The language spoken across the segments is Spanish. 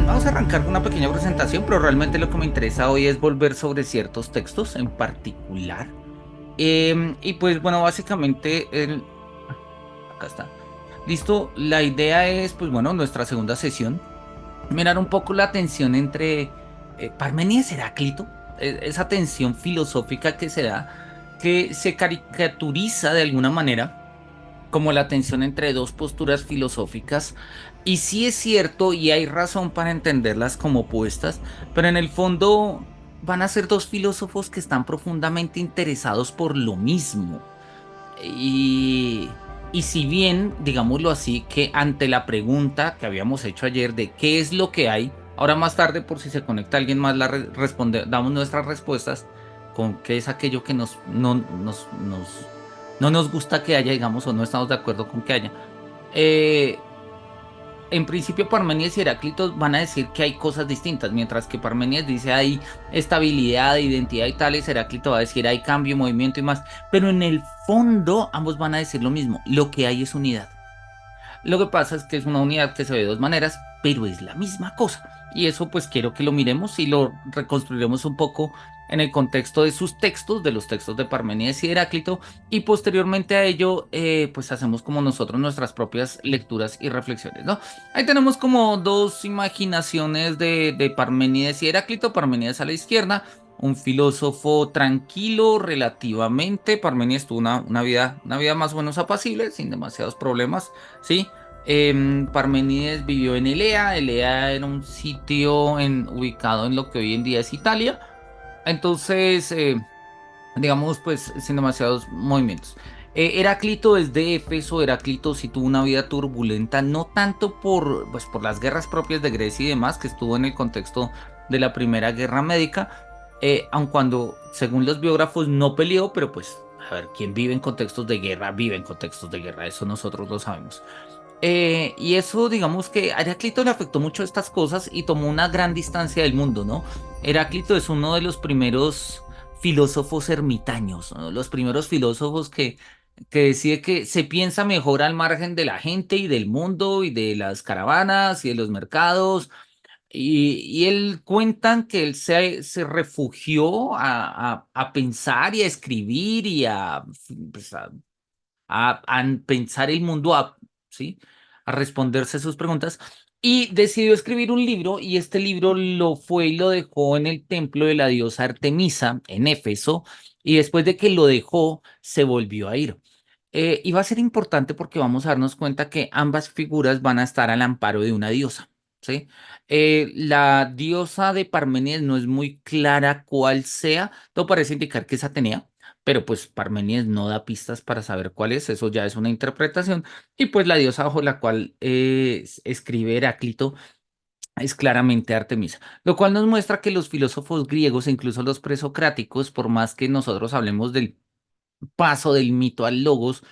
Vamos a arrancar con una pequeña presentación, pero realmente lo que me interesa hoy es volver sobre ciertos textos en particular. Y pues bueno, básicamente, acá está. Listo, la idea es, pues bueno, nuestra segunda sesión, mirar un poco la tensión entre Parménides y Heráclito, esa tensión filosófica que se da, que se caricaturiza de alguna manera como la tensión entre dos posturas filosóficas. Y sí es cierto, y hay razón para entenderlas como opuestas, pero en el fondo van a ser dos filósofos que están profundamente interesados por lo mismo. Y si bien, digámoslo así, que ante la pregunta que habíamos hecho ayer de qué es lo que hay, ahora más tarde, por si se conecta alguien más, damos nuestras respuestas con qué es aquello que no nos gusta que haya, digamos, o no estamos de acuerdo con que haya. Eh, en principio, Parménides y Heráclito van a decir que hay cosas distintas, mientras que Parménides dice hay estabilidad, identidad y tales, Heráclito va a decir hay cambio, movimiento y más, pero en el fondo ambos van a decir lo mismo, lo que hay es unidad. Lo que pasa es que es una unidad que se ve de dos maneras, pero es la misma cosa. Y eso pues quiero que lo miremos y lo reconstruiremos un poco en el contexto de sus textos, de los textos de Parménides y Heráclito, y posteriormente a ello pues hacemos como nosotros nuestras propias lecturas y reflexiones, ¿no? Ahí tenemos como dos imaginaciones de Parménides y Heráclito. Parménides a la izquierda, un filósofo tranquilo relativamente. Parménides tuvo una vida más o menos apacible, sin demasiados problemas, ¿sí? Parmenides vivió en Elea. Elea era un sitio ubicado en lo que hoy en día es Italia. Entonces, digamos, pues sin demasiados movimientos. Heráclito es de Éfeso. Heráclito sí tuvo una vida turbulenta, no tanto pues, por las guerras propias de Grecia y demás, que estuvo en el contexto de la Primera Guerra Médica, aun cuando, según los biógrafos, no peleó, pero pues, a ver, quien vive en contextos de guerra, vive en contextos de guerra, eso nosotros lo sabemos. Y eso, digamos que a Heráclito le afectó mucho estas cosas y tomó una gran distancia del mundo, ¿no? Heráclito es uno de los primeros filósofos ermitaños, ¿no? Los primeros filósofos que decide que se piensa mejor al margen de la gente y del mundo y de las caravanas y de los mercados. Y él cuentan que él se refugió a pensar y a escribir y pues, a pensar el mundo, ¿sí? A responderse sus preguntas. Y decidió escribir un libro y este libro lo fue y lo dejó en el templo de la diosa Artemisa en Éfeso y después de que lo dejó se volvió a ir. Y va a ser importante porque vamos a darnos cuenta que ambas figuras van a estar al amparo de una diosa, ¿sí? La diosa de Parménides no es muy clara cuál sea, todo parece indicar que es Atenea, pero pues Parménides no da pistas para saber cuál es, eso ya es una interpretación, y pues la diosa bajo la cual escribe Heráclito es claramente Artemisa, lo cual nos muestra que los filósofos griegos e incluso los presocráticos, por más que nosotros hablemos del paso del mito al logos,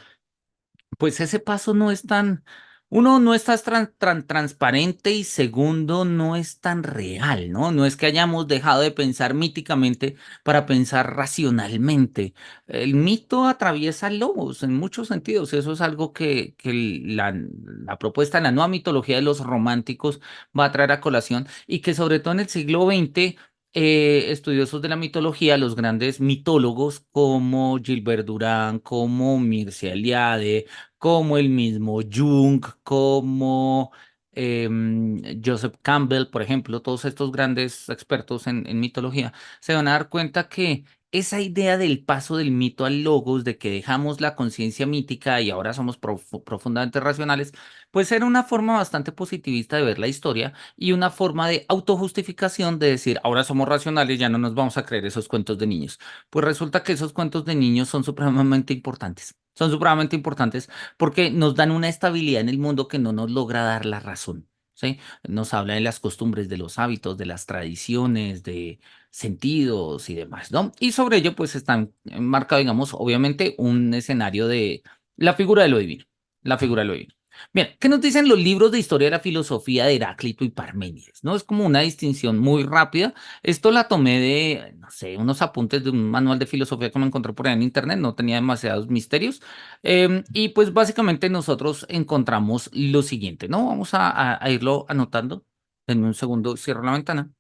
pues ese paso no es tan, uno, no es tan transparente y segundo, no es tan real, ¿no? No es que hayamos dejado de pensar míticamente para pensar racionalmente. El mito atraviesa logos en muchos sentidos. Eso es algo que la propuesta de la nueva mitología de los románticos va a traer a colación y que sobre todo en el siglo XX estudiosos de la mitología, los grandes mitólogos como Gilbert Durán, como Mircea Eliade, como el mismo Jung, como Joseph Campbell, por ejemplo, todos estos grandes expertos en mitología, se van a dar cuenta que esa idea del paso del mito al logos, de que dejamos la conciencia mítica y ahora somos profundamente racionales, pues era una forma bastante positivista de ver la historia y una forma de autojustificación de decir, ahora somos racionales, ya no nos vamos a creer esos cuentos de niños. Pues resulta que esos cuentos de niños son supremamente importantes. Son supremamente importantes porque nos dan una estabilidad en el mundo que no nos logra dar la razón. ¿Sí? Nos habla de las costumbres, de los hábitos, de las tradiciones, de sentidos y demás, ¿no? Y sobre ello, pues están marcado, digamos, obviamente un escenario de la figura de lo divino, la figura de lo divino. Bien, ¿qué nos dicen los libros de historia de la filosofía de Heráclito y Parménides? ¿No? Es como una distinción muy rápida. Esto la tomé de, no sé, unos apuntes de un manual de filosofía que me encontré por ahí en internet, no tenía demasiados misterios. Y pues básicamente nosotros encontramos lo siguiente, ¿no? Vamos a irlo anotando. En un segundo, cierro la ventana.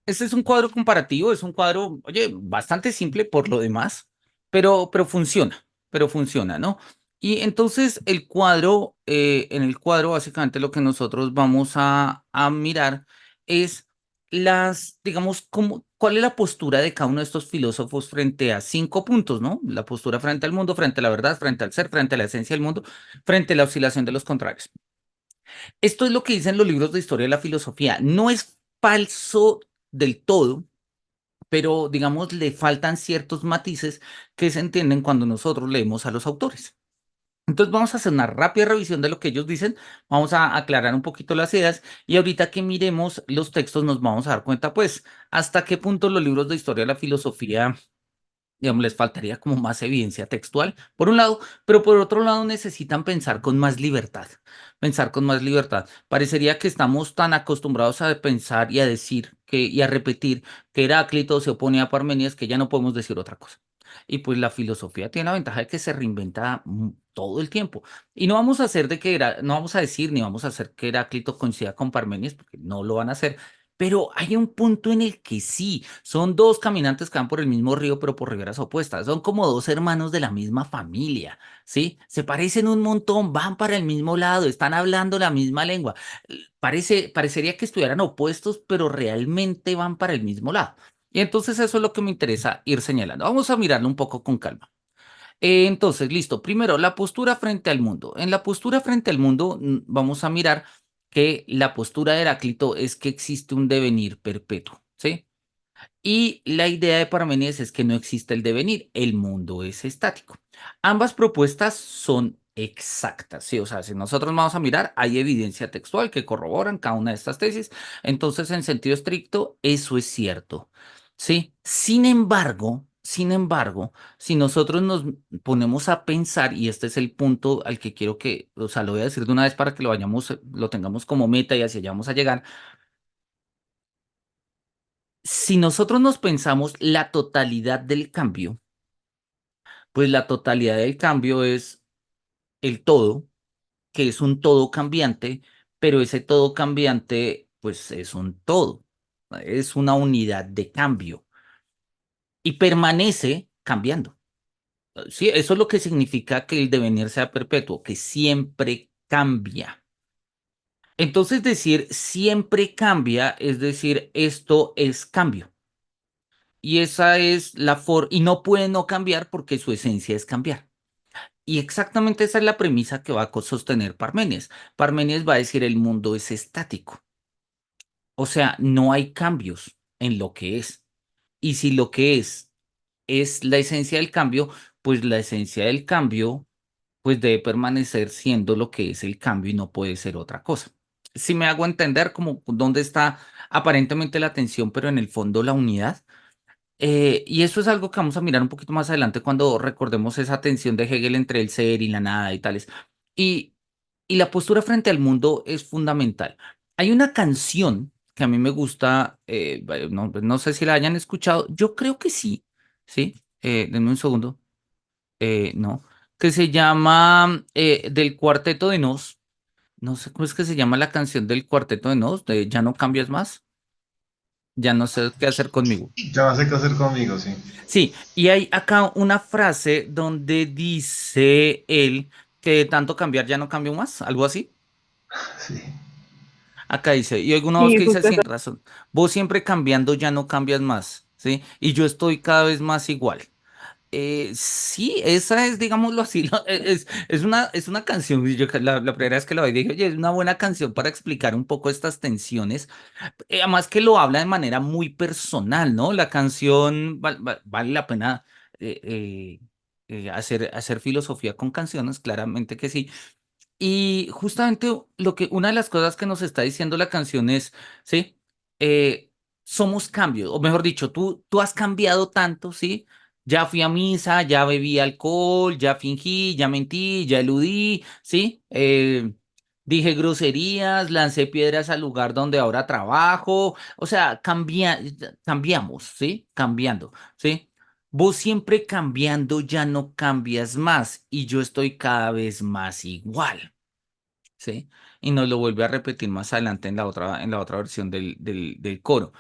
Este es un cuadro comparativo, es un cuadro, oye, bastante simple por lo demás, pero funciona, ¿no? Y entonces el cuadro, en el cuadro básicamente lo que nosotros vamos a mirar es digamos, cuál es la postura de cada uno de estos filósofos frente a 5 puntos, ¿no? La postura frente al mundo, frente a la verdad, frente al ser, frente a la esencia del mundo, frente a la oscilación de los contrarios. Esto es lo que dicen los libros de historia de la filosofía. No es falso del todo, pero digamos, le faltan ciertos matices que se entienden cuando nosotros leemos a los autores. Entonces vamos a hacer una rápida revisión de lo que ellos dicen, vamos a aclarar un poquito las ideas y ahorita que miremos los textos nos vamos a dar cuenta, pues, hasta qué punto los libros de historia de la filosofía, digamos, les faltaría como más evidencia textual, por un lado, pero por otro lado necesitan pensar con más libertad, pensar con más libertad. Parecería que estamos tan acostumbrados a pensar y a decir y a repetir que Heráclito se opone a Parmenides que ya no podemos decir otra cosa. Y pues la filosofía tiene la ventaja de que se reinventa todo el tiempo. Y no vamos a hacer de que no vamos a decir ni vamos a hacer que Heráclito coincida con Parmenides, porque no lo van a hacer. Pero hay un punto en el que sí, son dos caminantes que van por el mismo río, pero por riberas opuestas. Son como dos hermanos de la misma familia, ¿sí? Se parecen un montón, van para el mismo lado, están hablando la misma lengua. Parecería que estuvieran opuestos, pero realmente van para el mismo lado. Y entonces eso es lo que me interesa ir señalando. Vamos a mirarlo un poco con calma. Entonces, listo. Primero, la postura frente al mundo. En la postura frente al mundo, vamos a mirar que la postura de Heráclito es que existe un devenir perpetuo, ¿sí? Y la idea de Parménides es que no existe el devenir, el mundo es estático. Ambas propuestas son exactas, ¿sí? O sea, si nosotros vamos a mirar, hay evidencia textual que corroboran cada una de estas tesis, entonces en sentido estricto, eso es cierto, ¿sí? Sin embargo, si nosotros nos ponemos a pensar, y este es el punto al que quiero que, o sea, lo voy a decir de una vez para que lo vayamos, lo tengamos como meta y hacia allá vamos a llegar. Si nosotros nos pensamos la totalidad del cambio, pues la totalidad del cambio es el todo, que es un todo cambiante, pero ese todo cambiante, pues es un todo, es una unidad de cambio y permanece cambiando. Sí, eso es lo que significa que el devenir sea perpetuo, que siempre cambia. Entonces decir siempre cambia, es decir, esto es cambio. Y esa es la forma, y no puede no cambiar porque su esencia es cambiar. Y exactamente esa es la premisa que va a sostener Parménides. Parménides va a decir el mundo es estático. O sea, no hay cambios en lo que es. Y si lo que es la esencia del cambio, pues la esencia del cambio pues debe permanecer siendo lo que es el cambio y no puede ser otra cosa. Si me hago entender como dónde está aparentemente la tensión, pero en el fondo la unidad. Y eso es algo que vamos a mirar un poquito más adelante cuando recordemos esa tensión de Hegel entre el ser y la nada y tales. Y, y la postura frente al mundo es fundamental. Hay una canción que a mí me gusta, no sé si la hayan escuchado, yo creo que sí, ¿sí? Denme un segundo, no, que se llama del Cuarteto de Nos, no sé cómo es que se llama la canción del Cuarteto de Nos, de Ya no cambias más, ya no sé qué hacer conmigo. Ya no sé qué hacer conmigo, sí. Sí, y hay acá una frase donde dice él que de tanto cambiar ya no cambio más, algo así. Sí. Acá dice, y alguna voz Sí, que dice justo eso. sin razón, vos siempre cambiando ya no cambias más, ¿sí? Y yo estoy cada vez más igual. Sí, esa es, digámoslo así, es una canción, y la primera vez que la oí dije, oye, es una buena canción para explicar un poco estas tensiones. Además que lo habla de manera muy personal, ¿no? La canción vale la pena hacer filosofía con canciones, claramente que sí. Y justamente una de las cosas que nos está diciendo la canción es, ¿sí? somos cambios, o mejor dicho, tú has cambiado tanto, ¿sí? Ya fui a misa, ya bebí alcohol, ya fingí, ya mentí, ya eludí, ¿sí? Dije groserías, lancé piedras al lugar donde ahora trabajo, o sea, cambiamos, ¿sí? Cambiando, ¿sí? Vos siempre cambiando ya no cambias más y yo estoy cada vez más igual. ¿Sí? Y nos lo vuelve a repetir más adelante en la otra versión del coro.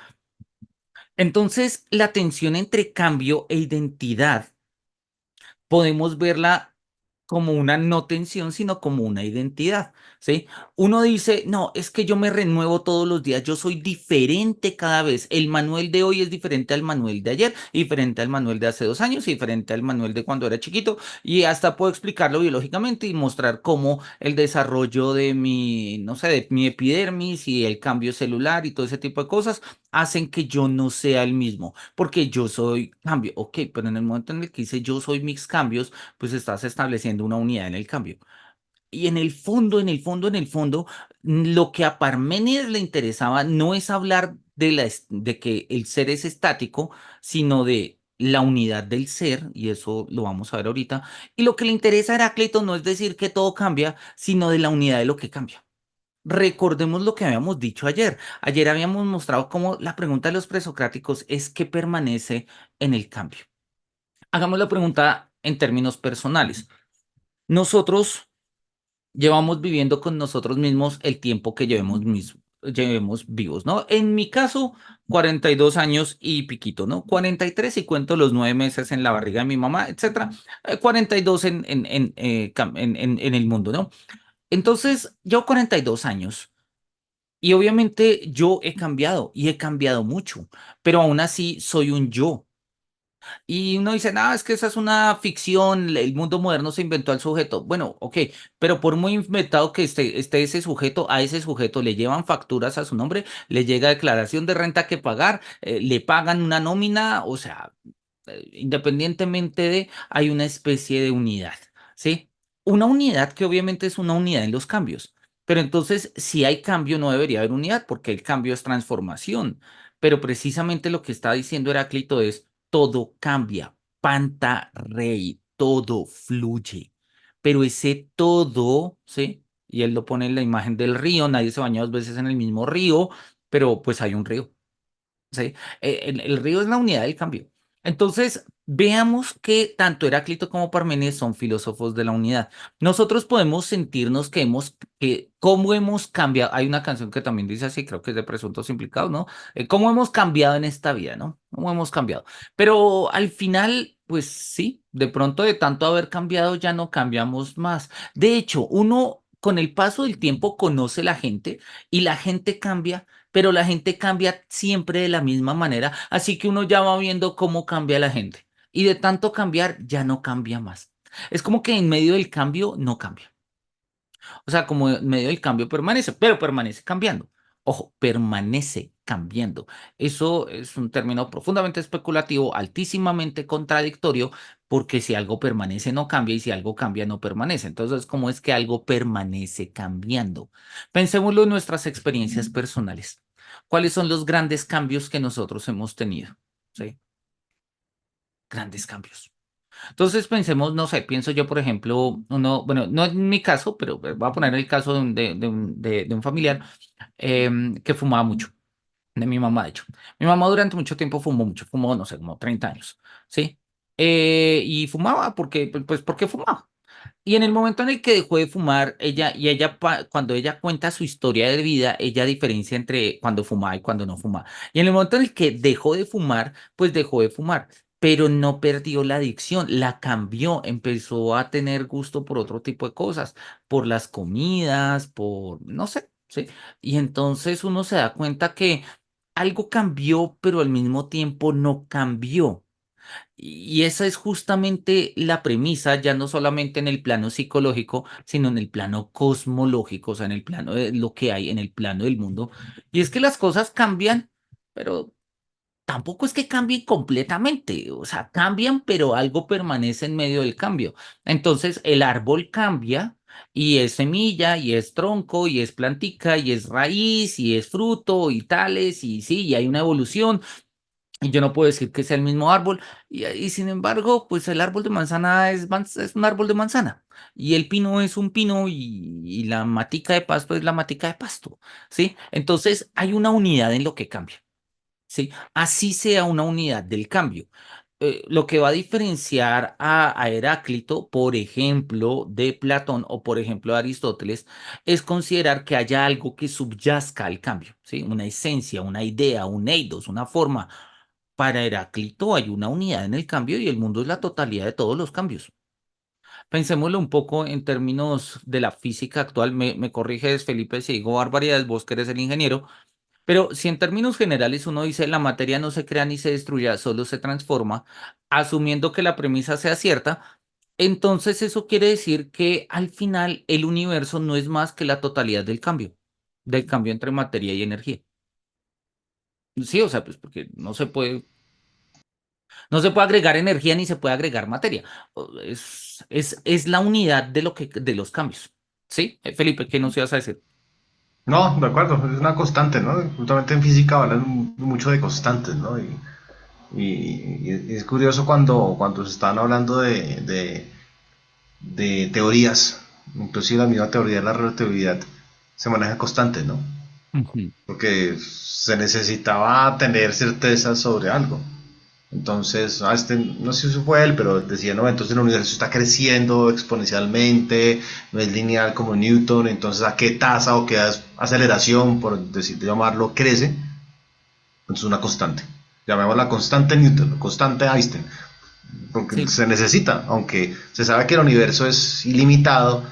Entonces, la tensión entre cambio e identidad podemos verla como una no tensión, sino como una identidad, ¿sí? Uno dice, no, es que yo me renuevo todos los días, yo soy diferente cada vez. El Manuel de hoy es diferente al Manuel de ayer, diferente al Manuel de hace 2 años, diferente al Manuel de cuando era chiquito, y hasta puedo explicarlo biológicamente y mostrar cómo el desarrollo de mi, no sé, de mi epidermis y el cambio celular y todo ese tipo de cosas hacen que yo no sea el mismo porque yo soy cambio, ok, pero en el momento en el que dice yo soy mis cambios, pues estás estableciendo una unidad en el cambio. Y en el fondo, lo que a Parménides le interesaba no es hablar de que el ser es estático, sino de la unidad del ser, y eso lo vamos a ver ahorita. Y lo que le interesa a Heráclito no es decir que todo cambia, sino de la unidad de lo que cambia. Recordemos lo que habíamos dicho ayer. Ayer habíamos mostrado cómo la pregunta de los presocráticos es qué permanece en el cambio. Hagamos la pregunta en términos personales. Nosotros llevamos viviendo con nosotros mismos el tiempo que llevemos vivos, ¿no? En mi caso, 42 años y piquito, ¿no? 43 y cuento los 9 meses en la barriga de mi mamá, etcétera. 42 en el mundo, ¿no? Entonces, yo 42 años. Y obviamente yo he cambiado y he cambiado mucho, pero aún así soy un yo. Y uno dice, no, es que esa es una ficción, el mundo moderno se inventó al sujeto. Bueno, ok, pero por muy inventado que esté ese sujeto, a ese sujeto le llevan facturas a su nombre, le llega declaración de renta que pagar, le pagan una nómina, o sea, independientemente de, hay una especie de unidad, ¿sí? Una unidad que obviamente es una unidad en los cambios. Pero entonces, si hay cambio, no debería haber unidad, porque el cambio es transformación. Pero precisamente lo que está diciendo Heráclito es todo cambia, panta rey, todo fluye. Pero ese todo, ¿sí? Y él lo pone en la imagen del río, nadie se baña 2 veces en el mismo río, pero pues hay un río. ¿Sí? El río es la unidad del cambio. Entonces, veamos que tanto Heráclito como Parménides son filósofos de la unidad. Nosotros podemos sentirnos que cómo hemos cambiado. Hay una canción que también dice así, creo que es de Presuntos Implicados, ¿no? Cómo hemos cambiado en esta vida, ¿no? Cómo hemos cambiado. Pero al final, pues sí, de pronto de tanto haber cambiado ya no cambiamos más. De hecho, uno con el paso del tiempo conoce la gente y la gente cambia, pero la gente cambia siempre de la misma manera, así que uno ya va viendo cómo cambia la gente. Y de tanto cambiar, ya no cambia más. Es como que en medio del cambio no cambia. O sea, como en medio del cambio permanece, pero permanece cambiando. Ojo, permanece cambiando. Eso es un término profundamente especulativo, altísimamente contradictorio, porque si algo permanece no cambia y si algo cambia no permanece. Entonces, ¿cómo es que algo permanece cambiando? Pensémoslo en nuestras experiencias personales. ¿Cuáles son los grandes cambios que nosotros hemos tenido? ¿Sí? Grandes cambios. Entonces pensemos, no sé, pienso yo, por ejemplo, bueno, no en mi caso, pero voy a poner el caso de un familiar que fumaba mucho, de mi mamá, de hecho. Mi mamá durante mucho tiempo fumó mucho, fumó, no sé, como 30 años, ¿sí? Y fumaba pues porque fumaba. Y en el momento en el que dejó de fumar, cuando ella cuenta su historia de vida, ella diferencia entre cuando fumaba y cuando no fumaba. Y en el momento en el que dejó de fumar, pues dejó de fumar, pero no perdió la adicción, la cambió, empezó a tener gusto por otro tipo de cosas, por las comidas, no sé, ¿sí? Y entonces uno se da cuenta que algo cambió, pero al mismo tiempo no cambió. Y esa es justamente la premisa, ya no solamente en el plano psicológico, sino en el plano cosmológico, o sea, en el plano de lo que hay, en el plano del mundo. Y es que las cosas cambian, pero tampoco es que cambien completamente, o sea, cambian, pero algo permanece en medio del cambio. Entonces, el árbol cambia. Y es semilla, y es tronco, y es plantica, y es raíz, y es fruto, y tales, y sí, y hay una evolución. Y yo no puedo decir que sea el mismo árbol. Y sin embargo, pues el árbol de manzana es un árbol de manzana. Y el pino es un pino y la matica de pasto es la matica de pasto. ¿Sí? Entonces hay una unidad en lo que cambia. ¿Sí? Así sea una unidad del cambio. Lo que va a diferenciar a Heráclito, por ejemplo, de Platón o por ejemplo de Aristóteles, es considerar que haya algo que subyazca al cambio, ¿sí? Una esencia, una idea, un eidos, una forma. Para Heráclito hay una unidad en el cambio y el mundo es la totalidad de todos los cambios. Pensémoslo un poco en términos de la física actual. Me corriges, Felipe, si digo barbaridades, vos que eres el ingeniero. Pero si en términos generales uno dice la materia no se crea ni se destruye, solo se transforma, asumiendo que la premisa sea cierta, entonces eso quiere decir que al final el universo no es más que la totalidad del cambio entre materia y energía. Sí, o sea, pues porque no se puede agregar energía ni se puede agregar materia. Es la unidad de los cambios. ¿Sí? Felipe, ¿qué nos ibas a decir? No, de acuerdo, es una constante, ¿no? Justamente en física hablan mucho de constantes, ¿no? Y es curioso cuando se están hablando de teorías, inclusive la misma teoría de la relatividad se maneja constantes, ¿no? Ujú. Porque se necesitaba tener certeza sobre algo. Entonces, no sé si fue él, pero decía, no, entonces el universo está creciendo exponencialmente, no es lineal como Newton, entonces a qué tasa o qué aceleración, por decir, llamarlo, crece. Entonces una constante. Llamémosla constante Newton, constante Einstein, porque Sí, se necesita, aunque se sabe que el universo es ilimitado,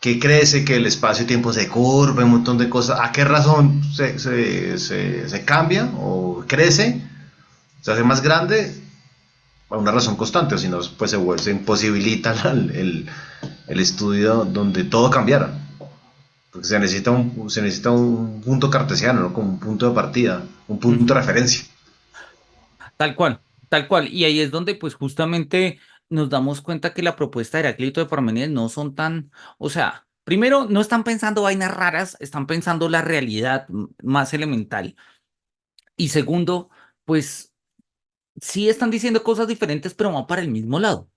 que crece, que el espacio-tiempo se curve, un montón de cosas. ¿A qué razón se cambia o crece? Se hace más grande por una razón constante, o si no, pues se imposibilita el estudio donde todo cambiara. Porque se necesita un punto cartesiano, ¿no? Como un punto de partida, un punto de ujú. referencia. Tal cual, tal cual. Y ahí es donde pues justamente nos damos cuenta que la propuesta de Heráclito de Parménides no son tan, o sea, primero no están pensando vainas raras, están pensando la realidad más elemental. Y segundo, pues sí están diciendo cosas diferentes, pero van para el mismo lado.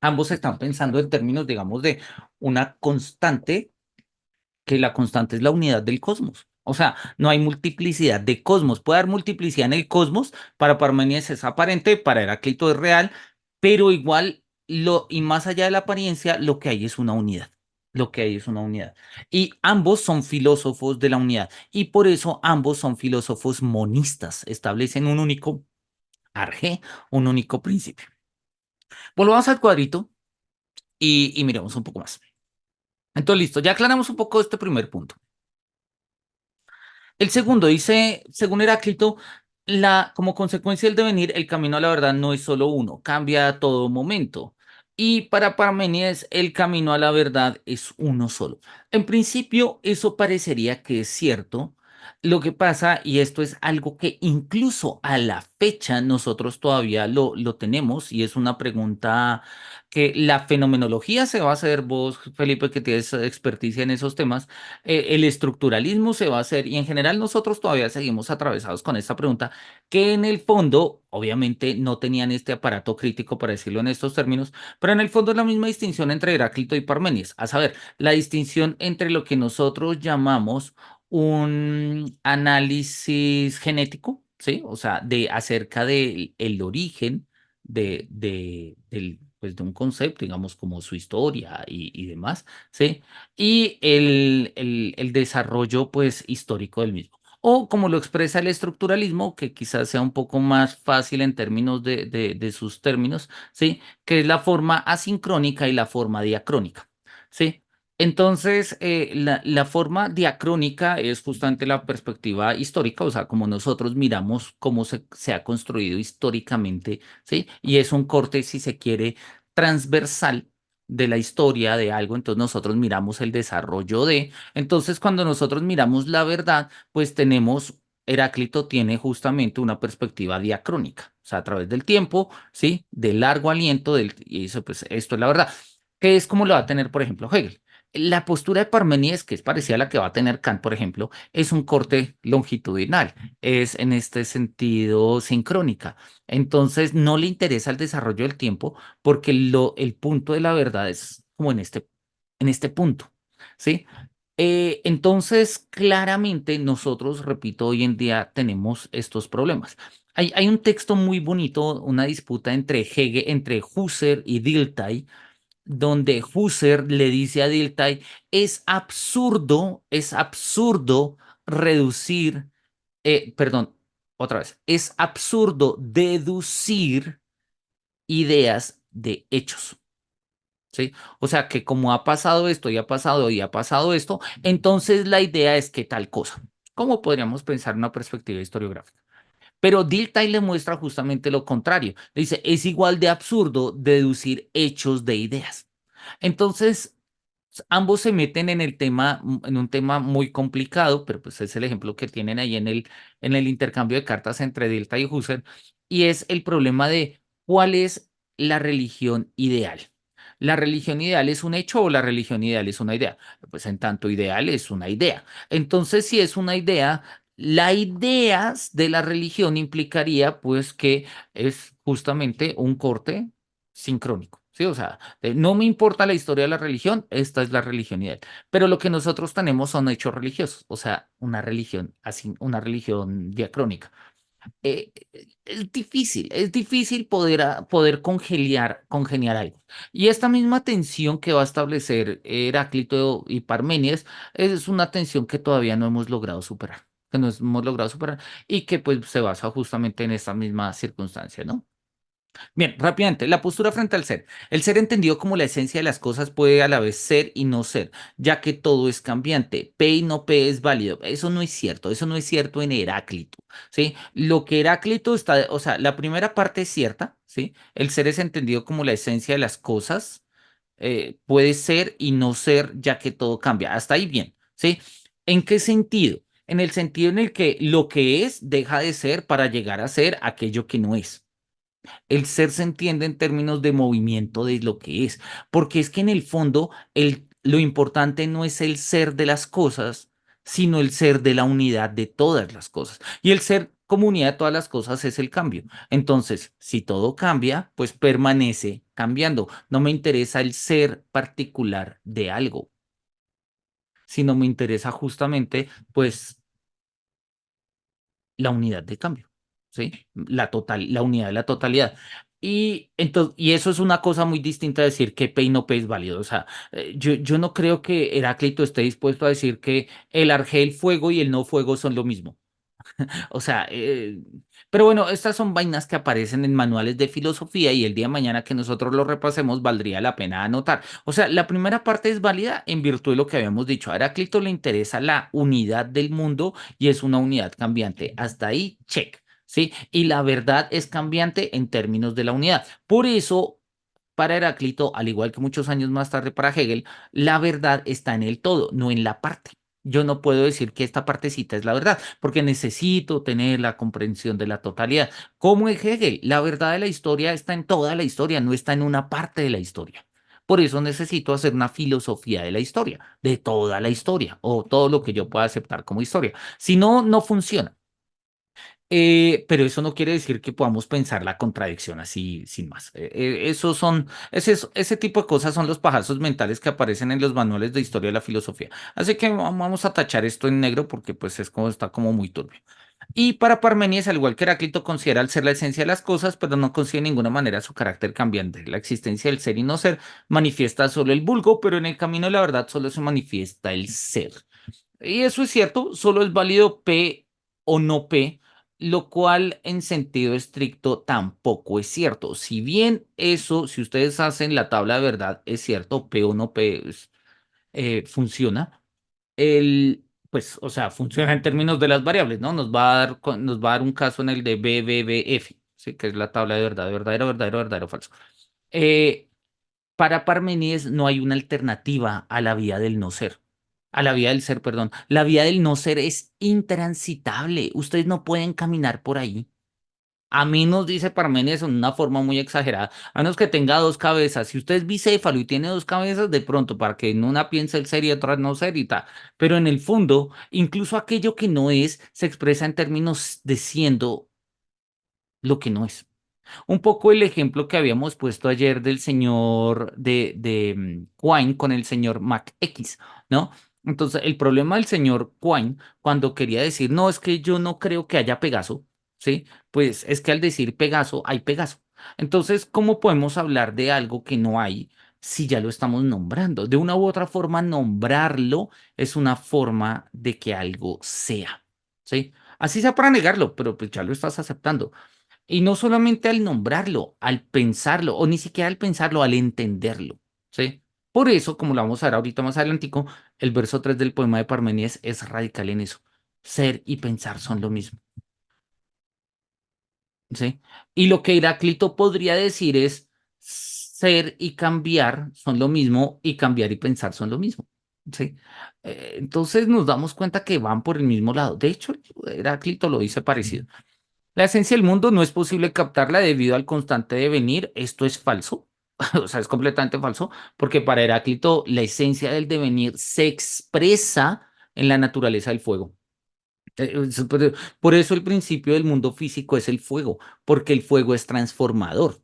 Ambos están pensando en términos, digamos, de una constante, que la constante es la unidad del cosmos. O sea, no hay multiplicidad de cosmos. Puede haber multiplicidad en el cosmos, para Parménides es aparente, para Heráclito es real, pero igual, y más allá de la apariencia, lo que hay es una unidad. Lo que hay es una unidad. Y ambos son filósofos de la unidad. Y por eso ambos son filósofos monistas. Establecen un único arjé, un único principio. Volvamos al cuadrito y miremos un poco más. Entonces, listo, ya aclaramos un poco este primer punto. El segundo dice, según Heráclito, como consecuencia del devenir, el camino a la verdad no es solo uno, cambia a todo momento. Y para Parménides, el camino a la verdad es uno solo. En principio, eso parecería que es cierto. Lo que pasa, y esto es algo que incluso a la fecha nosotros todavía lo tenemos, y es una pregunta que la fenomenología se va a hacer, vos, Felipe, que tienes experticia en esos temas, el estructuralismo se va a hacer y en general nosotros todavía seguimos atravesados con esta pregunta que en el fondo obviamente no tenían este aparato crítico para decirlo en estos términos, pero en el fondo es la misma distinción entre Heráclito y Parménides, a saber, la distinción entre lo que nosotros llamamos un análisis genético, ¿sí? O sea, de acerca del el origen pues, de un concepto, digamos, como su historia y demás, ¿sí? Y el desarrollo pues histórico del mismo. O como lo expresa el estructuralismo, que quizás sea un poco más fácil en términos de sus términos, ¿sí? Que es la forma asincrónica y la forma diacrónica, ¿sí? Entonces, la forma diacrónica es justamente la perspectiva histórica, o sea, como nosotros miramos cómo se ha construido históricamente, ¿sí? Y es un corte, si se quiere, transversal de la historia de algo, entonces nosotros miramos el desarrollo entonces cuando nosotros miramos la verdad, pues Heráclito tiene justamente una perspectiva diacrónica, o sea, a través del tiempo, ¿sí? De largo aliento, y eso, pues esto es la verdad, que es como lo va a tener, por ejemplo, Hegel. La postura de Parménides, que es parecida a la que va a tener Kant, por ejemplo, es un corte longitudinal, es en este sentido sincrónica. Entonces, no le interesa el desarrollo del tiempo porque el punto de la verdad es como en este punto, ¿sí? Entonces, claramente nosotros, repito, hoy en día tenemos estos problemas. Hay un texto muy bonito, una disputa entre entre Husserl y Dilthey, donde Husserl le dice a Dilthey, es absurdo reducir, perdón, otra vez, es absurdo deducir ideas de hechos. ¿Sí? O sea que como ha pasado esto y ha pasado y ha pasado esto, entonces la idea es que tal cosa. ¿Cómo podríamos pensar en una perspectiva historiográfica? Pero Dilthey le muestra justamente lo contrario. Le dice, es igual de absurdo deducir hechos de ideas. Entonces, ambos se meten en el tema, en un tema muy complicado, pero pues es el ejemplo que tienen ahí en el intercambio de cartas entre Dilthey y Husserl, y es el problema de cuál es la religión ideal. ¿La religión ideal es un hecho o la religión ideal es una idea? Pues en tanto ideal es una idea. Entonces, si es una idea, la ideas de la religión implicaría pues que es justamente un corte sincrónico, ¿sí? O sea, no me importa la historia de la religión, esta es la religión ideal. Pero lo que nosotros tenemos son hechos religiosos, o sea, una religión así, una religión diacrónica. Es difícil poder, poder congeniar algo. Y esta misma tensión que va a establecer Heráclito y Parménides es una tensión que todavía no hemos logrado superar, que no hemos logrado superar y que pues se basa justamente en esta misma circunstancia, ¿no? Bien, rápidamente, la postura frente al ser. El ser entendido como la esencia de las cosas puede a la vez ser y no ser, ya que todo es cambiante. P y no P es válido. Eso no es cierto, eso no es cierto en Heráclito, ¿sí? Lo que Heráclito está, o sea, la primera parte es cierta, ¿sí? El ser es entendido como la esencia de las cosas, puede ser y no ser, ya que todo cambia. Hasta ahí bien, ¿sí? ¿En qué sentido? En el sentido en el que lo que es deja de ser para llegar a ser aquello que no es. El ser se entiende en términos de movimiento de lo que es, porque es que en el fondo lo importante no es el ser de las cosas, sino el ser de la unidad de todas las cosas. Y el ser como unidad de todas las cosas es el cambio. Entonces, si todo cambia, pues permanece cambiando. No me interesa el ser particular de algo, sino me interesa justamente, pues la unidad de cambio, ¿sí? La unidad de la totalidad. Y eso es una cosa muy distinta a decir que P y no P es válido. O sea, yo no creo que Heráclito esté dispuesto a decir que el argel fuego y el no fuego son lo mismo. O sea, pero bueno, estas son vainas que aparecen en manuales de filosofía y el día de mañana que nosotros lo repasemos valdría la pena anotar. O sea, la primera parte es válida en virtud de lo que habíamos dicho. A Heráclito le interesa la unidad del mundo y es una unidad cambiante. Hasta ahí, check. ¿Sí? Y la verdad es cambiante en términos de la unidad. Por eso, para Heráclito, al igual que muchos años más tarde para Hegel, la verdad está en el todo, no en la parte. Yo no puedo decir que esta partecita es la verdad, porque necesito tener la comprensión de la totalidad. Como en Hegel, la verdad de la historia está en toda la historia, no está en una parte de la historia. Por eso necesito hacer una filosofía de la historia, de toda la historia, o todo lo que yo pueda aceptar como historia. Si no, no funciona. Pero eso no quiere decir que podamos pensar la contradicción así sin más. Esos son, ese tipo de cosas son los pajazos mentales que aparecen en los manuales de historia de la filosofía. Así que vamos a tachar esto en negro porque pues es como está como muy turbio. Y para Parmenides, al igual que Heráclito, considera el ser la esencia de las cosas, pero no considera de ninguna manera su carácter cambiante. La existencia del ser y no ser manifiesta solo el vulgo, pero en el camino de la verdad solo se manifiesta el ser. Y eso es cierto, solo es válido P o no P, lo cual en sentido estricto tampoco es cierto. Si bien eso, si ustedes hacen la tabla de verdad, es cierto, P o no P funciona, pues, o sea, funciona en términos de las variables, ¿no? Nos va a dar, nos va a dar un caso en el de BBBF, ¿sí? Que es la tabla de verdadero, verdadero, verdadero, falso. Eh, para Parmenides no hay una alternativa a la vía del no ser, a la vía del ser, perdón. La vía del no ser es intransitable. Ustedes no pueden caminar por ahí A menos, dice Parménides en una forma muy exagerada, a menos que tenga dos cabezas. Si usted es bicéfalo y tiene dos cabezas, de pronto, para que en una piense el ser y otra no ser y tal. Pero en el fondo, incluso aquello que no es, se expresa en términos de siendo lo que no es. Un poco el ejemplo que habíamos puesto ayer del señor Quine con el señor Mac X, ¿no? Entonces, el problema del señor Quine, cuando quería decir, no, es que yo no creo que haya Pegaso, ¿sí? Pues es que al decir Pegaso, hay Pegaso. Entonces, ¿cómo podemos hablar de algo que no hay si ya lo estamos nombrando? De una u otra forma, nombrarlo es una forma de que algo sea, ¿sí? Así sea para negarlo, pero pues ya lo estás aceptando. Y no solamente al nombrarlo, al pensarlo, o ni siquiera al pensarlo, al entenderlo, ¿sí? Por eso, como lo vamos a ver ahorita más adelantico, el verso 3 del poema de Parmenides es radical en eso. Ser y pensar son lo mismo, ¿sí? Y lo que Heráclito podría decir es ser y cambiar son lo mismo y cambiar y pensar son lo mismo, ¿sí? Entonces nos damos cuenta que van por el mismo lado. De hecho, Heráclito lo dice parecido. La esencia del mundo no es posible captarla debido al constante devenir. Esto es falso. O sea, es completamente falso, porque para Heráclito la esencia del devenir se expresa en la naturaleza del fuego. Por eso el principio del mundo físico es el fuego, porque el fuego es transformador.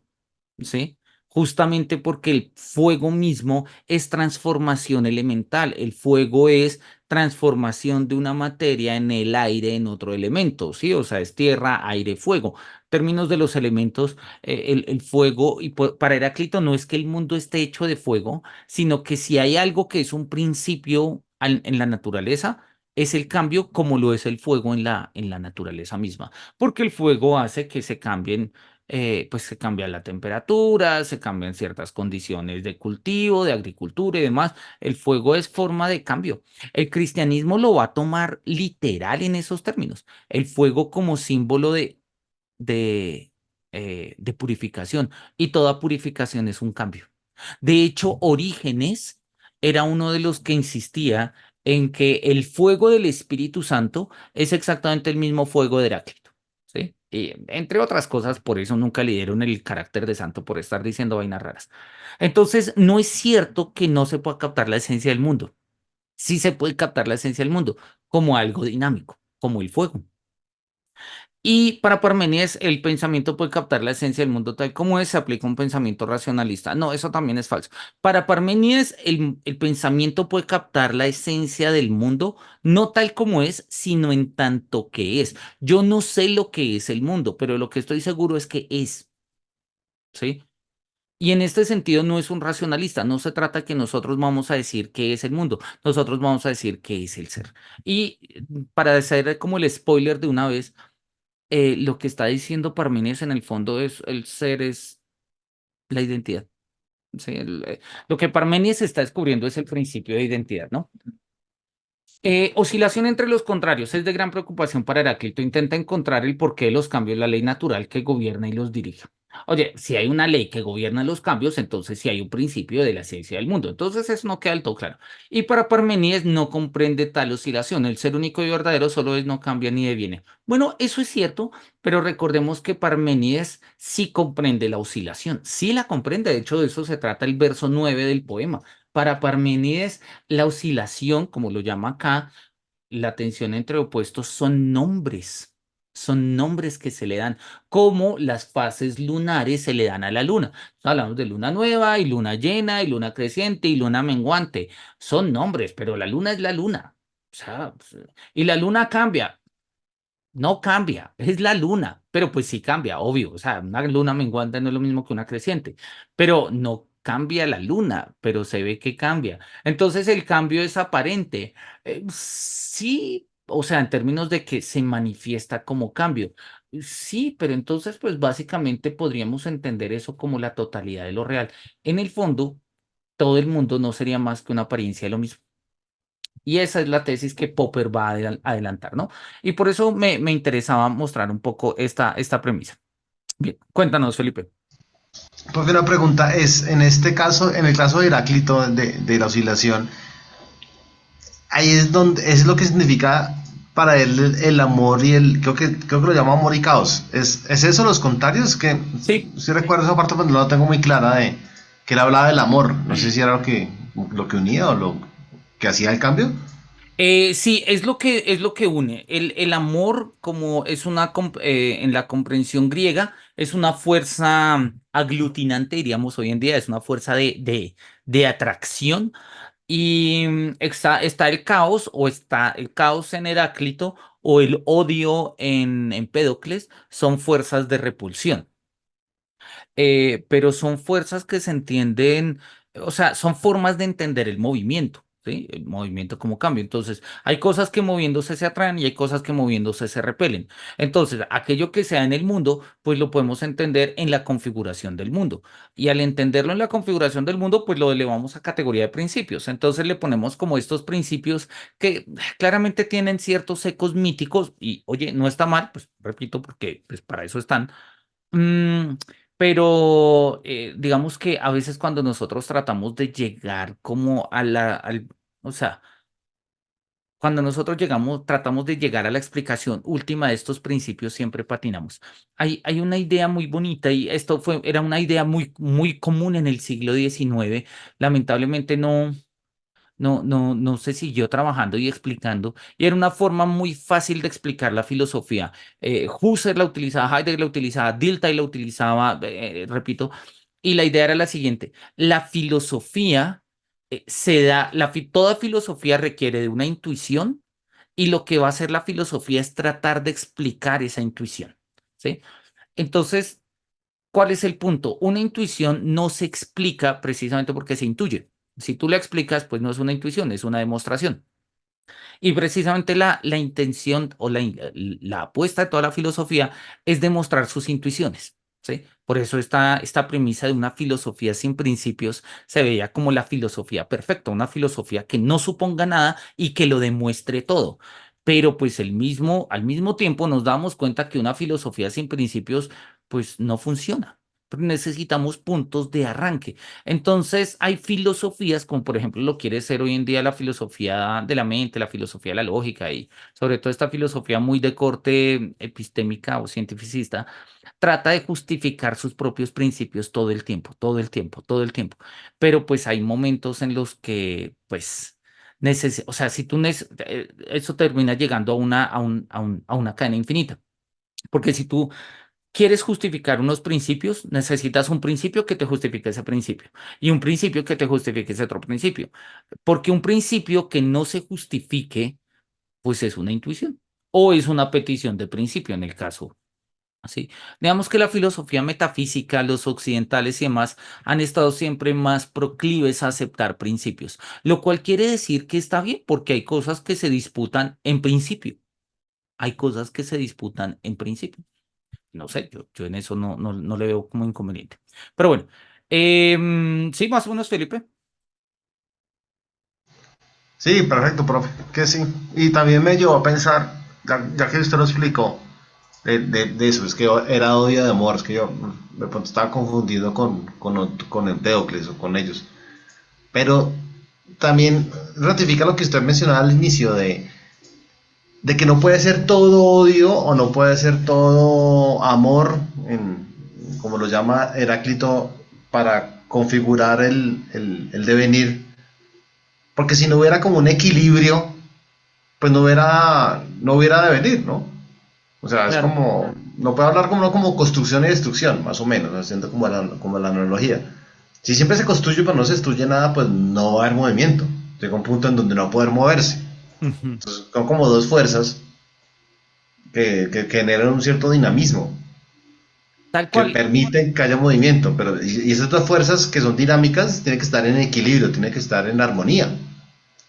¿Sí? Justamente porque el fuego mismo es transformación elemental. El fuego es transformación de una materia en el aire en otro elemento, ¿sí? O sea, es tierra, aire, fuego. Términos de los elementos, el fuego, y para Heráclito no es que el mundo esté hecho de fuego, sino que si hay algo que es un principio en la naturaleza, es el cambio como lo es el fuego en la naturaleza misma, porque el fuego hace que se cambien pues se cambia la temperatura, se cambian ciertas condiciones de cultivo, de agricultura y demás. El fuego es forma de cambio. El cristianismo lo va a tomar literal en esos términos. El fuego como símbolo de, de purificación. Y toda purificación es un cambio. De hecho, Orígenes era uno de los que insistía en que el fuego del Espíritu Santo es exactamente el mismo fuego de Heráclito, ¿sí? Y entre otras cosas, por eso nunca le dieron el carácter de santo por estar diciendo vainas raras. Entonces, no es cierto que no se pueda captar la esencia del mundo. Sí se puede captar la esencia del mundo como algo dinámico, como el fuego. Y para Parmenides, el pensamiento puede captar la esencia del mundo tal como es, se aplica un pensamiento racionalista. No, eso también es falso. Para Parmenides, el pensamiento puede captar la esencia del mundo, no tal como es, sino en tanto que es. Yo no sé lo que es el mundo, pero lo que estoy seguro es que es, ¿sí? Y en este sentido no es un racionalista, no se trata que nosotros vamos a decir qué es el mundo, nosotros vamos a decir qué es el ser. Y para hacer como el spoiler de una vez, lo que está diciendo Parménides en el fondo es el ser es la identidad. ¿Sí? Lo que Parménides está descubriendo es el principio de identidad, ¿no? Oscilación entre los contrarios es de gran preocupación para Heráclito. Intenta encontrar el porqué de los cambios, la ley natural que gobierna y los dirige. Oye, si hay una ley que gobierna los cambios, entonces sí hay un principio de la ciencia del mundo. Entonces eso no queda del todo claro. Y para Parmenides no comprende tal oscilación. El ser único y verdadero solo es no cambia ni deviene. Bueno, eso es cierto, pero recordemos que Parmenides sí comprende la oscilación. Sí la comprende. De hecho, de eso se trata el verso 9 del poema. Para Parmenides la oscilación, como lo llama acá, la tensión entre opuestos son nombres que se le dan, como las fases lunares se le dan a la luna. Hablamos de luna nueva y luna llena y luna creciente y luna menguante. Son nombres, pero la luna es la luna. O sea, y la luna cambia. No cambia, es la luna, pero pues sí cambia, obvio. O sea, una luna menguante no es lo mismo que una creciente, pero no cambia la luna, pero se ve que cambia. Entonces el cambio es aparente. Sí, o sea, en términos de que se manifiesta como cambio. Sí, pero entonces pues básicamente podríamos entender eso como la totalidad de lo real. En el fondo, todo el mundo no sería más que una apariencia de lo mismo. Y esa es la tesis que Popper va a adelantar, ¿no? Y por eso me interesaba mostrar un poco esta premisa. Bien, cuéntanos, Felipe. Pues una pregunta es, en este caso, en el caso de Heráclito de la oscilación, ahí es donde es lo que significa para él el amor y creo que lo llama amor y caos. ¿Es eso los contrarios? Que Sí. si recuerdo esa parte, pero no la tengo muy clara de que él hablaba del amor. No sé si era lo que unía o lo que hacía el cambio. Sí, es lo que une. El amor, como es en la comprensión griega, es una fuerza aglutinante, diríamos hoy en día, es una fuerza de atracción. Y está el caos, o está el caos en Heráclito, o el odio en Empédocles, son fuerzas de repulsión. Pero son fuerzas que se entienden, o sea, son formas de entender el movimiento, ¿sí? El movimiento como cambio. Entonces, hay cosas que moviéndose se atraen y hay cosas que moviéndose se repelen. Entonces, aquello que sea en el mundo, pues lo podemos entender en la configuración del mundo. Y al entenderlo en la configuración del mundo, pues lo elevamos a categoría de principios. Entonces, le ponemos como estos principios que claramente tienen ciertos ecos míticos y, oye, no está mal, pues repito, porque pues, para eso están. Mm, pero digamos que a veces cuando nosotros tratamos de llegar como o sea, cuando nosotros tratamos de llegar a la explicación última de estos principios, siempre patinamos. Hay una idea muy bonita y era una idea muy, muy común en el siglo XIX. Lamentablemente no se siguió trabajando y explicando, y era una forma muy fácil de explicar la filosofía. Husserl la utilizaba, Heidegger la utilizaba, Dilthey la utilizaba, repito, y la idea era la siguiente: la filosofía toda filosofía requiere de una intuición, y lo que va a hacer la filosofía es tratar de explicar esa intuición, ¿sí? Entonces, ¿cuál es el punto? Una intuición no se explica precisamente porque se intuye. Si tú la explicas, pues no es una intuición, es una demostración. Y precisamente la intención o la apuesta de toda la filosofía es demostrar sus intuiciones, ¿sí? Por eso esta premisa de una filosofía sin principios se veía como la filosofía perfecta, una filosofía que no suponga nada y que lo demuestre todo. Pero pues al mismo tiempo nos damos cuenta que una filosofía sin principios pues no funciona. Necesitamos puntos de arranque. Entonces, hay filosofías, como por ejemplo lo quiere ser hoy en día la filosofía de la mente, la filosofía de la lógica y sobre todo esta filosofía muy de corte epistémica o cientificista, trata de justificar sus propios principios todo el tiempo, todo el tiempo, todo el tiempo. Pero pues hay momentos en los que, pues, o sea, si eso termina llegando a una cadena infinita. Porque si tú quieres justificar unos principios, necesitas un principio que te justifique ese principio y un principio que te justifique ese otro principio. Porque un principio que no se justifique, pues es una intuición o es una petición de principio en el caso. Así, digamos que la filosofía metafísica, los occidentales y demás han estado siempre más proclives a aceptar principios, lo cual quiere decir que está bien porque hay cosas que se disputan en principio. Hay cosas que se disputan en principio. No sé, yo en eso no le veo como inconveniente. Pero bueno, sí, más o menos, Felipe. Sí, perfecto, profe. Que sí. Y también me llevó a pensar, ya que usted lo explicó, de eso, es que era odio de amor, es que yo de pronto estaba confundido con Empédocles o con ellos. Pero también ratifica lo que usted mencionaba al inicio de que no puede ser todo odio o no puede ser todo amor, como lo llama Heráclito, para configurar el devenir. Porque si no hubiera como un equilibrio, pues no hubiera devenir, ¿no? O sea, es Claro. como, no puedo hablar como construcción y destrucción, más o menos, haciendo como la analogía. Si siempre se construye pero no se destruye nada, pues no va a haber movimiento. Llega un punto en donde no va a poder moverse. Ujú. Entonces son como dos fuerzas que generan un cierto dinamismo, Tal que cual. permiten que haya movimiento, pero y esas dos fuerzas que son dinámicas tienen que estar en equilibrio, tienen que estar en armonía.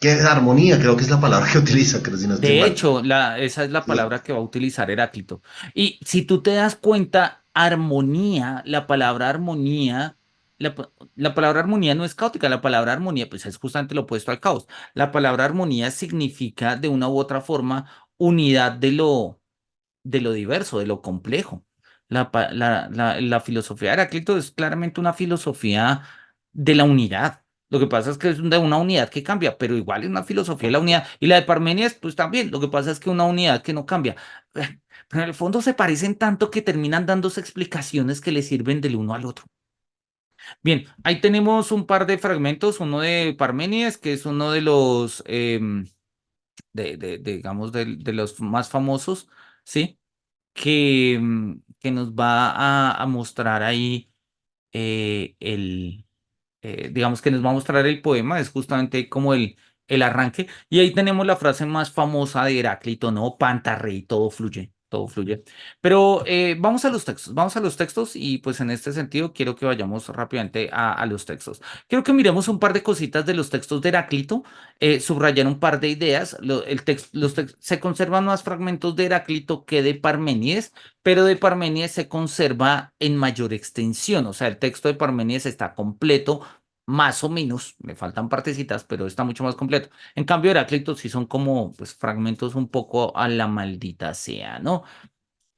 ¿Qué es armonía? Creo que es la palabra que utiliza, creo si no estoy De mal. hecho, esa es la Sí. palabra que va a utilizar Heráclito. Y si tú te das cuenta, armonía, la palabra armonía no es caótica, la palabra armonía, pues es justamente lo opuesto al caos. La palabra armonía significa de una u otra forma unidad de lo diverso, de lo complejo. La filosofía de Heráclito es claramente una filosofía de la unidad, Lo que pasa es que es de una unidad que cambia, pero igual es una filosofía de la unidad. Y la de Parménides, pues también. Lo que pasa es que una unidad que no cambia. Pero en el fondo se parecen tanto que terminan dándose explicaciones que le sirven del uno al otro. Bien, ahí tenemos un par de fragmentos, uno de Parménides, que es uno de los, digamos, de los más famosos, ¿sí? Que nos va a mostrar ahí digamos que nos va a mostrar el poema, es justamente como el arranque, y ahí tenemos la frase más famosa de Heráclito, ¿no? Pantarrey, todo fluye, todo fluye. Pero vamos a los textos y pues en este sentido quiero que vayamos rápidamente a los textos. Quiero que miremos un par de cositas de los textos de Heráclito, subrayar un par de ideas, se conservan más fragmentos de Heráclito que de Parménides, pero de Parménides se conserva en mayor extensión, o sea, el texto de Parménides está completo, más o menos, le faltan partecitas, pero está mucho más completo. En cambio, Heráclito sí son como pues, fragmentos un poco a la maldita sea, ¿no?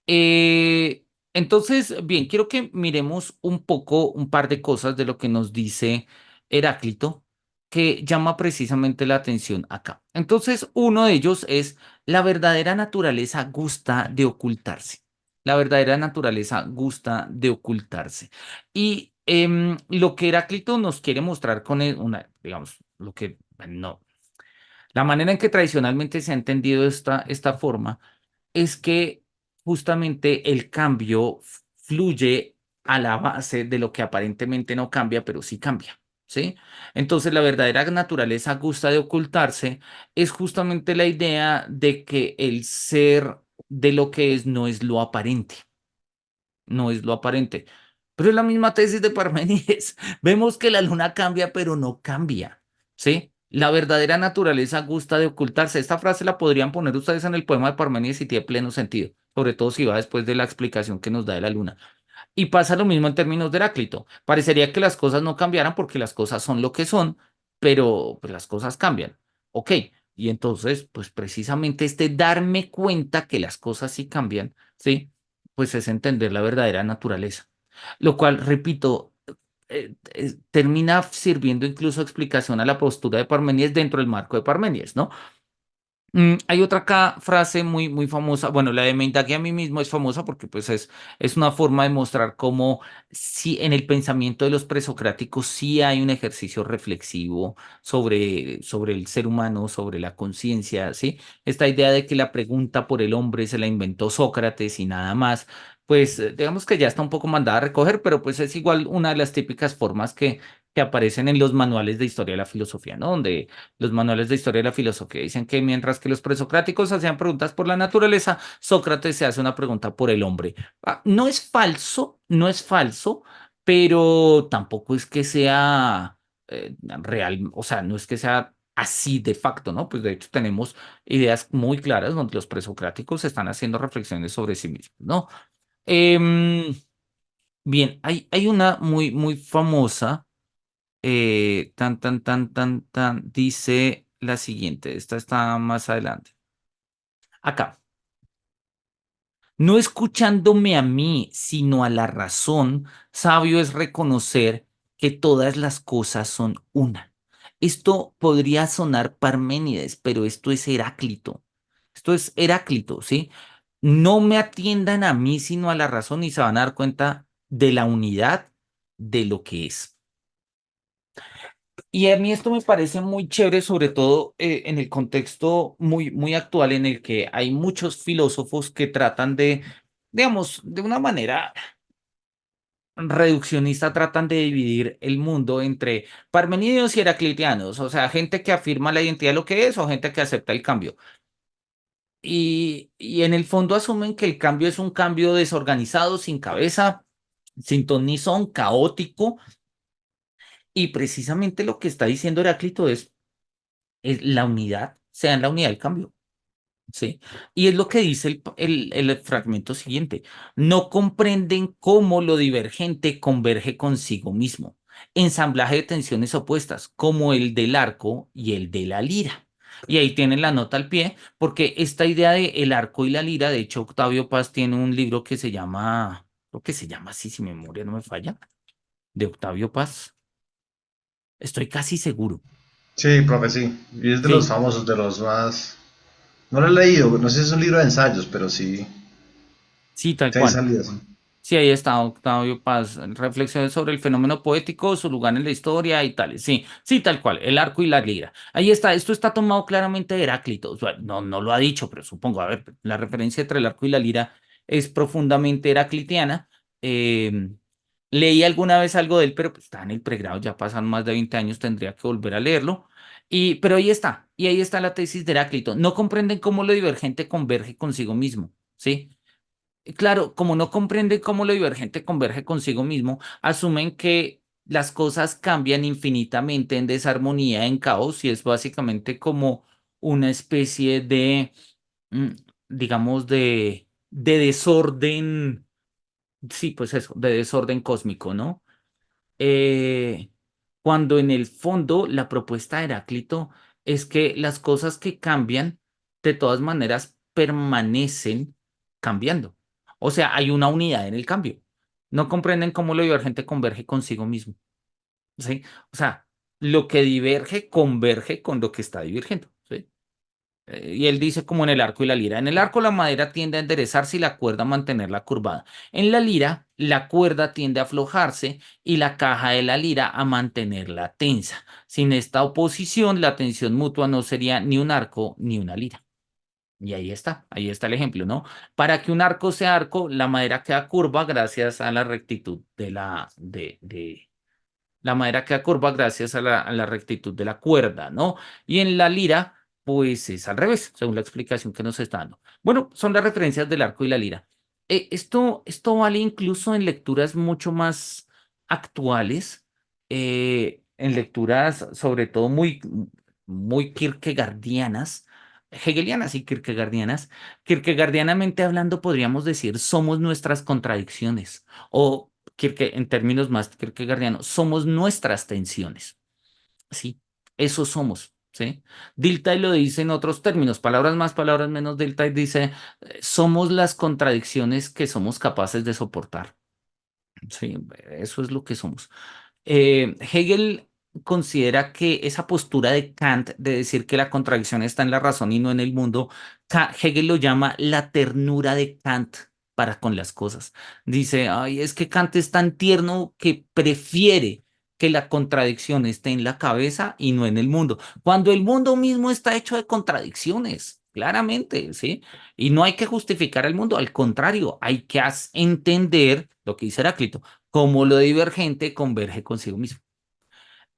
Entonces, bien, quiero que miremos un poco, un par de cosas de lo que nos dice Heráclito, que llama precisamente la atención acá. Entonces, uno de ellos es la verdadera naturaleza gusta de ocultarse. La verdadera naturaleza gusta de ocultarse. Y lo que Heráclito nos quiere mostrar con digamos, lo que, no, la manera en que tradicionalmente se ha entendido esta forma es que justamente el cambio fluye a la base de lo que aparentemente no cambia, pero sí cambia, ¿sí? Entonces, la verdadera naturaleza gusta de ocultarse es justamente la idea de que el ser de lo que es no es lo aparente, no es lo aparente. Pero es la misma tesis de Parménides. Vemos que la luna cambia, pero no cambia, ¿sí? La verdadera naturaleza gusta de ocultarse. Esta frase la podrían poner ustedes en el poema de Parménides y tiene pleno sentido, sobre todo si va después de la explicación que nos da de la luna. Y pasa lo mismo en términos de Heráclito. Parecería que las cosas no cambiaran porque las cosas son lo que son, pero pues, las cosas cambian. Ok, y entonces, pues precisamente este darme cuenta que las cosas sí cambian, ¿sí? Pues es entender la verdadera naturaleza. Lo cual, repito, termina sirviendo incluso explicación a la postura de Parménides dentro del marco de Parménides, ¿no? Hay otra acá frase muy, muy famosa. Bueno, la de me indagué a mí mismo es famosa porque pues es una forma de mostrar cómo sí, en el pensamiento de los presocráticos sí hay un ejercicio reflexivo sobre el ser humano, sobre la conciencia, ¿sí? Esta idea de que la pregunta por el hombre se la inventó Sócrates y nada más, pues digamos que ya está un poco mandada a recoger, pero pues es igual una de las típicas formas que aparecen en los manuales de historia de la filosofía, ¿no? Donde los manuales de historia de la filosofía dicen que mientras que los presocráticos hacían preguntas por la naturaleza, Sócrates se hace una pregunta por el hombre. No es falso, no es falso, pero tampoco es que sea real, o sea, no es que sea así de facto, ¿no? Pues de hecho tenemos ideas muy claras donde los presocráticos están haciendo reflexiones sobre sí mismos, ¿no? Em, bien, hay una muy, muy famosa dice la siguiente, esta está más adelante. Acá, no escuchándome a mí, sino a la razón, sabio es reconocer que todas las cosas son una. Esto podría sonar Parménides, pero esto es Heráclito. Esto es Heráclito, ¿sí? No me atiendan a mí, sino a la razón y se van a dar cuenta de la unidad de lo que es. Y a mí esto me parece muy chévere, sobre todo en el contexto muy, muy actual en el que hay muchos filósofos que tratan de, digamos, de una manera reduccionista, tratan de dividir el mundo entre parmenideos y heraclitianos, o sea, gente que afirma la identidad de lo que es o gente que acepta el cambio. Y en el fondo asumen que el cambio es un cambio desorganizado, sin cabeza, sin ton ni son, caótico. Y precisamente lo que está diciendo Heráclito es la unidad, sea en la unidad del cambio, ¿sí? Y es lo que dice el fragmento siguiente. No comprenden cómo lo divergente converge consigo mismo. Ensamblaje de tensiones opuestas, como el del arco y el de la lira. Y ahí tienen la nota al pie, porque esta idea de el arco y la lira, de hecho, Octavio Paz tiene un libro que se llama, creo que se llama así, si mi memoria no me falla, de Octavio Paz. Estoy casi seguro. Sí, profe, sí. Y es de los Sí, famosos, de los más... No lo he leído, no sé si es un libro de ensayos, pero sí, sí, tal sí hay cual. salidas. Sí, ahí está Octavio Paz. Reflexiones sobre el fenómeno poético, su lugar en la historia y tales. Sí, sí, tal cual. El arco y la lira. Ahí está. Esto está tomado claramente de Heráclito. O sea, no, no lo ha dicho, pero supongo. A ver, la referencia entre el arco y la lira es profundamente heraclitiana. Eh, Leí alguna vez algo de él, pero pues, está en el pregrado. Ya pasan más de 20 años. Tendría que volver a leerlo. Pero ahí está. Y ahí está la tesis de Heráclito. No comprenden cómo lo divergente converge consigo mismo. ¿Sí? Claro, como no comprende cómo lo divergente converge consigo mismo, asumen que las cosas cambian infinitamente en desarmonía, en caos, y es básicamente como una especie de, mm, digamos, de desorden, sí, pues eso, de desorden cósmico, ¿no? eh, Cuando en el fondo la propuesta de Heráclito es que las cosas que cambian de todas maneras permanecen cambiando. O sea, hay una unidad en el cambio. No comprenden cómo lo divergente converge consigo mismo. ¿Sí? O sea, lo que diverge converge con lo que está divergiendo. ¿Sí? Y él dice como en el arco y la lira. En el arco la madera tiende a enderezarse y la cuerda a mantenerla curvada. En la lira, la cuerda tiende a aflojarse y la caja de la lira a mantenerla tensa. Sin esta oposición, la tensión mutua no sería ni un arco ni una lira. Y ahí está el ejemplo, ¿no? Para que un arco sea arco, la madera queda curva gracias a la rectitud de la madera queda curva gracias a la rectitud de la cuerda, ¿no? Y en la lira, pues es al revés, según la explicación que nos está dando. Bueno, son las referencias del arco y la lira. Esto vale incluso en lecturas mucho más actuales, en lecturas sobre todo muy kierkegaardianas, hegelianas y kierkegaardianas. Kierkegaardianamente hablando, podríamos decir, somos nuestras contradicciones o en términos más kierkegaardianos, somos nuestras tensiones, ¿sí? Eso somos, ¿sí? Dilthey lo dice en otros términos, palabras más, palabras menos. Dilthey dice, somos las contradicciones que somos capaces de soportar, ¿sí? Eso es lo que somos. Hegel considera que esa postura de Kant de decir que la contradicción está en la razón y no en el mundo, Hegel lo llama la ternura de Kant para con las cosas. Dice, ay, es que Kant es tan tierno que prefiere que la contradicción esté en la cabeza y no en el mundo, cuando el mundo mismo está hecho de contradicciones. Claramente, ¿sí? Y no hay que justificar el mundo, al contrario, hay que entender lo que dice Heráclito, cómo lo divergente converge consigo mismo.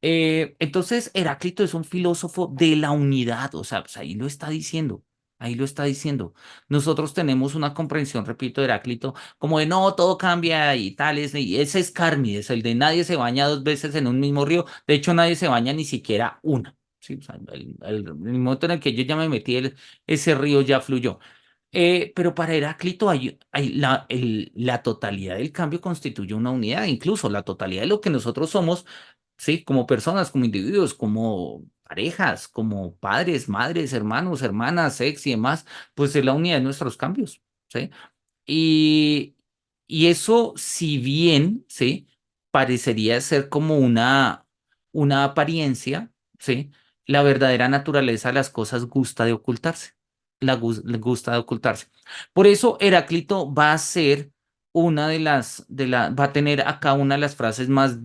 Entonces, Heráclito es un filósofo de la unidad, o sea, pues ahí lo está diciendo, ahí lo está diciendo. Nosotros tenemos una comprensión, repito, de Heráclito, como de no, todo cambia y tales, y ese es Carmides, el de nadie se baña dos veces en un mismo río, de hecho nadie se baña ni siquiera una. Sí, o sea, el momento en el que yo ya me metí, ese río ya fluyó. Pero para Heráclito la totalidad del cambio constituye una unidad, incluso la totalidad de lo que nosotros somos, sí, como personas, como individuos, como parejas, como padres, madres, hermanos, hermanas, ex y demás, pues es la unidad de nuestros cambios, ¿sí? Y, y eso, si bien, ¿sí? Parecería ser como una apariencia, ¿sí? La verdadera naturaleza de las cosas gusta de ocultarse. Le gusta de ocultarse. Por eso Heráclito va a ser va a tener acá una de las frases más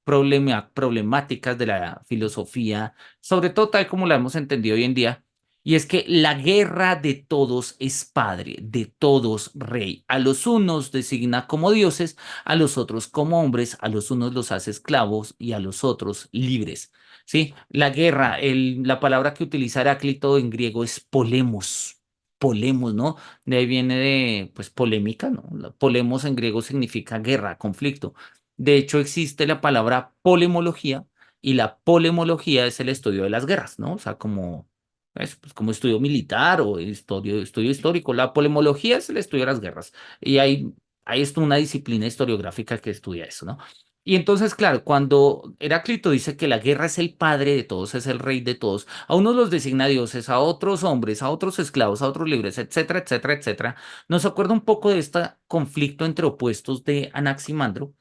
problemáticas de la filosofía, sobre todo tal como la hemos entendido hoy en día, y es que la guerra de todos es padre, de todos rey. A los unos designa como dioses, a los otros como hombres, a los unos los hace esclavos y a los otros libres. ¿Sí? La guerra, la palabra que utiliza Heráclito en griego es polemos. Polemos, ¿no? De ahí viene de, pues, polémica, ¿no? Polemos en griego significa guerra, conflicto. De hecho, existe la palabra polemología y la polemología es el estudio de las guerras, ¿no? O sea, pues, como estudio militar o estudio histórico. La polemología es el estudio de las guerras. Y hay esto una disciplina historiográfica que estudia eso, ¿no? Y entonces, claro, cuando Heráclito dice que la guerra es el padre de todos, es el rey de todos, a unos los designa dioses, a otros hombres, a otros esclavos, a otros libres, etcétera, etcétera, etcétera, nos acuerda un poco de este conflicto entre opuestos de Anaximandro,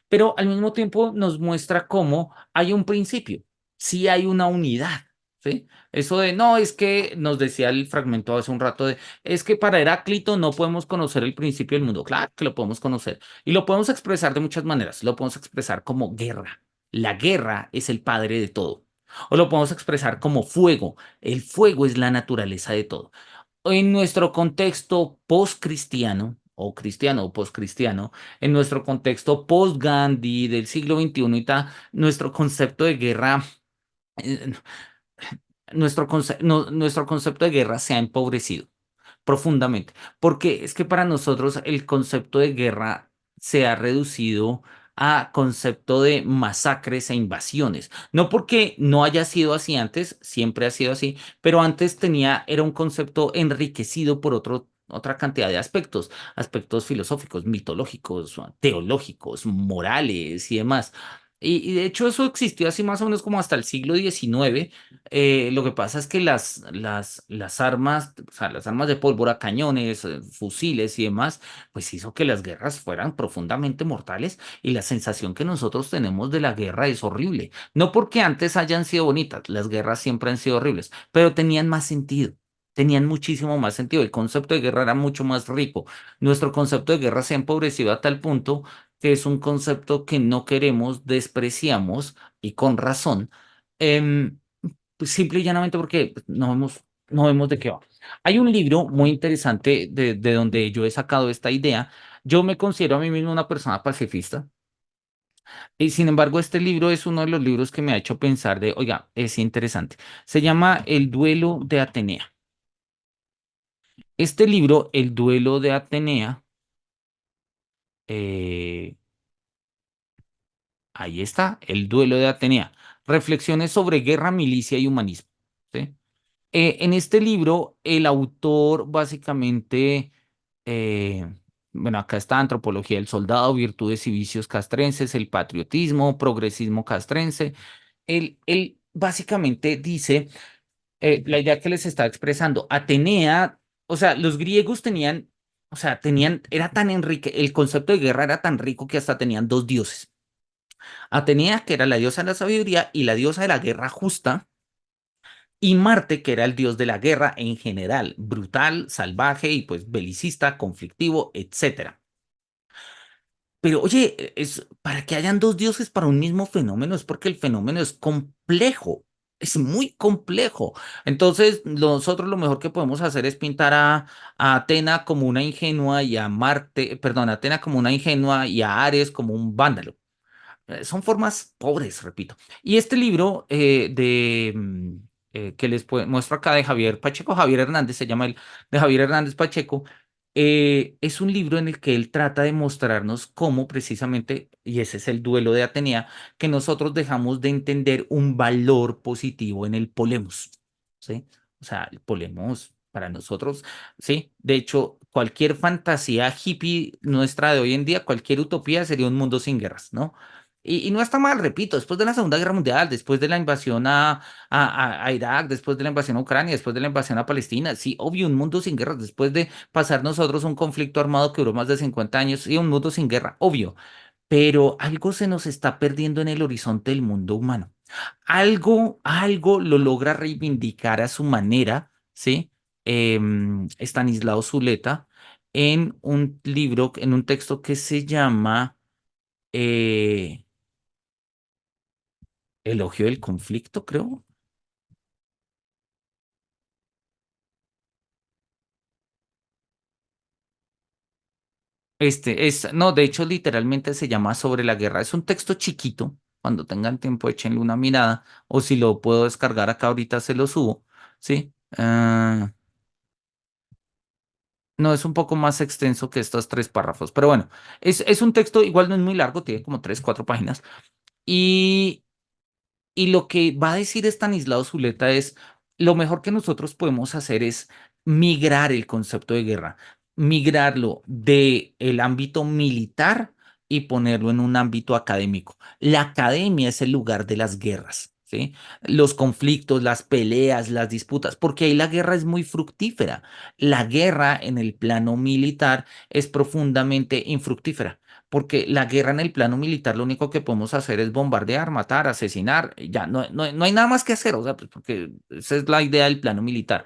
pero al mismo tiempo nos muestra cómo hay un principio. sí hay una unidad, ¿sí? Eso de, no, es que nos decía el fragmento hace un rato de, es que para Heráclito no podemos conocer el principio del mundo. Claro que lo podemos conocer y lo podemos expresar de muchas maneras. Lo podemos expresar como guerra. La guerra es el padre de todo. O lo podemos expresar como fuego. El fuego es la naturaleza de todo. En nuestro contexto post-cristiano, o cristiano o post-cristiano, en nuestro contexto post-Gandhi del siglo XXI y tal, nuestro concepto de guerra, eh, nuestro concepto de guerra se ha empobrecido profundamente, porque es que para nosotros el concepto de guerra se ha reducido a concepto de masacres e invasiones. No porque no haya sido así antes, siempre ha sido así, pero antes era un concepto enriquecido por otra cantidad de aspectos, aspectos filosóficos, mitológicos, teológicos, morales y demás. Y de hecho eso existió así más o menos como hasta el siglo XIX. Lo que pasa es que las armas, o sea, las armas de pólvora, cañones, fusiles y demás, pues hizo que las guerras fueran profundamente mortales y la sensación que nosotros tenemos de la guerra es horrible. No porque antes hayan sido bonitas, las guerras siempre han sido horribles, pero tenían más sentido. Tenían muchísimo más sentido. El concepto de guerra era mucho más rico. Nuestro concepto de guerra se ha empobrecido a tal punto que es un concepto que no queremos, despreciamos y con razón. em, pues simple y llanamente porque pues, no vemos de qué va. Hay un libro muy interesante de donde yo he sacado esta idea. Yo me considero a mí mismo una persona pacifista y sin embargo este libro es uno de los libros que me ha hecho pensar de, oiga, es interesante. Se llama El duelo de Atenea. Este libro, El duelo de Atenea, eh, ahí está, El duelo de Atenea. Reflexiones sobre guerra, milicia y humanismo. ¿Sí? En este libro, el autor básicamente, eh, bueno, acá está Antropología del Soldado, Virtudes y Vicios Castrenses, el Patriotismo, Progresismo Castrense. Él básicamente dice, la idea que les está expresando, Atenea, o sea, los griegos tenían, o sea, era tan el concepto de guerra era tan rico que hasta tenían dos dioses. Atenea, que era la diosa de la sabiduría, y la diosa de la guerra justa y Marte, que era el dios de la guerra en general, brutal, salvaje y pues belicista, conflictivo, etcétera. Pero oye, para que hayan dos dioses para un mismo fenómeno es porque el fenómeno es complejo, es muy complejo. Entonces, nosotros lo mejor que podemos hacer es pintar a Atena como una ingenua y a Marte, perdón, a Atena como una ingenua y a Ares como un vándalo. Son formas pobres, repito. Y este libro que muestro acá de Javier Pacheco, Javier Hernández, se llama el de Javier Hernández Pacheco, es un libro en el que él trata de mostrarnos cómo precisamente, y ese es el duelo de Atenea, que nosotros dejamos de entender un valor positivo en el polemos, ¿sí? O sea, el polemos para nosotros, ¿sí? De hecho, cualquier fantasía hippie nuestra de hoy en día, cualquier utopía sería un mundo sin guerras, ¿no? Y no está mal, repito, después de la Segunda Guerra Mundial, después de la invasión a Irak, después de la invasión a Ucrania, después de la invasión a Palestina, sí, obvio, un mundo sin guerras, después de pasar nosotros un conflicto armado que duró más de 50 años, sí, un mundo sin guerra, obvio, pero algo se nos está perdiendo en el horizonte del mundo humano. Algo lo logra reivindicar a su manera, ¿sí? Estanislao Zuleta en un libro, en un texto que se llama... eh, Elogio del conflicto, creo. No, de hecho, literalmente se llama Sobre la guerra. Es un texto chiquito. Cuando tengan tiempo, échenle una mirada. O si lo puedo descargar acá ahorita, se lo subo. ¿Sí? No, es un poco más extenso que estos tres párrafos. Pero bueno, es un texto, igual no es muy largo, tiene como tres, cuatro páginas. Y Y lo que va a decir Estanislao Zuleta es, lo mejor que nosotros podemos hacer es migrar el concepto de guerra, migrarlo de el ámbito militar y ponerlo en un ámbito académico. La academia es el lugar de las guerras. ¿sí? Los conflictos, las peleas, las disputas, porque ahí la guerra es muy fructífera. La guerra en el plano militar es profundamente infructífera, porque la guerra en el plano militar lo único que podemos hacer es bombardear, matar, asesinar, y ya no hay nada más que hacer, o sea, pues, porque esa es la idea del plano militar.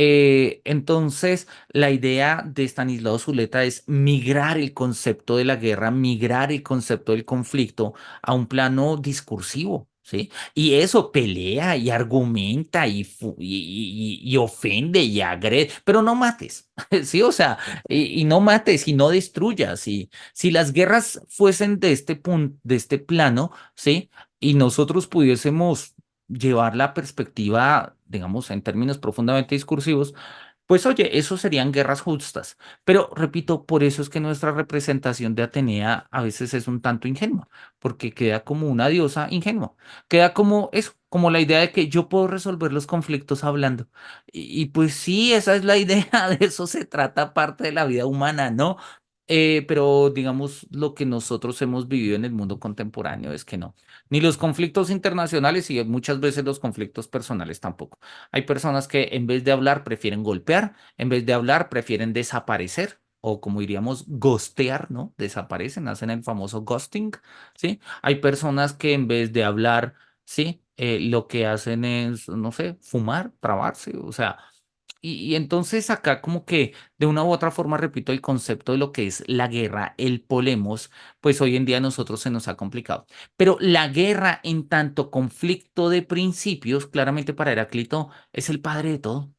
Entonces, la idea de Stanislao Zuleta es migrar el concepto de la guerra, migrar el concepto del conflicto a un plano discursivo, ¿sí? Y eso pelea y argumenta y ofende y agrede, pero no mates, ¿sí? O sea, y no mates y no destruyas. Y si las guerras fuesen de este punto, de este plano, ¿sí? Y nosotros pudiésemos llevar la perspectiva, digamos, en términos profundamente discursivos, pues oye, eso serían guerras justas. Pero repito, por eso es que nuestra representación de Atenea a veces es un tanto ingenua, porque queda como una diosa ingenua, queda como eso, como la idea de que yo puedo resolver los conflictos hablando. Pues sí, esa es la idea, de eso se trata parte de la vida humana, ¿no? Pero digamos, lo que nosotros hemos vivido en el mundo contemporáneo es que no. Ni los conflictos internacionales y muchas veces los conflictos personales tampoco. Hay personas que en vez de hablar prefieren golpear, en vez de hablar prefieren desaparecer o como diríamos ghostear, ¿no? Desaparecen, hacen el famoso ghosting, ¿sí? Hay personas que en vez de hablar, ¿sí? Lo que hacen es, no sé, fumar, trabarse, o sea, y entonces acá como que de una u otra forma, repito, el concepto de lo que es la guerra, el polemos, pues hoy en día a nosotros se nos ha complicado. Pero la guerra en tanto conflicto de principios, claramente para Heráclito, es el padre de todo,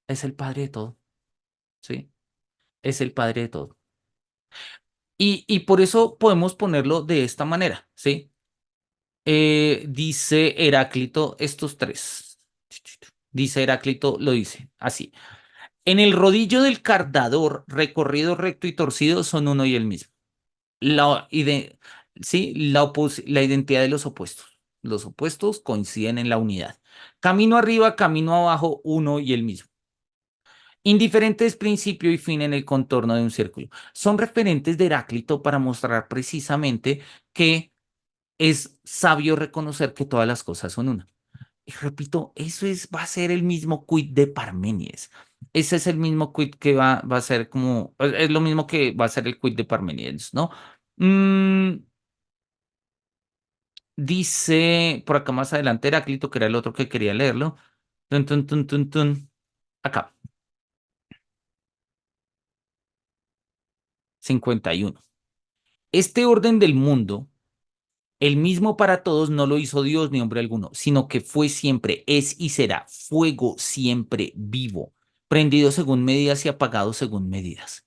es el padre de todo, ¿sí? Es el padre de todo. Y por eso podemos ponerlo de esta manera, ¿sí? Dice Heráclito estos tres. Dice Heráclito, lo dice así. En el rodillo del cardador, recorrido recto y torcido son uno y el mismo. La, ide- sí, la identidad de los opuestos. Los opuestos coinciden en la unidad. Camino arriba, camino abajo, uno y el mismo. Indiferentes principio y fin en el contorno de un círculo. Son referentes de Heráclito para mostrar precisamente que es sabio reconocer que todas las cosas son una. Y repito, va a ser el mismo quid de Parménides. Ese es el mismo quid que va a ser como, es lo mismo que va a ser el quid de Parménides, ¿no? Mm, dice por acá más adelante Heráclito, que era el otro que quería leerlo. Tun, tun, tun, tun, tun. Acá, 51. Este orden del mundo, el mismo para todos, no lo hizo Dios ni hombre alguno, sino que fue siempre, es y será fuego siempre vivo, prendido según medidas y apagado según medidas.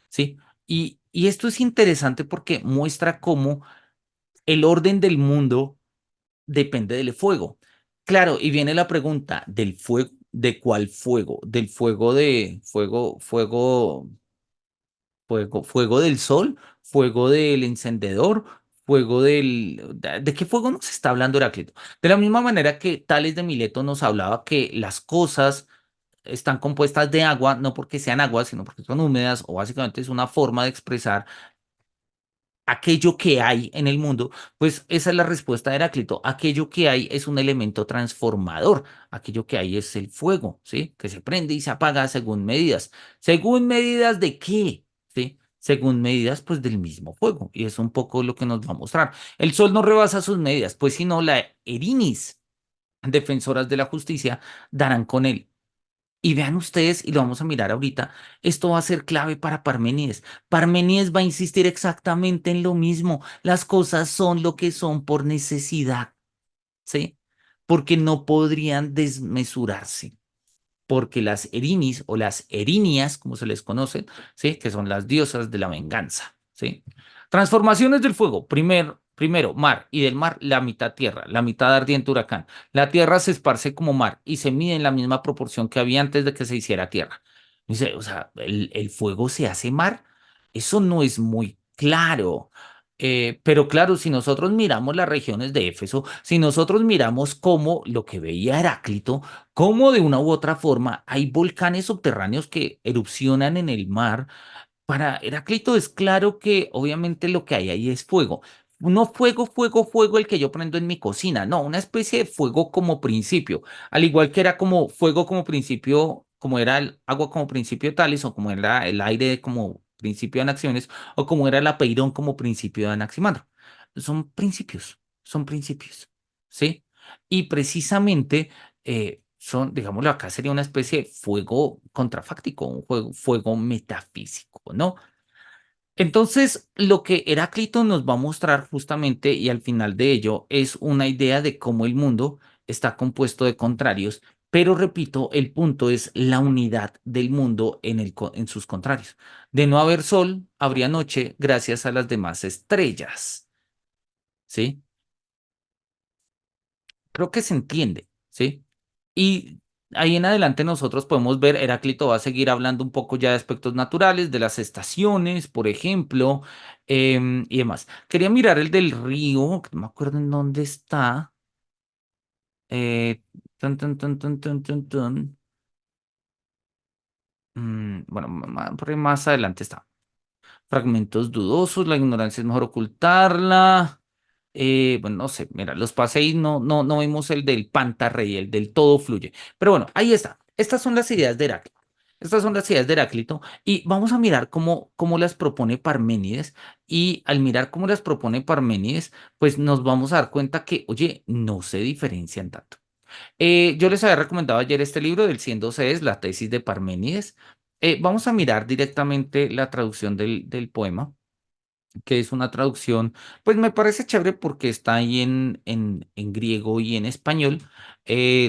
¿Sí? Y esto es interesante porque muestra cómo el orden del mundo depende del fuego. Claro, y viene la pregunta del fuego, ¿de cuál fuego? Del fuego del sol, fuego del encendedor, fuego ¿De qué fuego nos está hablando Heráclito? De la misma manera que Tales de Mileto nos hablaba que las cosas están compuestas de agua, no porque sean agua, sino porque son húmedas, o básicamente es una forma de expresar aquello que hay en el mundo, pues esa es la respuesta de Heráclito. Aquello que hay es un elemento transformador. Aquello que hay es el fuego, ¿sí? Que se prende y se apaga según medidas. ¿Según medidas de qué? ¿Sí? Según medidas, pues del mismo fuego. Y es un poco lo que nos va a mostrar. El sol no rebasa sus medidas, pues si no, la Erinis, defensoras de la justicia, darán con él. Y vean ustedes, y lo vamos a mirar ahorita, esto va a ser clave para Parménides. Parménides va a insistir exactamente en lo mismo. Las cosas son lo que son por necesidad, ¿sí? Porque no podrían desmesurarse porque las Erinis o las Erinias, como se les conoce, ¿sí? Que son las diosas de la venganza, ¿sí? Transformaciones del fuego. Primero, mar, y del mar la mitad tierra, la mitad ardiente huracán. La tierra se esparce como mar y se mide en la misma proporción que había antes de que se hiciera tierra. Dice, o sea, el fuego se hace mar. Eso no es muy claro. Pero claro, si nosotros miramos las regiones de Éfeso, si nosotros miramos cómo lo que veía Heráclito, cómo de una u otra forma hay volcanes subterráneos que erupcionan en el mar. Para Heráclito es claro que obviamente lo que hay ahí es fuego. no fuego, fuego, fuego el que yo prendo en mi cocina, no, una especie de fuego como principio, al igual que era como fuego como principio, como era el agua como principio de Tales, o como era el aire como principio de Anaxiones, o como era el apeirón como principio de Anaximandro. Son principios, ¿sí? Y precisamente digámoslo acá, sería una especie de fuego contrafáctico, un fuego metafísico, ¿no? Entonces, lo que Heráclito nos va a mostrar justamente y al final de ello es una idea de cómo el mundo está compuesto de contrarios, pero repito, el punto es la unidad del mundo en sus contrarios. De no haber sol, habría noche gracias a las demás estrellas, ¿sí? Creo que se entiende, ¿sí? Y ahí en adelante nosotros podemos ver, Heráclito va a seguir hablando un poco ya de aspectos naturales, de las estaciones, por ejemplo, y demás. Quería mirar el del río, que no me acuerdo en dónde está. eh, tun, tun, tun, tun, tun, tun, tun. Bueno, por ahí más adelante está. Fragmentos dudosos, la ignorancia es mejor ocultarla. Bueno, no sé, mira, los paseos no vimos el del pantarrey, el del todo fluye. Pero bueno, ahí está. Estas son las ideas de Heráclito. Estas son las ideas de Heráclito y vamos a mirar cómo las propone Parménides. Y al mirar cómo las propone Parménides, pues nos vamos a dar cuenta que, oye, no se diferencian tanto. Yo les había recomendado ayer este libro del 112 es la tesis de Parménides. Vamos a mirar directamente la traducción del poema, que es una traducción, pues me parece chévere porque está ahí en griego y en español.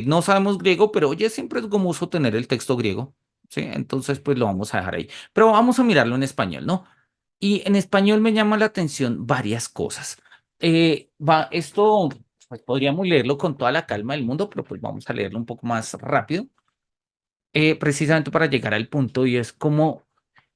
No sabemos griego, pero oye, siempre es gomoso tener el texto griego, ¿sí? Entonces, pues lo vamos a dejar ahí. Pero vamos a mirarlo en español, ¿no? Y en español me llama la atención varias cosas. Esto, pues podríamos leerlo con toda la calma del mundo, pero pues vamos a leerlo un poco más rápido, precisamente para llegar al punto, y es como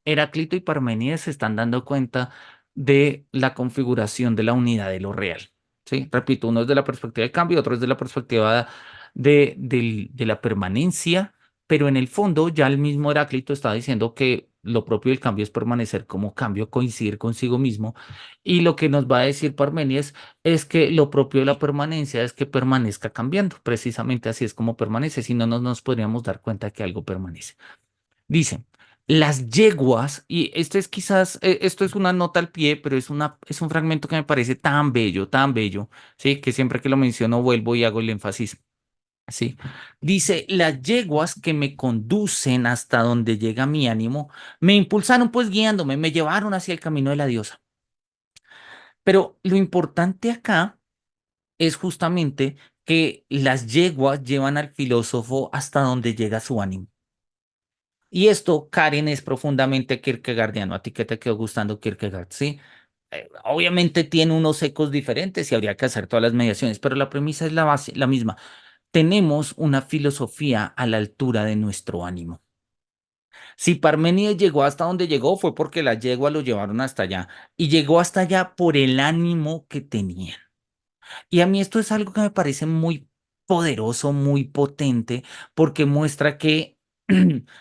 Heráclito y Parménides se están dando cuenta de la configuración de la unidad de lo real. ¿Sí? Repito, uno es de la perspectiva del cambio, otro es de la perspectiva de la permanencia, pero en el fondo ya el mismo Heráclito está diciendo que lo propio del cambio es permanecer como cambio, coincidir consigo mismo. Y lo que nos va a decir Parménides es que lo propio de la permanencia es que permanezca cambiando. Precisamente así es como permanece, si no, no nos podríamos dar cuenta que algo permanece. Dice, las yeguas, y esto es quizás, esto es una nota al pie, pero es un fragmento que me parece tan bello, ¿sí? Que siempre que lo menciono vuelvo y hago el énfasis, ¿sí? Dice, las yeguas que me conducen hasta donde llega mi ánimo, me impulsaron pues guiándome, me llevaron hacia el camino de la diosa. Pero lo importante acá es justamente que las yeguas llevan al filósofo hasta donde llega su ánimo. Y esto, Karen, es profundamente kierkegaardiano. ¿A ti qué te quedó gustando Kierkegaard? Sí. Obviamente tiene unos ecos diferentes y habría que hacer todas las mediaciones, pero la premisa es la misma. Tenemos una filosofía a la altura de nuestro ánimo. Si Parménides llegó hasta donde llegó fue porque las yeguas lo llevaron hasta allá y llegó hasta allá por el ánimo que tenía. Y a mí esto es algo que me parece muy poderoso, muy potente, porque muestra que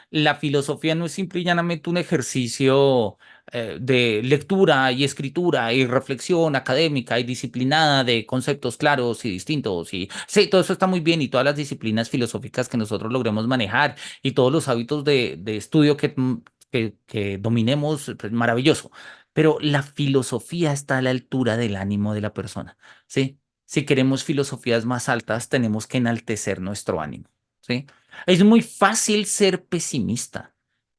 la filosofía no es simple y llanamente un ejercicio de lectura y escritura y reflexión académica y disciplinada de conceptos claros y distintos. Y sí, todo eso está muy bien y todas las disciplinas filosóficas que nosotros logremos manejar y todos los hábitos de estudio que dominemos, pues, maravilloso. Pero la filosofía está a la altura del ánimo de la persona. ¿Sí? Si queremos filosofías más altas, tenemos que enaltecer nuestro ánimo, ¿sí? Es muy fácil ser pesimista.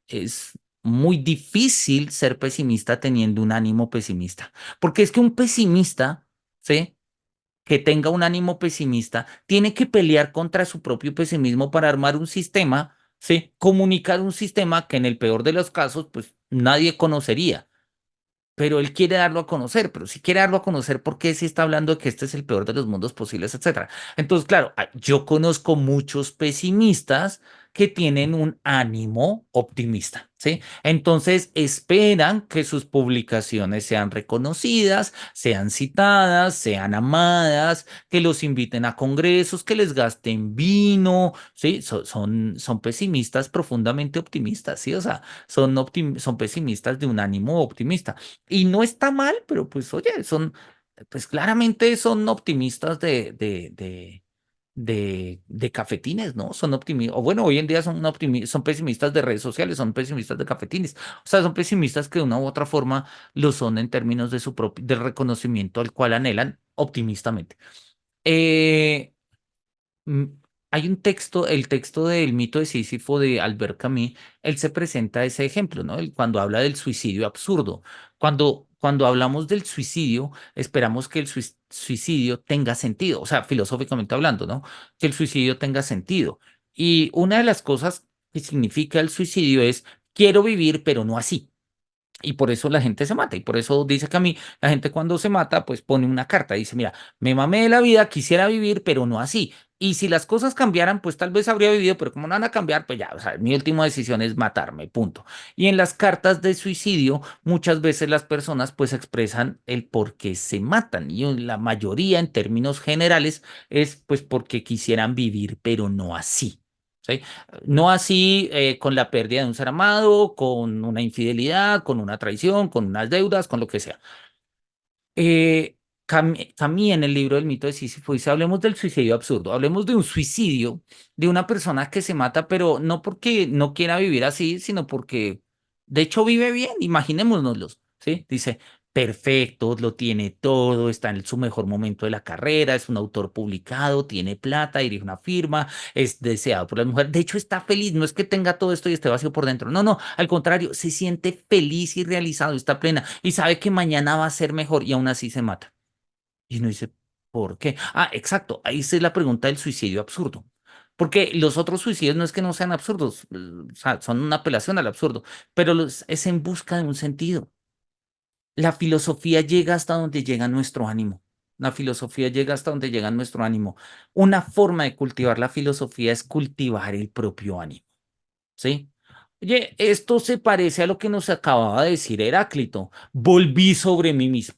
Es muy difícil ser pesimista teniendo un ánimo pesimista. Porque es que un pesimista, ¿sí? Que tenga un ánimo pesimista, tiene que pelear contra su propio pesimismo para armar un sistema, ¿sí? Comunicar un sistema que en el peor de los casos, pues nadie conocería, pero él quiere darlo a conocer, pero si quiere darlo a conocer, ¿por qué si está hablando de que este es el peor de los mundos posibles, etcétera? Entonces, claro, yo conozco muchos pesimistas que tienen un ánimo optimista, ¿sí? Entonces, esperan que sus publicaciones sean reconocidas, sean citadas, sean amadas, que los inviten a congresos, que les gasten vino, ¿sí? Son pesimistas profundamente optimistas, ¿sí? O sea, son pesimistas de un ánimo optimista. Y no está mal, pero pues oye, Pues claramente son optimistas de cafetines, ¿no? Son optimistas, o bueno, hoy en día son pesimistas de redes sociales, son pesimistas de cafetines. O sea, son pesimistas que de una u otra forma lo son en términos de su propio, del reconocimiento al cual anhelan optimistamente. Eh, mm, Hay un texto, el texto del mito de Sísifo de Albert Camus, él se presenta ese ejemplo, ¿no? Cuando habla del suicidio absurdo. Cuando hablamos del suicidio, esperamos que el suicidio tenga sentido, o sea, filosóficamente hablando, ¿no? Que el suicidio tenga sentido. Y una de las cosas que significa el suicidio es, quiero vivir, pero no así. Y por eso la gente se mata. Y por eso dice que a mí, la gente cuando se mata, pues pone una carta. Dice, mira, me mamé de la vida, quisiera vivir, pero no así. Y si las cosas cambiaran, pues tal vez habría vivido, pero como no van a cambiar, pues ya, o sea, mi última decisión es matarme, punto. Y en las cartas de suicidio, muchas veces las personas pues expresan el por qué se matan. Y la mayoría, en términos generales, es pues porque quisieran vivir, pero no así. ¿Sí? No así con la pérdida de un ser amado, con una infidelidad, con una traición, con unas deudas, con lo que sea. Camus en el libro del mito de Sísifo dice, hablemos del suicidio absurdo, hablemos de un suicidio de una persona que se mata, pero no porque no quiera vivir así, sino porque de hecho vive bien, imaginémonoslos, ¿sí? Dice, perfecto, lo tiene todo, está en su mejor momento de la carrera, es un autor publicado, tiene plata, dirige una firma, es deseado por las mujeres, de hecho está feliz, no es que tenga todo esto y esté vacío por dentro, no, no, al contrario, se siente feliz y realizado, está plena y sabe que mañana va a ser mejor y aún así se mata. Y uno dice, ¿por qué? Ah, exacto, ahí es la pregunta del suicidio absurdo. Porque los otros suicidios no es que no sean absurdos, o sea, son una apelación al absurdo, pero es en busca de un sentido. La filosofía llega hasta donde llega nuestro ánimo. La filosofía llega hasta donde llega nuestro ánimo. Una forma de cultivar la filosofía es cultivar el propio ánimo, ¿sí? Oye, esto se parece a lo que nos acababa de decir Heráclito. Volví sobre mí mismo,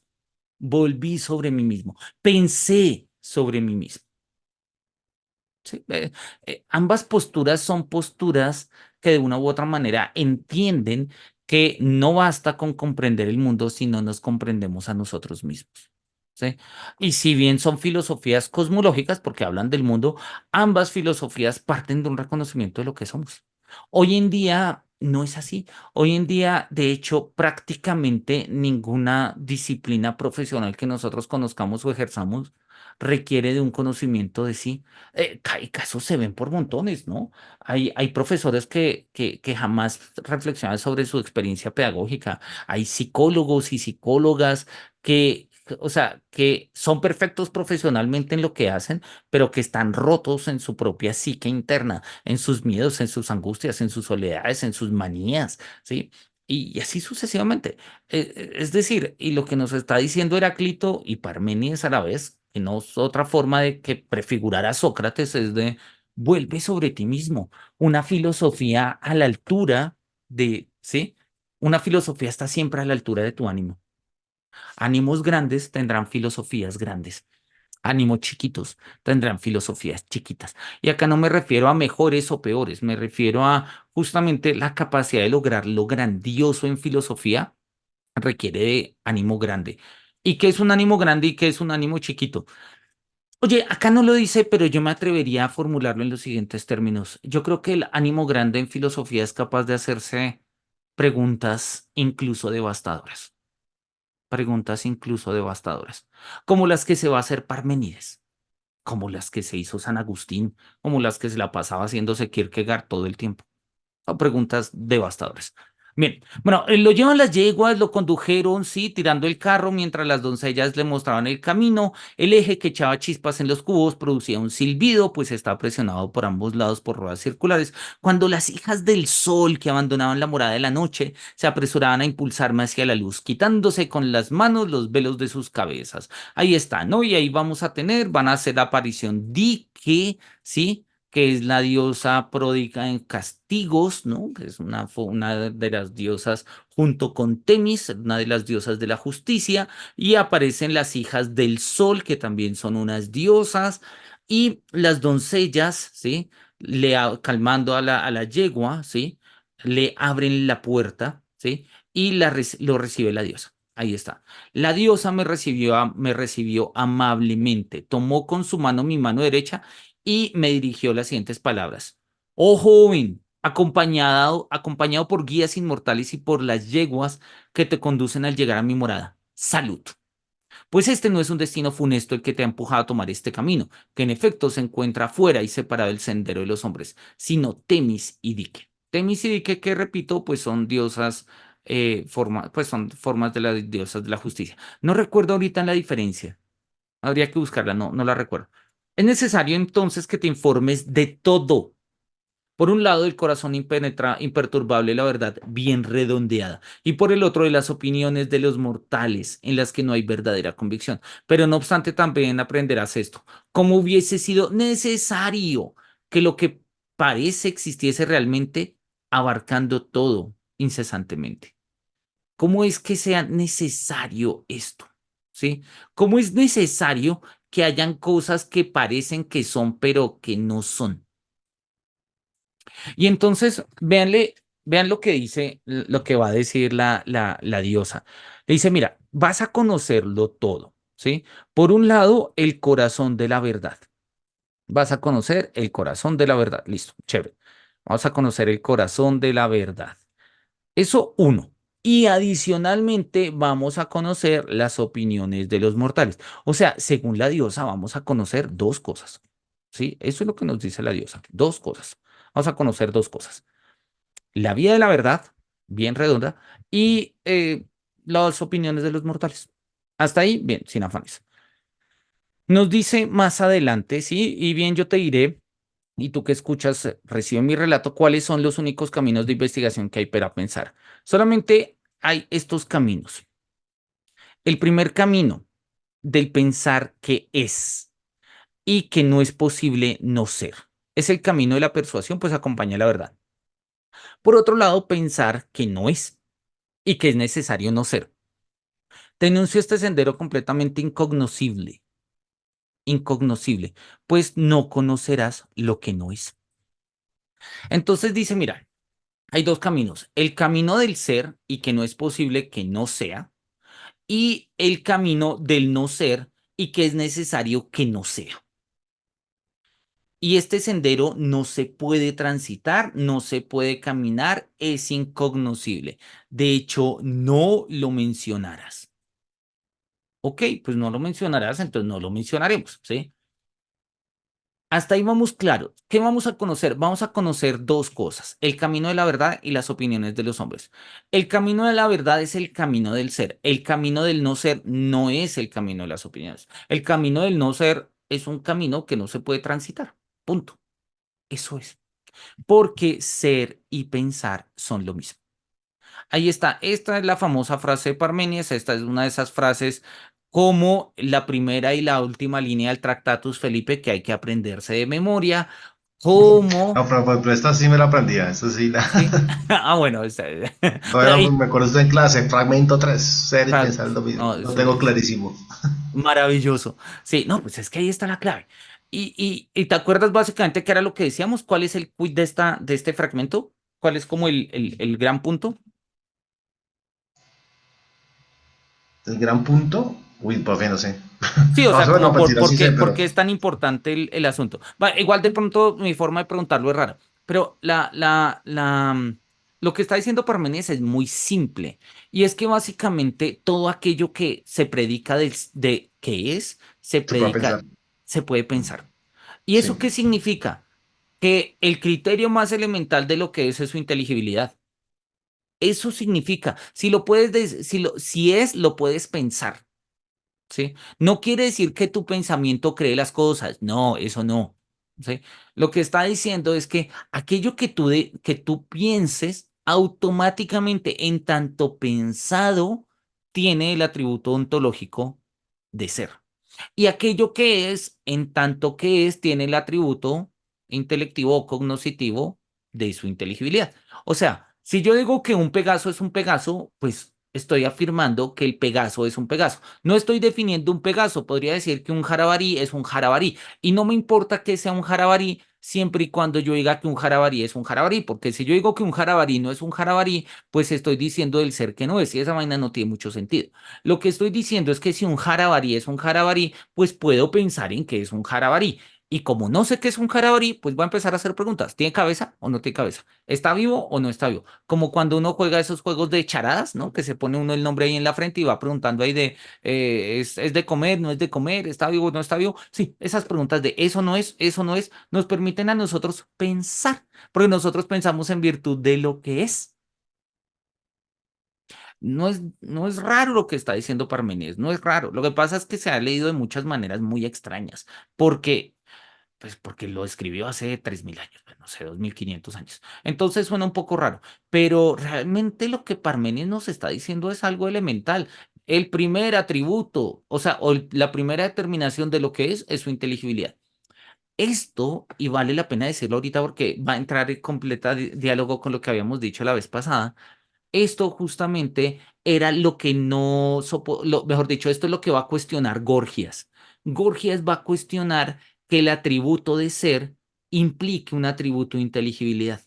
pensé sobre mí mismo. ¿Sí? Ambas posturas son posturas que de una u otra manera entienden que no basta con comprender el mundo si no nos comprendemos a nosotros mismos. ¿Sí? Y si bien son filosofías cosmológicas, porque hablan del mundo, ambas filosofías parten de un reconocimiento de lo que somos. Hoy en día no es así. Hoy en día, de hecho, prácticamente ninguna disciplina profesional que nosotros conozcamos o ejerzamos requiere de un conocimiento de sí. Casos se ven por montones, ¿no? Hay profesores que jamás reflexionan sobre su experiencia pedagógica. Hay psicólogos y psicólogas o sea, que son perfectos profesionalmente en lo que hacen, pero que están rotos en su propia psique interna, en sus miedos, en sus angustias, en sus soledades, en sus manías, ¿sí? Y así sucesivamente. Es decir, y lo que nos está diciendo Heráclito y Parménides a la vez, que no es otra forma de que prefigurar a Sócrates, es de vuelve sobre ti mismo, una filosofía a la altura ¿sí? Una filosofía está siempre a la altura de tu ánimo. Ánimos grandes tendrán filosofías grandes. Ánimos chiquitos tendrán filosofías chiquitas. Y acá no me refiero a mejores o peores, me refiero a justamente la capacidad de lograr lo grandioso en filosofía requiere de ánimo grande. ¿Y qué es un ánimo grande y qué es un ánimo chiquito? Oye, acá no lo dice, pero yo me atrevería a formularlo en los siguientes términos. Yo creo que el ánimo grande en filosofía es capaz de hacerse preguntas incluso devastadoras, preguntas incluso devastadoras, como las que se va a hacer Parmenides, como las que se hizo San Agustín, como las que se la pasaba haciéndose Kierkegaard todo el tiempo. Son preguntas devastadoras. Bien, bueno, lo llevan las yeguas, lo condujeron, sí, tirando el carro mientras las doncellas le mostraban el camino. El eje que echaba chispas en los cubos producía un silbido, pues estaba presionado por ambos lados por ruedas circulares. Cuando las hijas del sol que abandonaban la morada de la noche se apresuraban a impulsarme hacia la luz, quitándose con las manos los velos de sus cabezas. Ahí está, ¿no? Y ahí vamos a tener, van a hacer la aparición Dike, ¿sí? Que es la diosa pródiga en castigos, ¿no? Que es una de las diosas junto con Temis, una de las diosas de la justicia, y aparecen las hijas del sol, que también son unas diosas, y las doncellas, ¿sí? Calmando a la yegua, ¿sí? Le abren la puerta, ¿sí? Y lo recibe la diosa. Ahí está. La diosa me recibió amablemente, tomó con su mano mi mano derecha y me dirigió las siguientes palabras. Oh joven, acompañado por guías inmortales y por las yeguas que te conducen al llegar a mi morada. Salud. Pues este no es un destino funesto el que te ha empujado a tomar este camino, que en efecto se encuentra fuera y separado del sendero de los hombres, sino Temis y Dike. Temis y Dike, que repito, pues son diosas, pues son formas de las diosas de la justicia. No recuerdo ahorita la diferencia, habría que buscarla, no la recuerdo. Es necesario entonces que te informes de todo. Por un lado, el corazón imperturbable, la verdad bien redondeada, y por el otro, de las opiniones de los mortales, en las que no hay verdadera convicción. Pero no obstante, también aprenderás esto. ¿Cómo hubiese sido necesario que lo que parece existiese realmente, abarcando todo incesantemente? ¿Cómo es que sea necesario esto? ¿Sí? ¿Cómo es necesario que hayan cosas que parecen que son, pero que no son? Y entonces, vean lo que dice, lo que va a decir la diosa. Le dice, mira, vas a conocerlo todo, ¿sí? Por un lado, el corazón de la verdad. Vas a conocer el corazón de la verdad. Listo, chévere. Vamos a conocer el corazón de la verdad. Eso uno. Y adicionalmente vamos a conocer las opiniones de los mortales. O sea, según la diosa, vamos a conocer dos cosas. ¿Sí? Eso es lo que nos dice la diosa. Dos cosas. Vamos a conocer dos cosas: la vía de la verdad, bien redonda, y las opiniones de los mortales. Hasta ahí, bien, sin afanes. Nos dice más adelante, sí, y bien yo te diré, y tú que escuchas, recibe mi relato, cuáles son los únicos caminos de investigación que hay para pensar. Solamente hay estos caminos. El primer camino del pensar que es y que no es posible no ser. Es el camino de la persuasión, pues acompaña la verdad. Por otro lado, pensar que no es y que es necesario no ser. Te enuncio este sendero completamente incognoscible, pues no conocerás lo que no es. Entonces dice, mira, hay dos caminos: el camino del ser y que no es posible que no sea, y el camino del no ser y que es necesario que no sea. Y este sendero no se puede transitar, no se puede caminar, es incognoscible. De hecho, no lo mencionarás. Ok, pues no lo mencionarás, entonces no lo mencionaremos, ¿sí? Hasta ahí vamos claro. ¿Qué vamos a conocer? Vamos a conocer dos cosas: el camino de la verdad y las opiniones de los hombres. El camino de la verdad es el camino del ser. El camino del no ser no es el camino de las opiniones. El camino del no ser es un camino que no se puede transitar. Punto. Eso es. Porque ser y pensar son lo mismo. Ahí está. Esta es la famosa frase de Parménides. Esta es una de esas frases como la primera y la última línea del Tractatus Felipe, que hay que aprenderse de memoria. No, Como, pero esta sí me la aprendía, esta sí la... ¿sí? Ah, bueno, pero Todavía no ahí, me acuerdo, estoy en clase, fragmento 3 ser y pensar lo mismo, no, lo tengo clarísimo. maravilloso. Sí, no, pues es que ahí está la clave. Y te acuerdas básicamente qué era lo que decíamos. ¿Cuál es el quid de este fragmento? ¿Cuál es como el gran punto? El gran punto, uy, profe, no sé. Sí, o Más sea, o menos, como mentira, sí sé, por pero qué es tan importante el asunto. Igual de pronto mi forma de preguntarlo es rara, pero lo que está diciendo Parménides es muy simple, y es que básicamente todo aquello que se predica de que es, se se puede predica, pensar. se puede pensar. ¿Y Sí, eso qué significa? Que el criterio más elemental de lo que es su inteligibilidad. Eso significa, si lo puedes, si es, lo puedes pensar. ¿Sí? No quiere decir que tu pensamiento cree las cosas, no, eso no, ¿sí? Lo que está diciendo es que aquello que tú pienses automáticamente en tanto pensado tiene el atributo ontológico de ser. Y aquello que es, en tanto que es, tiene el atributo intelectivo o cognoscitivo de su inteligibilidad. O sea, si yo digo que un Pegaso es un Pegaso, pues estoy afirmando que el Pegaso es un Pegaso. No estoy definiendo un Pegaso, podría decir que un jarabarí es un jarabarí. Y no me importa que sea un jarabarí siempre y cuando yo diga que un jarabarí es un jarabarí, porque si yo digo que un jarabarí no es un jarabarí, pues estoy diciendo del ser que no es, y esa vaina no tiene mucho sentido. Lo que estoy diciendo es que si un jarabarí es un jarabarí, pues puedo pensar en que es un jarabarí. Y como no sé qué es un jarabarí, pues voy a empezar a hacer preguntas. ¿Tiene cabeza o no tiene cabeza? ¿Está vivo o no está vivo? Como cuando uno juega esos juegos de charadas, ¿no? Que se pone uno el nombre ahí en la frente y va preguntando ahí de, es de comer, no es de comer, está vivo, no está vivo. Sí, esas preguntas de eso no es, eso no es, nos permiten a nosotros pensar, porque nosotros pensamos en virtud de lo que es. No es raro lo que está diciendo Parmenides, no es raro. Lo que pasa es que se ha leído de muchas maneras muy extrañas, porque pues porque lo escribió hace 3000 años, pues, no sé, 2500 años. Entonces suena un poco raro, pero realmente lo que Parménides nos está diciendo es algo elemental. El primer atributo, o sea, la primera determinación de lo que es su inteligibilidad. Esto, y vale la pena decirlo ahorita porque va a entrar en completa diálogo con lo que habíamos dicho la vez pasada, esto justamente era lo que no, mejor dicho, esto es lo que va a cuestionar Gorgias. Gorgias va a cuestionar que el atributo de ser implique un atributo de inteligibilidad.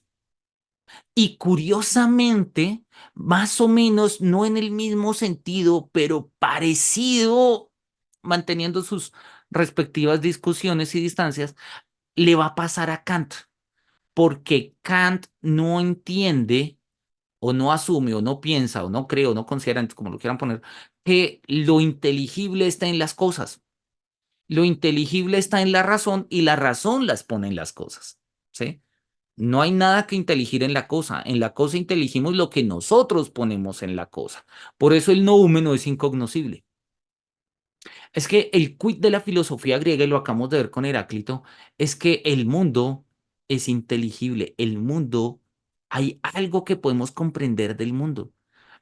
Y curiosamente, más o menos, no en el mismo sentido, pero parecido, manteniendo sus respectivas discusiones y distancias, le va a pasar a Kant, porque Kant no entiende o no asume o no piensa o no cree o no considera, como lo quieran poner, que lo inteligible está en las cosas. Lo inteligible está en la razón y la razón las pone en las cosas. ¿Sí? No hay nada que inteligir en la cosa. En la cosa inteligimos lo que nosotros ponemos en la cosa. Por eso el noúmeno es incognoscible. Es que el quid de la filosofía griega, y lo acabamos de ver con Heráclito, es que el mundo es inteligible. El mundo, hay algo que podemos comprender del mundo.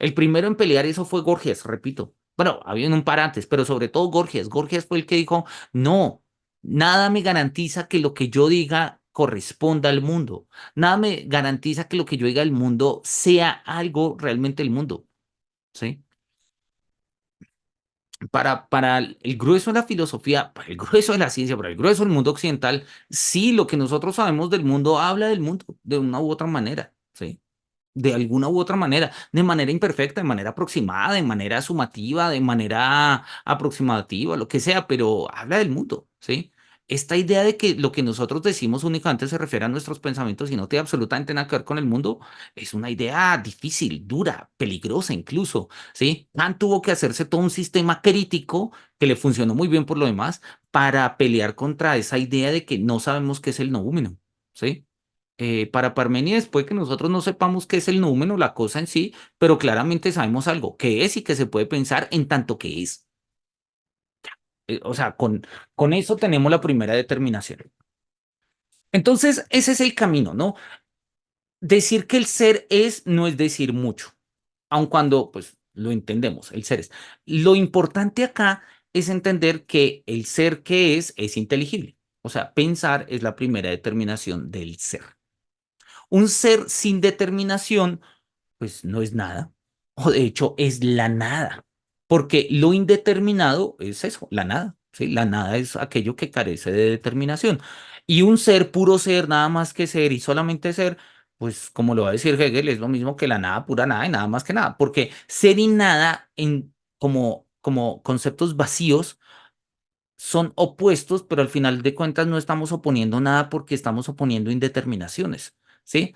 El primero en pelear eso fue Gorgias, repito. Bueno, había un par antes, pero sobre todo Gorgias. Gorgias fue el que dijo, no, nada me garantiza que lo que yo diga corresponda al mundo. Nada me garantiza que lo que yo diga al mundo sea algo realmente el mundo. ¿Sí? Para el grueso de la filosofía, para el grueso de la ciencia, para el grueso del mundo occidental, sí, lo que nosotros sabemos del mundo habla del mundo de una u otra manera, ¿sí? De alguna u otra manera, de manera imperfecta, de manera aproximada, de manera sumativa, de manera aproximativa, lo que sea, pero habla del mundo, ¿sí? Esta idea de que lo que nosotros decimos únicamente se refiere a nuestros pensamientos y no tiene absolutamente nada que ver con el mundo, es una idea difícil, dura, peligrosa incluso, ¿sí? Kant tuvo que hacerse todo un sistema crítico que le funcionó muy bien por lo demás para pelear contra esa idea de que no sabemos qué es el noúmeno, ¿sí? Para Parménides puede que nosotros no sepamos qué es el número, la cosa en sí, pero claramente sabemos algo, qué es y que se puede pensar en tanto que es. O sea, con eso tenemos la primera determinación. Entonces, ese es el camino, ¿no? Decir que el ser es no es decir mucho, aun cuando, pues, lo entendemos, el ser es. Lo importante acá es entender que el ser que es inteligible. O sea, pensar es la primera determinación del ser. Un ser sin determinación pues no es nada, o de hecho es la nada, porque lo indeterminado es eso, la nada, ¿sí? La nada es aquello que carece de determinación. Y un ser, puro ser, nada más que ser y solamente ser, pues como lo va a decir Hegel, es lo mismo que la nada, pura nada y nada más que nada, porque ser y nada como conceptos vacíos son opuestos, pero al final de cuentas no estamos oponiendo nada porque estamos oponiendo indeterminaciones, ¿sí?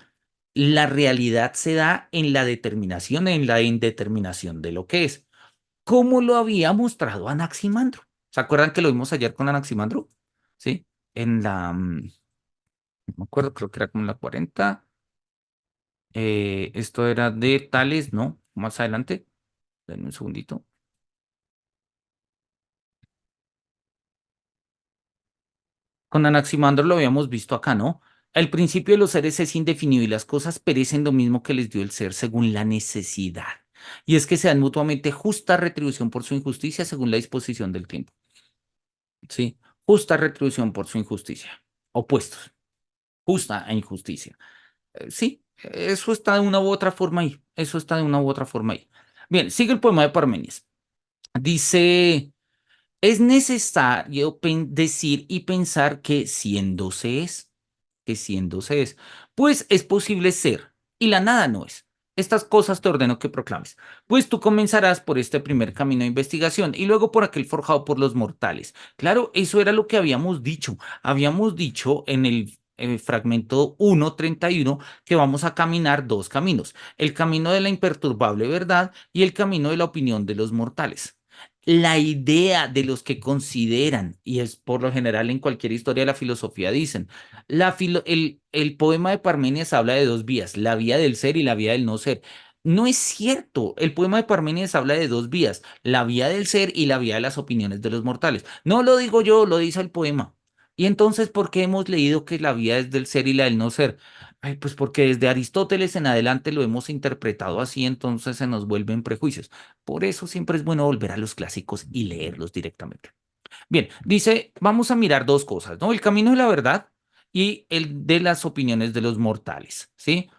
La realidad se da en la determinación, en la indeterminación de lo que es, como lo había mostrado Anaximandro. ¿Se acuerdan que lo vimos ayer con Anaximandro? ¿Sí? En no me acuerdo, creo que era como en la 40. Esto era de Tales, ¿no? Más adelante. Denme un segundito. Con Anaximandro lo habíamos visto acá, ¿no? El principio de los seres es indefinido y las cosas perecen lo mismo que les dio el ser según la necesidad. Y es que se dan mutuamente justa retribución por su injusticia según la disposición del tiempo. ¿Sí? Justa retribución por su injusticia. Opuestos. Justa e injusticia. Sí, eso está de una u otra forma ahí. Eso está de una u otra forma ahí. Bien, sigue el poema de Parmenides. Dice, es necesario decir y pensar que siendo se es. que siéndose es. Pues es posible ser, y la nada no es. Estas cosas te ordeno que proclames. Pues tú comenzarás por este primer camino de investigación y luego por aquel forjado por los mortales. Claro, eso era lo que habíamos dicho. Habíamos dicho en el fragmento 1.31 que vamos a caminar dos caminos, el camino de la imperturbable verdad y el camino de la opinión de los mortales. La idea de los que consideran, y es por lo general en cualquier historia de la filosofía, dicen, el poema de Parménides habla de dos vías, la vía del ser y la vía del no ser. No es cierto, el poema de Parménides habla de dos vías, la vía del ser y la vía de las opiniones de los mortales. No lo digo yo, lo dice el poema. Y entonces, ¿por qué hemos leído que la vía es del ser y la del no ser? Ay, pues porque desde Aristóteles en adelante lo hemos interpretado así, entonces se nos vuelven prejuicios. Por eso siempre es bueno volver a los clásicos y leerlos directamente. Bien, dice, vamos a mirar dos cosas, ¿no? El camino de la verdad y el de las opiniones de los mortales, ¿sí?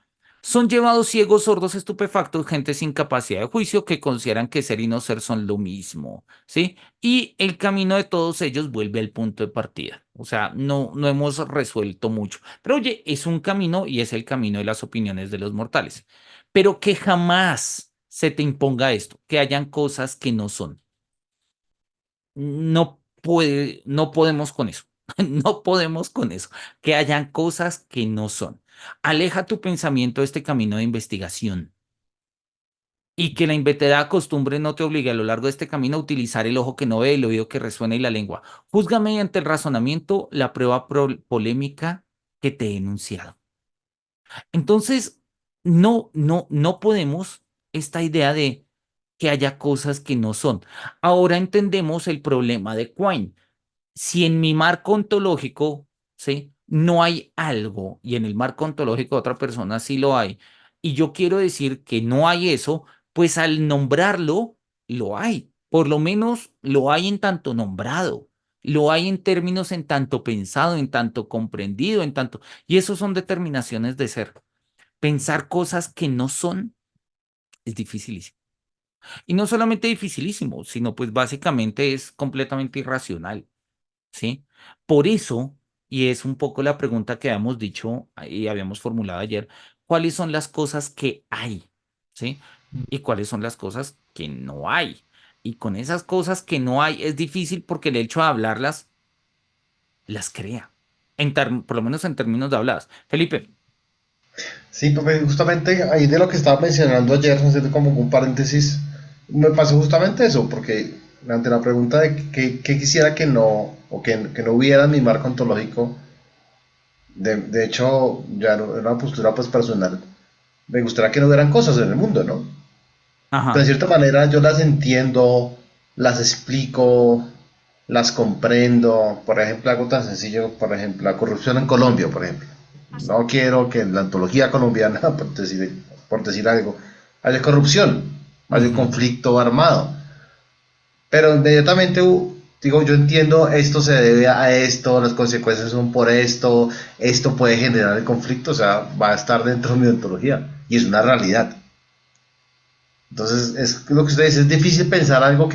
Son llevados ciegos, sordos, estupefactos, gente sin capacidad de juicio que consideran que ser y no ser son lo mismo, ¿sí? Y el camino de todos ellos vuelve al punto de partida. O sea, no hemos resuelto mucho. Pero oye, es un camino y es el camino de las opiniones de los mortales. Pero que jamás se te imponga esto, que hayan cosas que no son. No podemos con eso. No podemos con eso. Que hayan cosas que no son. Aleja tu pensamiento de este camino de investigación y que la inveterada costumbre no te obligue a lo largo de este camino a utilizar el ojo que no ve, el oído que resuena y la lengua. Juzga mediante el razonamiento la prueba polémica que te he enunciado. Entonces, no podemos esta idea de que haya cosas que no son. Ahora entendemos el problema de Quine. Si en mi marco ontológico, ¿sí? No hay algo y en el marco ontológico de otra persona sí lo hay, y yo quiero decir que no hay eso, pues al nombrarlo, lo hay. Por lo menos lo hay en tanto nombrado, lo hay en términos en tanto pensado, en tanto comprendido, en tanto... Y eso son determinaciones de ser. Pensar cosas que no son es dificilísimo. Y no solamente dificilísimo, sino pues básicamente es completamente irracional. ¿Sí? Por eso, y es un poco la pregunta que habíamos dicho y habíamos formulado ayer, ¿cuáles son las cosas que hay? ¿Sí? ¿Y cuáles son las cosas que no hay? Y con esas cosas que no hay es difícil porque el hecho de hablarlas las crea, por lo menos en términos de habladas. Felipe, Sí, porque justamente ahí de lo que estaba mencionando ayer, haciendo como un paréntesis, me pasó justamente eso, porque ante la pregunta de qué quisiera que no, o que no hubiera en mi marco ontológico, de hecho, ya no, era una postura pues personal, me gustaría que no hubieran cosas en el mundo, ¿no? Pero de ajá, cierta manera yo las entiendo, las explico, las comprendo. Por ejemplo, algo tan sencillo, por ejemplo, la corrupción en Colombia, por ejemplo. No quiero que en la antología colombiana, por decir algo, haya corrupción, haya ujú. conflicto armado. Pero inmediatamente digo, yo entiendo, esto se debe a esto, las consecuencias son por esto puede generar el conflicto, o sea, va a estar dentro de mi ontología. Y es una realidad. Entonces, es lo que usted dice, es difícil pensar algo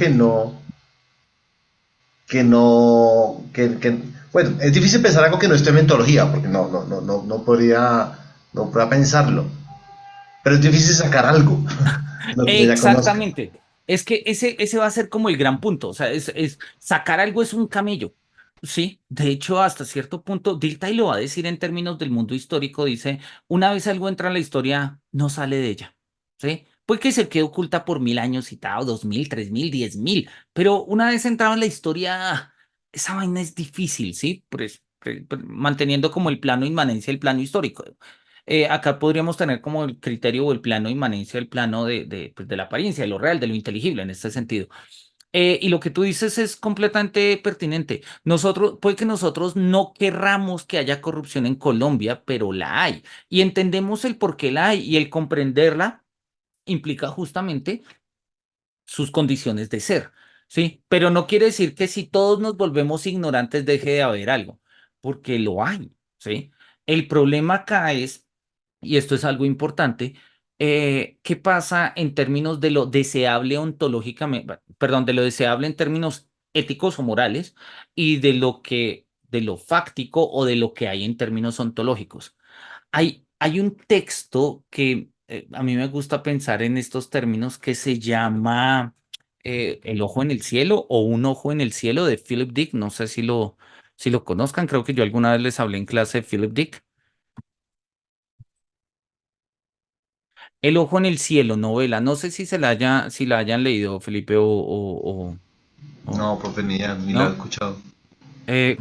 bueno, es difícil pensar algo que no esté en metodología, porque no podría pensarlo. Pero es difícil sacar algo, lo que yo ya conozca. Exactamente. Es que ese va a ser como el gran punto. O sea, sacar algo es un camello. Sí, de hecho, hasta cierto punto, Dilthey lo va a decir en términos del mundo histórico. Dice, una vez algo entra en la historia, no sale de ella. ¿Sí? Puede que se quede oculta por 1000 años citado, 2000, 3000, 10000, pero una vez entrado en la historia, esa vaina es difícil, ¿sí? Manteniendo como el plano inmanencia, el plano histórico. Acá podríamos tener como el criterio o el plano de inmanencia, el plano pues, de la apariencia, de lo real, de lo inteligible en este sentido. Y lo que tú dices es completamente pertinente. Puede que nosotros no querramos que haya corrupción en Colombia, pero la hay. Y entendemos el por qué la hay y el comprenderla implica justamente sus condiciones de ser, ¿sí? Pero no quiere decir que si todos nos volvemos ignorantes deje de haber algo, porque lo hay, ¿sí? El problema acá es, y esto es algo importante, ¿qué pasa en términos de lo deseable ontológicamente, perdón, de lo deseable en términos éticos o morales y de lo que de lo fáctico o de lo que hay en términos ontológicos. Hay un texto que a mí me gusta pensar en estos términos que se llama El ojo en el cielo o Un ojo en el cielo de Philip Dick. No sé si lo conozcan, creo que yo alguna vez les hablé en clase de Philip Dick. El ojo en el cielo, novela. No sé si la hayan leído, Felipe, No, profe, ni la he ¿no? escuchado.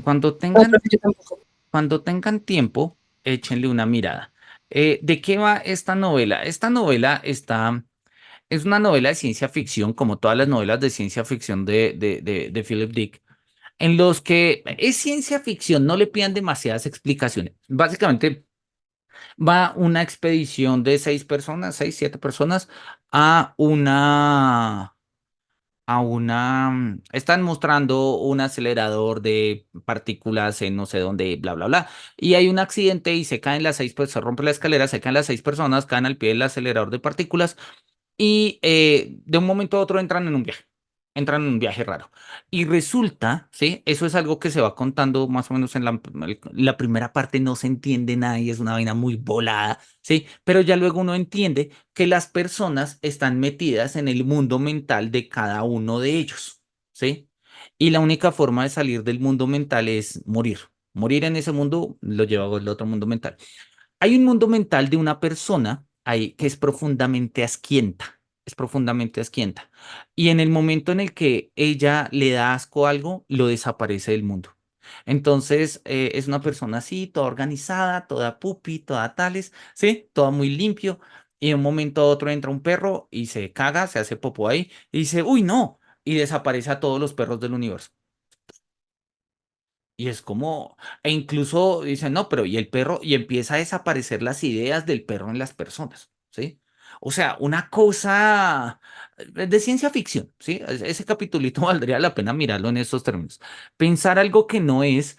Cuando No, tengan, profe, yo tampoco. cuando tengan tiempo, échenle una mirada. ¿De qué va esta novela? Es una novela de ciencia ficción, como todas las novelas de ciencia ficción de Philip Dick, en los que es ciencia ficción, no le pidan demasiadas explicaciones. Básicamente va una expedición de 6 personas, 6, 7 personas, a están mostrando un acelerador de partículas en no sé dónde, bla, bla, bla. Y hay un accidente y se caen las 6, pues se rompe la escalera, se caen las 6 personas, caen al pie del acelerador de partículas y de un momento a otro entran en un viaje raro. Y resulta, ¿sí? Eso es algo que se va contando más o menos en la primera parte, no se entiende nada y es una vaina muy volada, ¿sí? Pero ya luego uno entiende que las personas están metidas en el mundo mental de cada uno de ellos, ¿sí? Y la única forma de salir del mundo mental es morir. Morir en ese mundo lo lleva al otro mundo mental. Hay un mundo mental de una persona ahí que es profundamente asquienta, es profundamente asquienta. Y en el momento en el que ella le da asco a algo, lo desaparece del mundo. Entonces, es una persona así, toda organizada, toda pupi, toda tales, ¿sí? Toda muy limpio. Y de un momento a otro entra un perro y se caga, se hace popó ahí y dice, uy, no, y desaparece a todos los perros del universo. Y es como, e incluso dicen, no, pero y el perro, y empieza a desaparecer las ideas del perro en las personas, ¿sí? O sea, una cosa de ciencia ficción, ¿sí? Ese capitulito valdría la pena mirarlo en estos términos. Pensar algo que no es,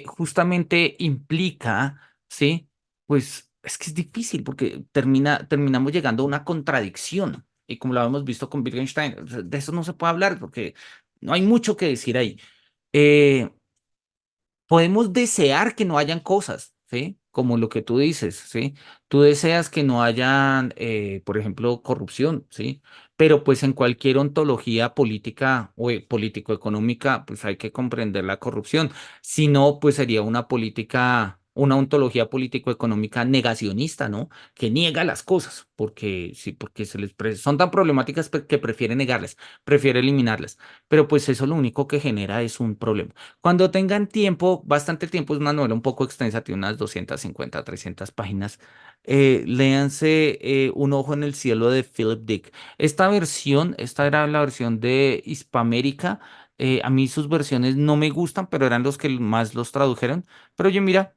justamente implica, ¿sí? Pues es que es difícil porque terminamos llegando a una contradicción. Y como lo hemos visto con Wittgenstein, o sea, de eso no se puede hablar porque no hay mucho que decir ahí. Eh, Podemos desear que no hayan cosas, ¿sí? Como lo que tú dices, ¿sí? Tú deseas que no hayan, por ejemplo, corrupción, ¿sí? Pero pues en cualquier ontología política o político-económica, pues hay que comprender la corrupción. Si no, pues sería una ontología político-económica negacionista, ¿no? Que niega las cosas, porque sí, porque son tan problemáticas que prefiere negarlas, prefiere eliminarlas. Pero pues eso lo único que genera es un problema. Cuando tengan tiempo, bastante tiempo, es una novela un poco extensa, tiene unas 250, 300 páginas. Léanse Un ojo en el cielo de Philip Dick. Esta era la versión de Hispamérica. A mí sus versiones no me gustan, pero eran los que más los tradujeron. Pero oye, mira,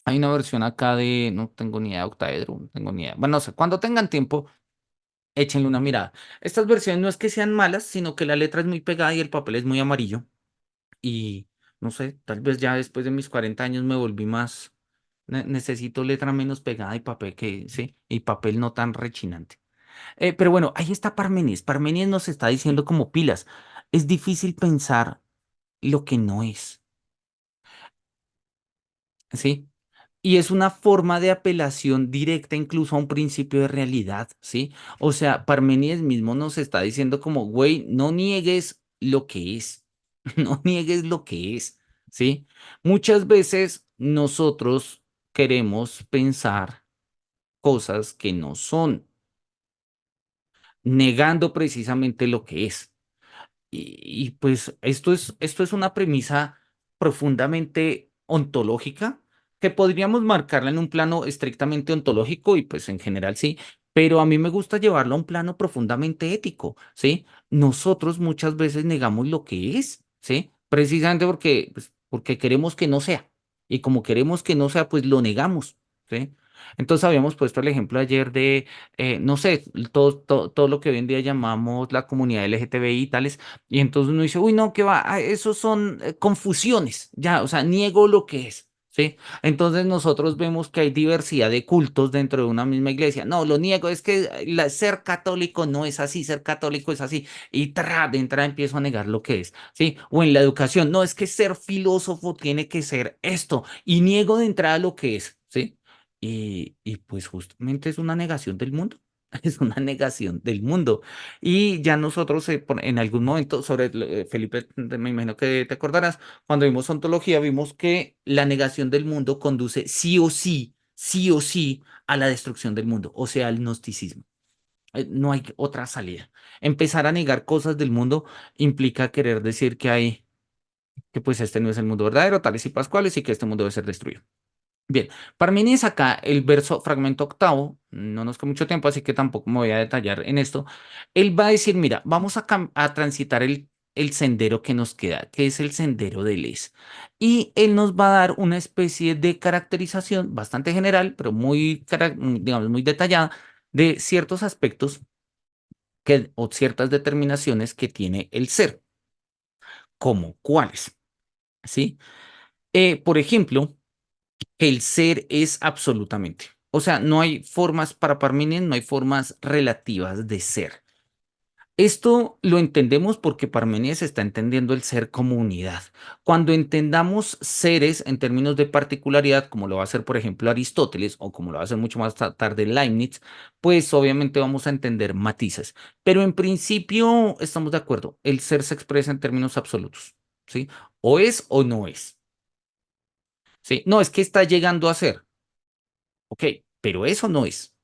hay una versión acá no tengo ni idea de octaedro, no tengo ni idea. Bueno, no sé, cuando tengan tiempo, échenle una mirada. Estas versiones no es que sean malas, sino que la letra es muy pegada y el papel es muy amarillo. Y no sé, tal vez ya después de mis 40 años me volví más, necesito letra menos pegada y papel sí, y papel no tan rechinante. Pero bueno, ahí está Parménides. Parménides nos está diciendo como pilas. Es difícil pensar lo que no es, ¿sí? Y es una forma de apelación directa incluso a un principio de realidad, ¿sí? O sea, Parménides mismo nos está diciendo como, güey, no niegues lo que es, no niegues lo que es, ¿sí? Muchas veces nosotros queremos pensar cosas que no son, negando precisamente lo que es. Pues esto es una premisa profundamente ontológica que podríamos marcarla en un plano estrictamente ontológico y pues en general sí, pero a mí me gusta llevarlo a un plano profundamente ético, ¿sí? Nosotros muchas veces negamos lo que es, ¿sí? Precisamente porque queremos que no sea y como queremos que no sea, pues lo negamos, ¿sí? Entonces habíamos puesto el ejemplo ayer de, no sé, todo lo que hoy en día llamamos la comunidad LGTBI y tales. Y entonces uno dice, uy, no, ¿qué va? Ah, esos son confusiones, ya, o sea, niego lo que es, ¿sí? Entonces nosotros vemos que hay diversidad de cultos dentro de una misma iglesia. No, lo niego, es que ser católico no es así, ser católico es así. Y de entrada empiezo a negar lo que es, ¿sí? O en la educación, no, es que ser filósofo tiene que ser esto. Y niego de entrada lo que es, ¿sí? Y pues justamente es una negación del mundo. Es una negación del mundo. Y ya nosotros en algún momento, Felipe, me imagino que te acordarás, cuando vimos ontología, vimos que la negación del mundo conduce sí o sí, a la destrucción del mundo, o sea, al gnosticismo. No hay otra salida. Empezar a negar cosas del mundo implica querer decir que pues este no es el mundo verdadero, tales y pascuales, y que este mundo debe ser destruido. Bien, Parménides acá, el verso fragmento octavo, no nos queda mucho tiempo, así que tampoco me voy a detallar en esto. Él va a decir, mira, vamos a transitar el sendero que nos queda, que es el sendero del Es. Y él nos va a dar una especie de caracterización bastante general, pero digamos, muy detallada, de ciertos aspectos o ciertas determinaciones que tiene el ser, como cuáles, ¿sí? Por ejemplo, el ser es absolutamente. O sea, no hay formas para Parménides, no hay formas relativas de ser. Esto lo entendemos porque Parménides está entendiendo el ser como unidad. Cuando entendamos seres en términos de particularidad, como lo va a hacer, por ejemplo, Aristóteles o como lo va a hacer mucho más tarde Leibniz, pues obviamente vamos a entender matices. Pero en principio estamos de acuerdo, el ser se expresa en términos absolutos, ¿sí? O es o no es, ¿sí? No, es que está llegando a ser. Ok, pero eso no es.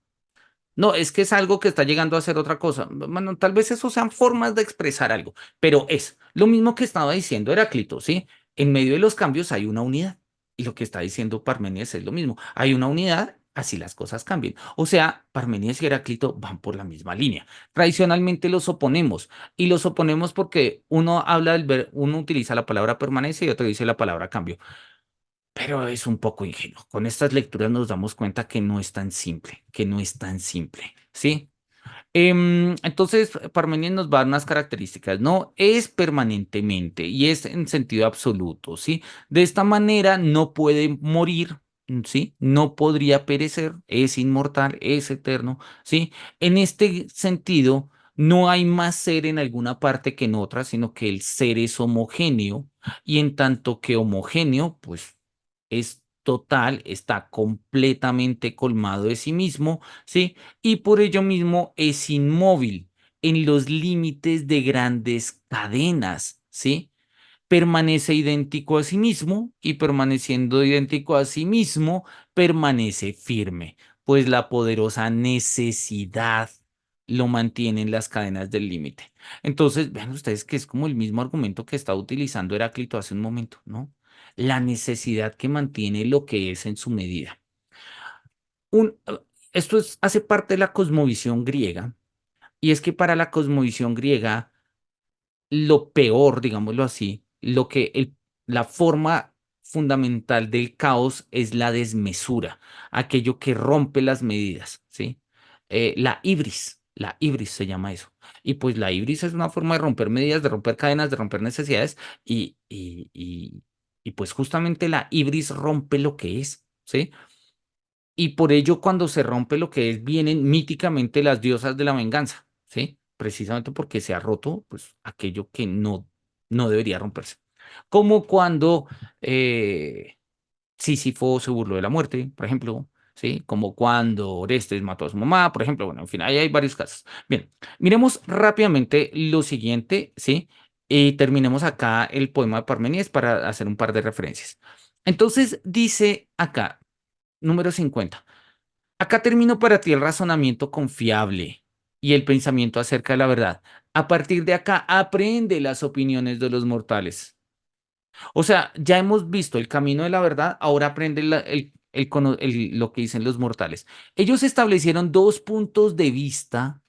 No, es que es algo que está llegando a ser otra cosa. Bueno, tal vez eso sean formas de expresar algo, pero es lo mismo que estaba diciendo Heráclito, ¿sí? En medio de los cambios hay una unidad. Y lo que está diciendo Parménides es lo mismo. Hay una unidad, así las cosas cambian. O sea, Parménides y Heráclito van por la misma línea. Tradicionalmente los oponemos y los oponemos porque uno utiliza la palabra permanencia y otro dice la palabra cambio. Pero es un poco ingenuo. Con estas lecturas nos damos cuenta que no es tan simple, que no es tan simple, ¿sí? Entonces, Parmenides nos va a dar unas características, ¿no? Es permanentemente y es en sentido absoluto, ¿sí? De esta manera no puede morir, ¿sí? No podría perecer, es inmortal, es eterno, ¿sí? En este sentido, no hay más ser en alguna parte que en otra, sino que el ser es homogéneo y en tanto que homogéneo, pues es total, está completamente colmado de sí mismo, ¿sí? Y por ello mismo es inmóvil en los límites de grandes cadenas, ¿sí? Permanece idéntico a sí mismo y permaneciendo idéntico a sí mismo, permanece firme, pues la poderosa necesidad lo mantiene en las cadenas del límite. Entonces, vean ustedes que es como el mismo argumento que estaba utilizando Heráclito hace un momento, ¿no? La necesidad que mantiene lo que es en su medida. Un, eh, hace parte de la cosmovisión griega, y es que para la cosmovisión griega, lo peor, digámoslo así, la forma fundamental del caos es la desmesura, aquello que rompe las medidas, ¿sí? La ibris se llama eso. Y pues la ibris es una forma de romper medidas, de romper cadenas, de romper necesidades, y pues justamente la ibris rompe lo que es, ¿sí? Y por ello, cuando se rompe lo que es, vienen míticamente las diosas de la venganza, ¿sí? Precisamente porque se ha roto, pues, aquello que no debería romperse. Como cuando Sísifo se burló de la muerte, por ejemplo, ¿sí? Como cuando Orestes mató a su mamá, por ejemplo. Bueno, en fin, ahí hay varios casos. Bien, miremos rápidamente lo siguiente, ¿sí? Y terminemos acá el poema de Parmenides para hacer un par de referencias. Entonces, dice acá, número 50. Acá termino para ti el razonamiento confiable y el pensamiento acerca de la verdad. A partir de acá, aprende las opiniones de los mortales. O sea, ya hemos visto el camino de la verdad, ahora aprende lo que dicen los mortales. Ellos establecieron dos puntos de vista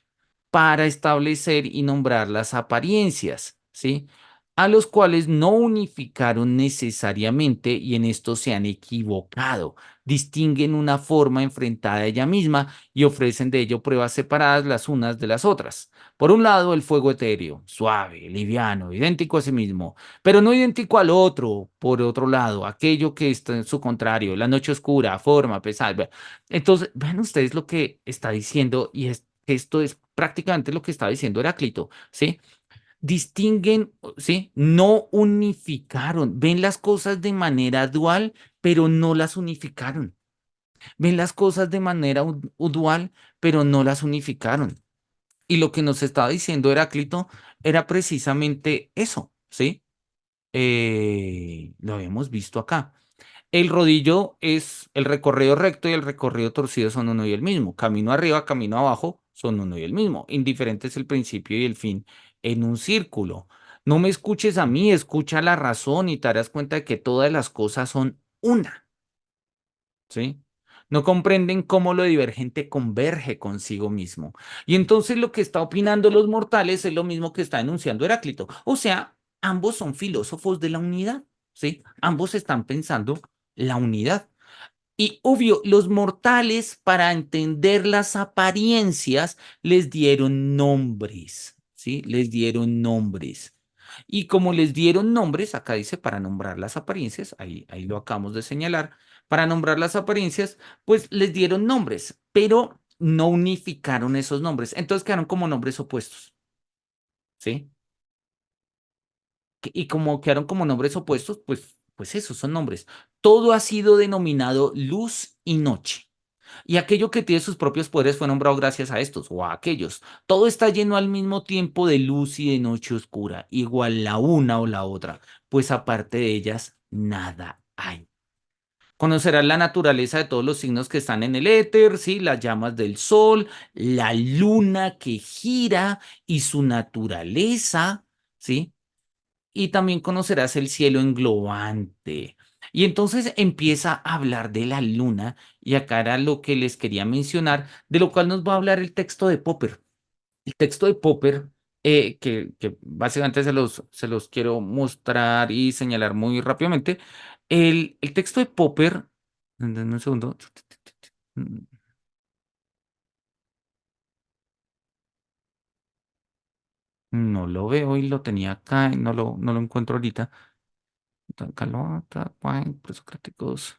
para establecer y nombrar las apariencias, ¿sí? a los cuales no unificaron necesariamente y en esto se han equivocado. Distinguen una forma enfrentada a ella misma y ofrecen de ello pruebas separadas las unas de las otras. Por un lado, el fuego etéreo, suave, liviano, idéntico a sí mismo, pero no idéntico al otro. Por otro lado, aquello que está en su contrario, la noche oscura, forma, pesada. Entonces, vean ustedes lo que está diciendo y es que esto es prácticamente lo que está diciendo Heráclito, ¿sí? Distinguen, ¿sí? No unificaron, ven las cosas de manera dual, pero no las unificaron. Ven las cosas de manera dual, pero no las unificaron. Y lo que nos estaba diciendo Heráclito era precisamente eso, ¿sí? Lo habíamos visto acá. El rodillo es el recorrido recto y el recorrido torcido son uno y el mismo. Camino arriba, camino abajo son uno y el mismo. Indiferente es el principio y el fin en un círculo. No me escuches a mí, escucha la razón y te darás cuenta de que todas las cosas son una, ¿sí? No comprenden cómo lo divergente converge consigo mismo. Y entonces lo que está opinando los mortales es lo mismo que está enunciando Heráclito. O sea, ambos son filósofos de la unidad, ¿sí? Ambos están pensando la unidad. Y obvio, los mortales, para entender las apariencias, les dieron nombres, ¿sí? Les dieron nombres. Y como les dieron nombres, acá dice para nombrar las apariencias, ahí lo acabamos de señalar, para nombrar las apariencias, pues les dieron nombres, pero no unificaron esos nombres. Entonces quedaron como nombres opuestos, ¿sí? Y como quedaron como nombres opuestos, pues esos son nombres. Todo ha sido denominado luz y noche. Y aquello que tiene sus propios poderes fue nombrado gracias a estos o a aquellos. Todo está lleno al mismo tiempo de luz y de noche oscura, igual la una o la otra, pues aparte de ellas, nada hay. Conocerás la naturaleza de todos los signos que están en el éter, ¿sí? Las llamas del sol, la luna que gira y su naturaleza, ¿sí? Y también conocerás el cielo englobante. Y entonces empieza a hablar de la luna, y acá era lo que les quería mencionar, de lo cual nos va a hablar el texto de Popper. El texto de Popper, que básicamente se los quiero mostrar y señalar muy rápidamente. El texto de Popper, denme un segundo, no lo veo y lo tenía acá y no lo encuentro ahorita. Calota, presocráticos.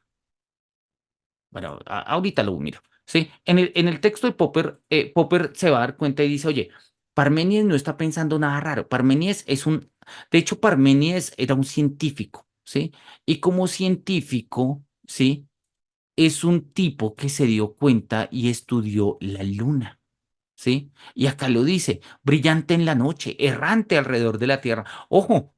Bueno, ahorita lo miro. Sí, en el texto de Popper, Popper se va a dar cuenta y dice, oye, Parménides no está pensando nada raro. De hecho, Parménides era un científico, ¿sí? Y como científico, ¿sí? Es un tipo que se dio cuenta y estudió la luna, ¿sí? Y acá lo dice, brillante en la noche, errante alrededor de la Tierra. Ojo,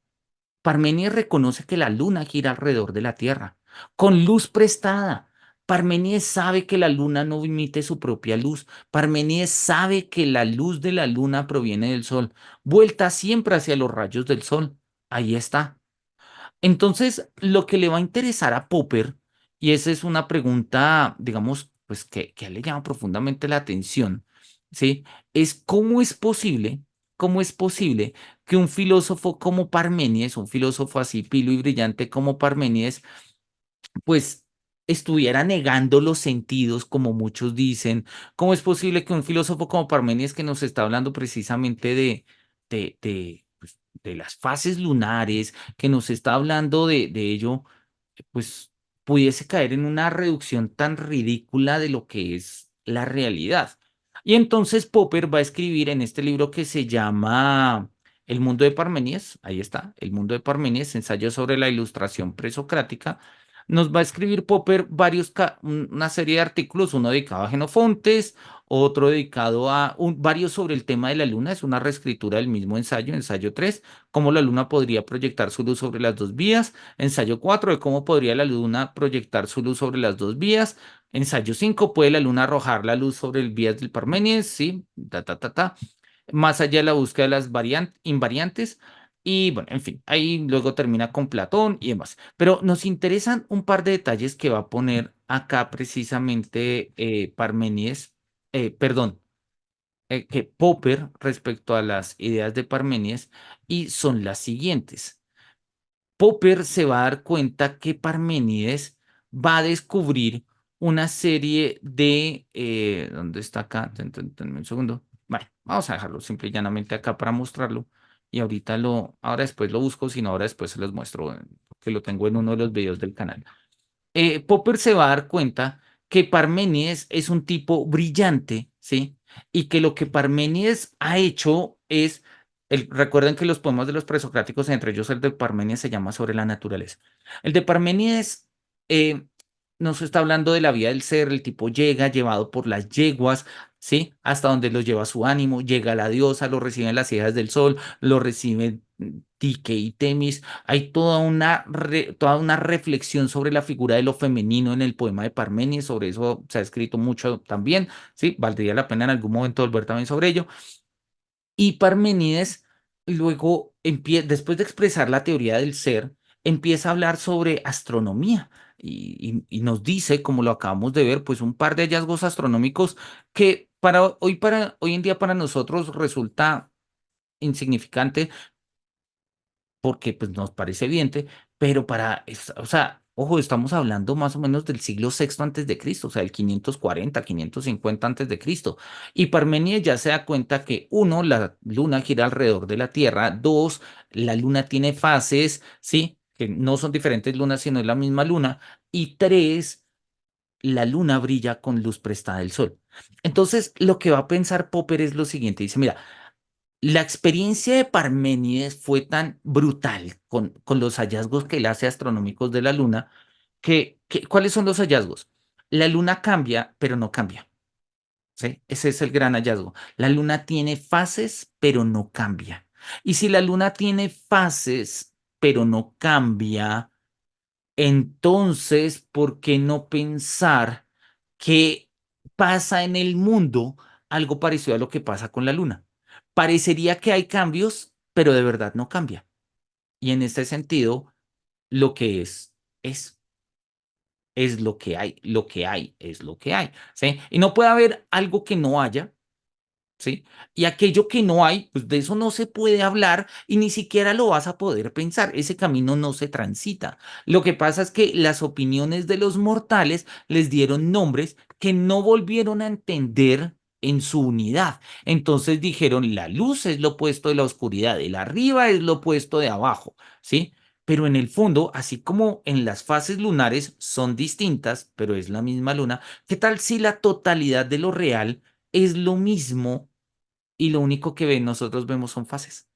Parménides reconoce que la luna gira alrededor de la Tierra, con luz prestada. Parménides sabe que la luna no emite su propia luz. Parménides sabe que la luz de la luna proviene del sol, vuelta siempre hacia los rayos del sol. Ahí está. Entonces, lo que le va a interesar a Popper, y esa es una pregunta, digamos, pues que a él le llama profundamente la atención, ¿sí? Es cómo es posible que un filósofo como Parménides, un filósofo así pilo y brillante como Parménides, pues estuviera negando los sentidos, como muchos dicen. ¿Cómo es posible que un filósofo como Parménides, que nos está hablando precisamente de las fases lunares, que nos está hablando de ello, pues pudiese caer en una reducción tan ridícula de lo que es la realidad? Y entonces Popper va a escribir en este libro que se llama El mundo de Parménides, ahí está, El mundo de Parménides, ensayo sobre la ilustración presocrática. Nos va a escribir Popper una serie de artículos, uno dedicado a Genofontes, otro dedicado varios sobre el tema de la luna, es una reescritura del mismo ensayo, ensayo 3, cómo la luna podría proyectar su luz sobre las dos vías, ensayo 4 de cómo podría la luna proyectar su luz sobre las dos vías, ensayo 5 puede la luna arrojar la luz sobre el vías del Parménides, sí, ta, ta, ta, ta, más allá de la búsqueda de las invariantes. Y bueno, en fin, ahí luego termina con Platón y demás. Pero nos interesan un par de detalles que va a poner acá precisamente Parménides, perdón, que Popper respecto a las ideas de Parménides y son las siguientes. Popper se va a dar cuenta que Parménides va a descubrir una serie de... ¿dónde está acá? Tenme un segundo. Vale, vamos a dejarlo simple y llanamente acá para mostrarlo. Y ahora después lo busco, sino ahora después se los muestro, que lo tengo en uno de los videos del canal. Popper se va a dar cuenta que Parménides es un tipo brillante, ¿sí? Y que lo que Parménides ha hecho es, recuerden que los poemas de los presocráticos, entre ellos el de Parménides, se llama Sobre la naturaleza. El de Parménides eh, nos está hablando de la vida del ser, el tipo llega llevado por las yeguas, ¿sí? Hasta donde los lleva su ánimo, llega la diosa, lo reciben las hijas del sol, lo reciben Tique y Temis. Hay toda una reflexión sobre la figura de lo femenino en el poema de Parménides, sobre eso se ha escrito mucho también, ¿sí? Valdría la pena en algún momento volver también sobre ello. Y Parménides luego, después de expresar la teoría del ser, empieza a hablar sobre astronomía y nos dice, como lo acabamos de ver, pues un par de hallazgos astronómicos que para hoy en día para nosotros resulta insignificante porque pues nos parece evidente, pero o sea, ojo, estamos hablando más o menos del siglo sexto antes de Cristo, o sea, el 540, 550 antes de Cristo. Y Parménides ya se da cuenta que uno, la luna gira alrededor de la Tierra, dos, la luna tiene fases, ¿sí? Que no son diferentes lunas, sino es la misma luna, y tres, la luna brilla con luz prestada del sol. Entonces, lo que va a pensar Popper es lo siguiente, dice, mira, la experiencia de Parménides fue tan brutal con los hallazgos que él hace astronómicos de la Luna, ¿cuáles son los hallazgos? La Luna cambia, pero no cambia. ¿Sí? Ese es el gran hallazgo. La Luna tiene fases, pero no cambia. Y si la Luna tiene fases, pero no cambia, entonces, ¿por qué no pensar que pasa en el mundo algo parecido a lo que pasa con la luna? Parecería que hay cambios, pero de verdad no cambia. Y en este sentido, lo que es, es lo que hay es lo que hay, ¿sí? Y no puede haber algo que no haya, ¿sí? Y aquello que no hay, pues de eso no se puede hablar y ni siquiera lo vas a poder pensar. Ese camino no se transita. Lo que pasa es que las opiniones de los mortales les dieron nombres que no volvieron a entender en su unidad. Entonces dijeron, la luz es lo opuesto de la oscuridad, el arriba es lo opuesto de abajo, ¿sí? Pero en el fondo, así como en las fases lunares son distintas, pero es la misma luna, ¿qué tal si la totalidad de lo real es lo mismo y lo único que nosotros vemos son fases?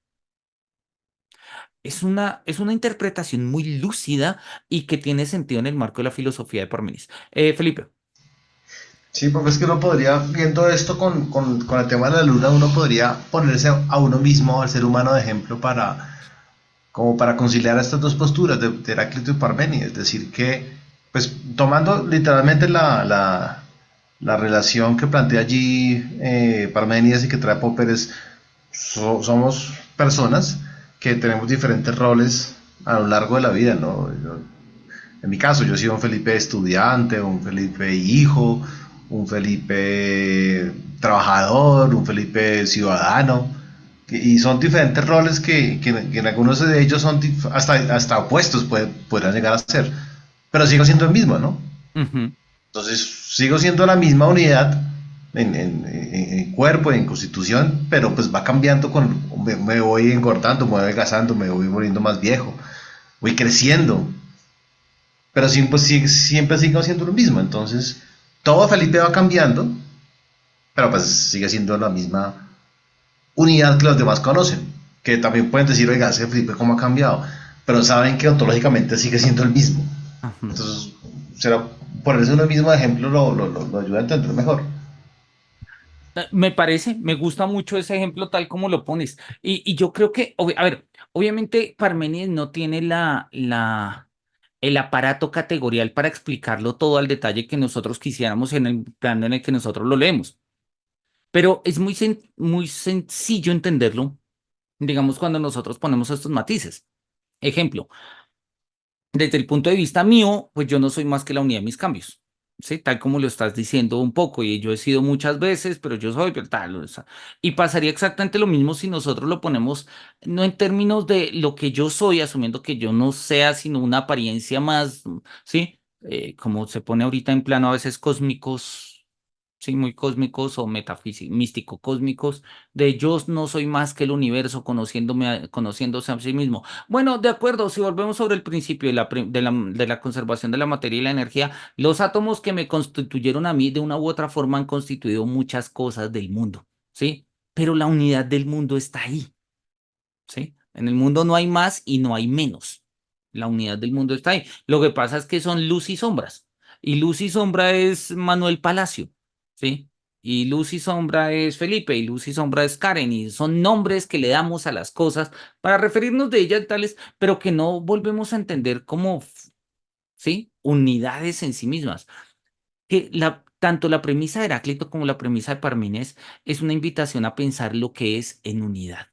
Es una interpretación muy lúcida y que tiene sentido en el marco de la filosofía de Parménides. Felipe. Sí, porque es que uno podría, viendo esto con el tema de la luna, uno podría ponerse a uno mismo, al ser humano, de ejemplo como para conciliar estas dos posturas de Heráclito y Parménides. Es decir, que, pues tomando literalmente la relación que plantea allí Parménides y que trae Popper es, somos personas que tenemos diferentes roles a lo largo de la vida, ¿no? En mi caso, yo he sido un Felipe estudiante, un Felipe hijo, un Felipe trabajador, un Felipe ciudadano, y son diferentes roles que en algunos de ellos son hasta opuestos podrán llegar a ser, pero sigo siendo el mismo, ¿no? Ujú. Entonces sigo siendo la misma unidad en cuerpo, en constitución, pero pues va cambiando me voy engordando, me voy adelgazando, me voy volviendo más viejo, voy creciendo, pero siempre sigo siendo lo mismo. Entonces, todo Felipe va cambiando, pero pues sigue siendo la misma unidad que los demás conocen. Que también pueden decir, oiga, ese Felipe cómo ha cambiado, pero saben que ontológicamente sigue siendo el mismo. Ujú. Entonces, será ponerse uno mismo de ejemplo lo ayuda a entender mejor. Me gusta mucho ese ejemplo tal como lo pones. Y yo creo que, a ver, obviamente Parménides no tiene el aparato categorial para explicarlo todo al detalle que nosotros quisiéramos en el plano en el que nosotros lo leemos. Pero es muy sencillo entenderlo, digamos, cuando nosotros ponemos estos matices. Ejemplo, desde el punto de vista mío, pues yo no soy más que la unidad de mis cambios. ¿sí? Tal como lo estás diciendo un poco, y yo he sido muchas veces, pero yo soy, pero tal, o sea, y pasaría exactamente lo mismo si nosotros lo ponemos no en términos de lo que yo soy, asumiendo que yo no sea sino una apariencia más, ¿sí? Como se pone ahorita en plano a veces cósmicos. Sí, muy cósmicos o metafísicos, místico cósmicos, de yo no soy más que el universo conociéndome, conociéndose a sí mismo. Bueno, de acuerdo, si volvemos sobre el principio de la conservación de la materia y la energía, los átomos que me constituyeron a mí de una u otra forma han constituido muchas cosas del mundo, ¿sí? Pero la unidad del mundo está ahí. ¿Sí? En el mundo no hay más y no hay menos. La unidad del mundo está ahí. Lo que pasa es que son luz y sombras. Y luz y sombra es Manuel Palacio, ¿sí? Y luz y sombra es Felipe, y luz y sombra es Karen, y son nombres que le damos a las cosas para referirnos de ellas tales, pero que no volvemos a entender como, ¿sí? Unidades en sí mismas. Que tanto la premisa de Heráclito como la premisa de Parménides es una invitación a pensar lo que es en unidad.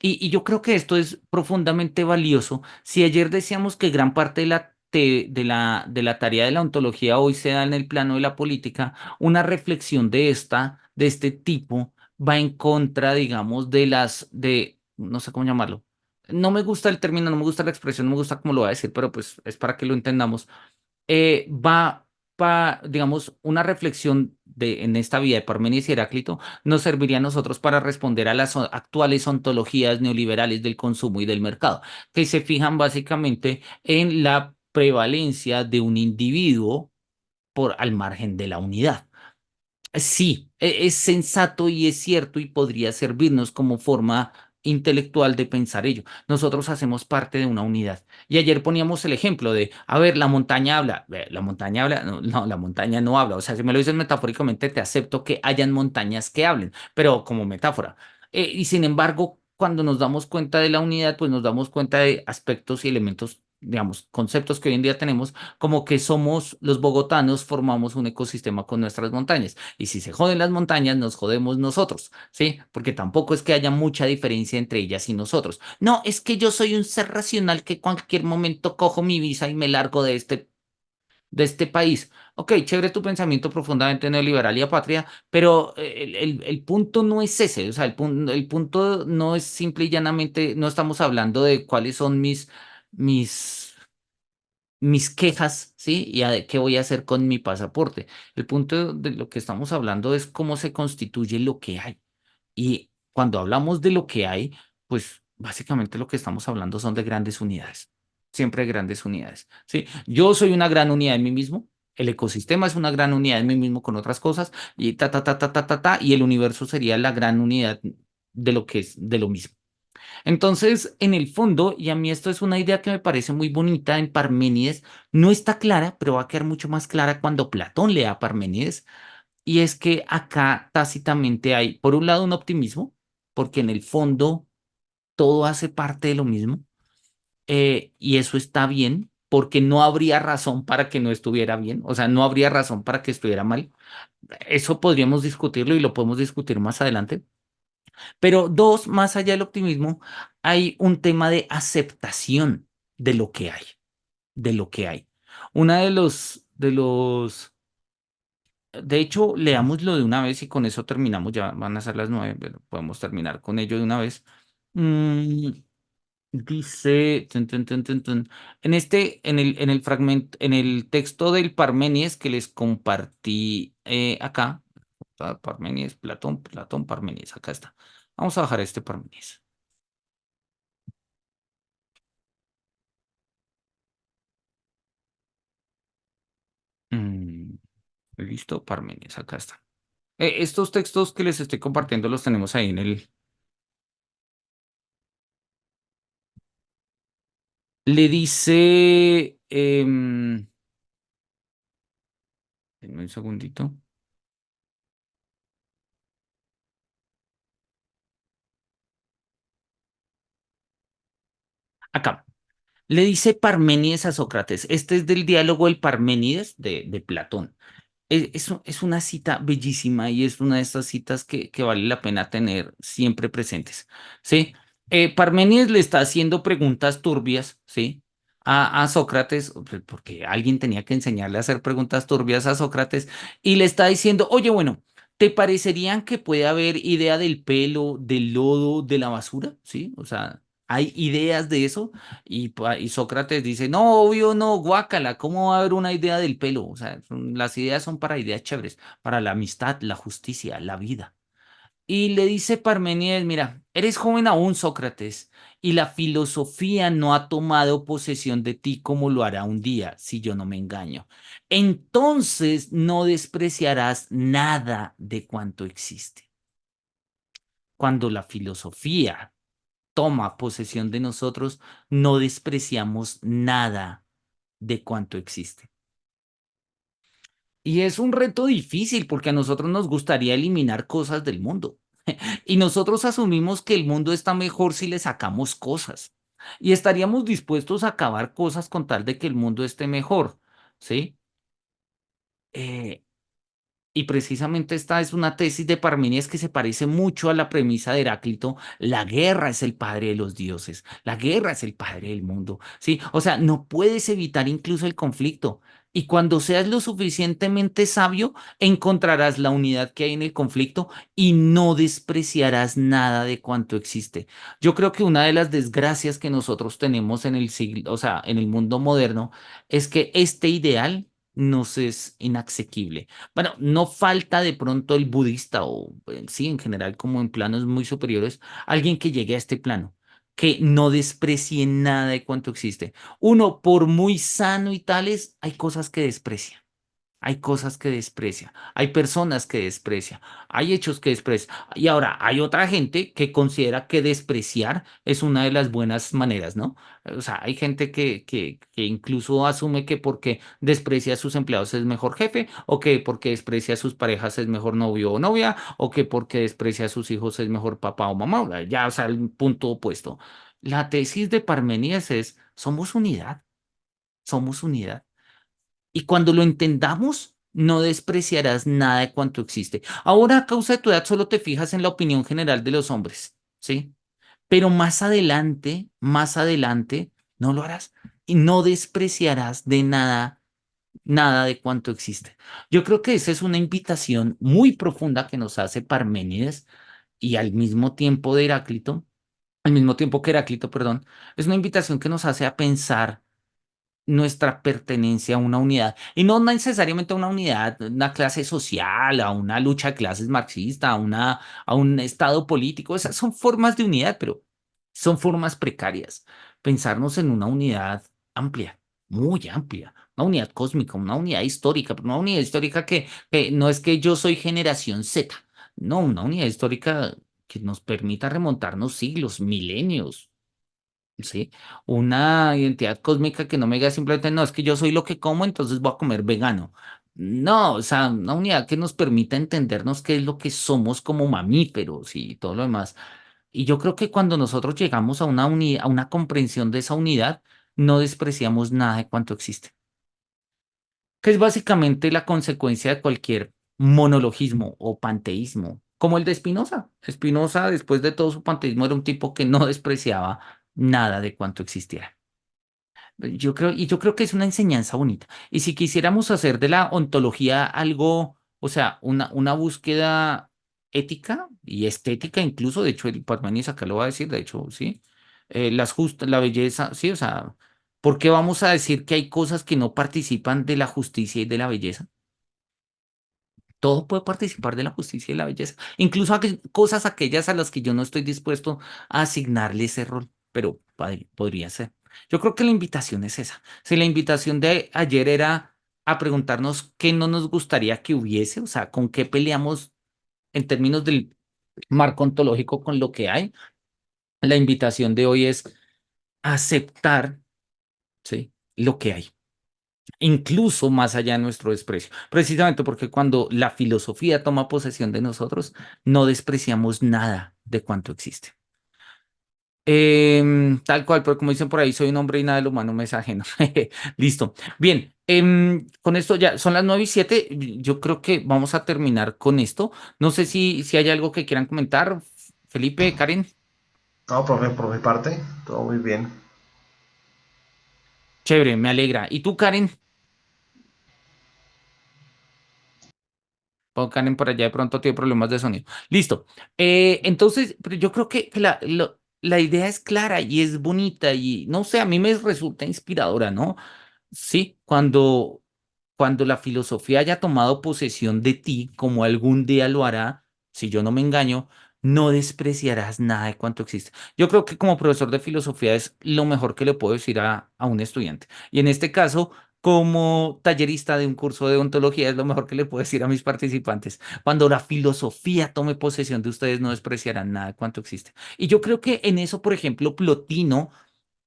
Y yo creo que esto es profundamente valioso. Si ayer decíamos que gran parte de la tarea de la ontología hoy se da en el plano de la política, una reflexión de este tipo, va en contra, digamos, no sé cómo llamarlo. No me gusta el término, no me gusta la expresión, no me gusta cómo lo voy a decir, pero pues es para que lo entendamos. Digamos, una reflexión en esta vía de Parménides y Heráclito nos serviría a nosotros para responder a las actuales ontologías neoliberales del consumo y del mercado, que se fijan básicamente en la prevalencia de un individuo al margen de la unidad. Sí, es sensato y es cierto y podría servirnos como forma intelectual de pensar ello. Nosotros hacemos parte de una unidad. Y ayer poníamos el ejemplo de, a ver, la montaña habla. La montaña habla, no, no, la montaña no habla. O sea, si me lo dices metafóricamente, te acepto que hayan montañas que hablen, pero como metáfora. Y sin embargo, cuando nos damos cuenta de la unidad, pues nos damos cuenta de aspectos y elementos, digamos, conceptos que hoy en día tenemos, como que somos los bogotanos, formamos un ecosistema con nuestras montañas. Y si se joden las montañas, nos jodemos nosotros, ¿sí? Porque tampoco es que haya mucha diferencia entre ellas y nosotros. No, es que yo soy un ser racional que cualquier momento cojo mi visa y me largo de este país. Ok, chévere tu pensamiento profundamente neoliberal y apatria, pero el punto no es ese. O sea, el punto no es simple y llanamente, no estamos hablando de cuáles son mis mis quejas, ¿sí? Y a qué voy a hacer con mi pasaporte. El punto de lo que estamos hablando es cómo se constituye lo que hay. Y cuando hablamos de lo que hay, pues básicamente lo que estamos hablando son de grandes unidades. Siempre grandes unidades, ¿sí? Yo soy una gran unidad en mí mismo. El ecosistema es una gran unidad en mí mismo con otras cosas y ta, ta, ta, ta, ta, ta, ta, y el universo sería la gran unidad de lo que es de lo mismo. Entonces, en el fondo, y a mí esto es una idea que me parece muy bonita en Parménides, no está clara, pero va a quedar mucho más clara cuando Platón lea a Parménides, y es que acá tácitamente hay, por un lado, un optimismo, porque en el fondo todo hace parte de lo mismo, y eso está bien, porque no habría razón para que no estuviera bien, o sea, no habría razón para que estuviera mal. Eso podríamos discutirlo y lo podemos discutir más adelante. Pero dos, más allá del optimismo, hay un tema de aceptación de lo que hay, de lo que hay. Una de hecho, leámoslo de una vez y con eso terminamos, ya van a ser las 9, pero podemos terminar con ello de una vez. Mm, dice, en el fragmento, en el texto del Parménides que les compartí acá, Parménides, Platón, Parménides, acá está. Vamos a bajar este Parménides. Mm, listo, Parmenides, acá está. Estos textos que les estoy compartiendo los tenemos ahí en el. Le dice. Denme un segundito. Acá. Le dice Parménides a Sócrates. Este es del diálogo del Parménides de Platón. Es una cita bellísima y es una de estas citas que vale la pena tener siempre presentes. ¿Sí? Parménides le está haciendo preguntas turbias, ¿sí? a Sócrates, pues, porque alguien tenía que enseñarle a hacer preguntas turbias a Sócrates, y le está diciendo, oye, bueno, ¿te parecerían que puede haber idea del pelo, del lodo, de la basura? ¿Sí? O sea, ¿hay ideas de eso? Y Sócrates dice, no, obvio, no, guácala, ¿cómo va a haber una idea del pelo? O sea, las ideas son para ideas chéveres, para la amistad, la justicia, la vida. Y le dice Parménides, mira, eres joven aún, Sócrates, y la filosofía no ha tomado posesión de ti como lo hará un día, si yo no me engaño. Entonces no despreciarás nada de cuanto existe. Cuando la filosofía toma posesión de nosotros, no despreciamos nada de cuanto existe. Y es un reto difícil porque a nosotros nos gustaría eliminar cosas del mundo. Y nosotros asumimos que el mundo está mejor si le sacamos cosas. Y estaríamos dispuestos a acabar cosas con tal de que el mundo esté mejor, ¿sí? Eh, y precisamente esta es una tesis de Parmenides que se parece mucho a la premisa de Heráclito. La guerra es el padre de los dioses. La guerra es el padre del mundo. ¿Sí? O sea, no puedes evitar incluso el conflicto. Y cuando seas lo suficientemente sabio, encontrarás la unidad que hay en el conflicto y no despreciarás nada de cuanto existe. Yo creo que una de las desgracias que nosotros tenemos en el siglo, o sea, en el mundo moderno, es que este ideal nos es inasequible. Bueno, no falta de pronto el budista o sí, en general como en planos muy superiores, alguien que llegue a este plano, que no desprecie nada de cuanto existe. Uno, por muy sano y tales, hay cosas que desprecia. Hay cosas que desprecia, hay personas que desprecia, hay hechos que desprecia. Y ahora hay otra gente que considera que despreciar es una de las buenas maneras, ¿no? O sea, hay gente que incluso asume que porque desprecia a sus empleados es mejor jefe, o que porque desprecia a sus parejas es mejor novio o novia, o que porque desprecia a sus hijos es mejor papá o mamá. Ya, o sea, el punto opuesto. La tesis de Parmenides es, somos unidad, somos unidad. Y cuando lo entendamos, no despreciarás nada de cuanto existe. Ahora, a causa de tu edad, solo te fijas en la opinión general de los hombres, ¿sí? Pero más adelante, no lo harás y no despreciarás de nada, nada de cuanto existe. Yo creo que esa es una invitación muy profunda que nos hace Parménides y al mismo tiempo de Heráclito, al mismo tiempo que Heráclito, perdón, es una invitación que nos hace a pensar nuestra pertenencia a una unidad. Y no necesariamente a una unidad, una clase social, a una lucha de clases marxista, a un estado político. Esas son formas de unidad, pero son formas precarias. Pensarnos en una unidad amplia, muy amplia, una unidad cósmica, una unidad histórica, pero una unidad histórica que no es que yo soy generación Z, no, una unidad histórica que nos permita remontarnos siglos, milenios. ¿Sí? Una identidad cósmica que no me diga simplemente, no, es que yo soy lo que como, entonces voy a comer vegano. No, o sea, una unidad que nos permita entendernos qué es lo que somos como mamíferos y todo lo demás. Y yo creo que cuando nosotros llegamos a una a una comprensión de esa unidad, no despreciamos nada de cuanto existe, que es básicamente la consecuencia de cualquier monologismo o panteísmo, como el de Spinoza. Spinoza, después de todo su panteísmo, era un tipo que no despreciaba nada de cuanto existiera. Yo creo que es una enseñanza bonita. Y si quisiéramos hacer de la ontología algo, o sea, una búsqueda ética y estética, incluso, de hecho, el Parmenides acá lo va a decir, de hecho, sí, la belleza, sí, o sea, ¿por qué vamos a decir que hay cosas que no participan de la justicia y de la belleza? Todo puede participar de la justicia y la belleza, incluso cosas aquellas a las que yo no estoy dispuesto a asignarle ese rol, pero podría ser. Yo creo que la invitación es esa. Si la invitación de ayer era a preguntarnos qué no nos gustaría que hubiese, o sea, con qué peleamos en términos del marco ontológico con lo que hay, la invitación de hoy es aceptar, ¿sí? Lo que hay, incluso más allá de nuestro desprecio. Precisamente porque cuando la filosofía toma posesión de nosotros, no despreciamos nada de cuanto existe. Tal cual, pero como dicen por ahí, soy un hombre y nada de lo humano me es ajeno. Listo. Bien, con esto ya son las 9:07. Yo creo que vamos a terminar con esto. No sé si hay algo que quieran comentar. Felipe, Karen. No, profe, por mi parte, todo muy bien. Chévere, me alegra. ¿Y tú, Karen? O Karen por allá de pronto tiene problemas de sonido. Listo. Entonces, pero yo creo que la idea es clara y es bonita y no sé, a mí me resulta inspiradora, ¿no? Sí, cuando la filosofía haya tomado posesión de ti, como algún día lo hará, si yo no me engaño, no despreciarás nada de cuanto existe. Yo creo que como profesor de filosofía es lo mejor que le puedo decir a un estudiante. Y en este caso, como tallerista de un curso de ontología, es lo mejor que le puedo decir a mis participantes. Cuando la filosofía tome posesión de ustedes, no despreciarán nada de cuanto existe. Y yo creo que en eso, por ejemplo, Plotino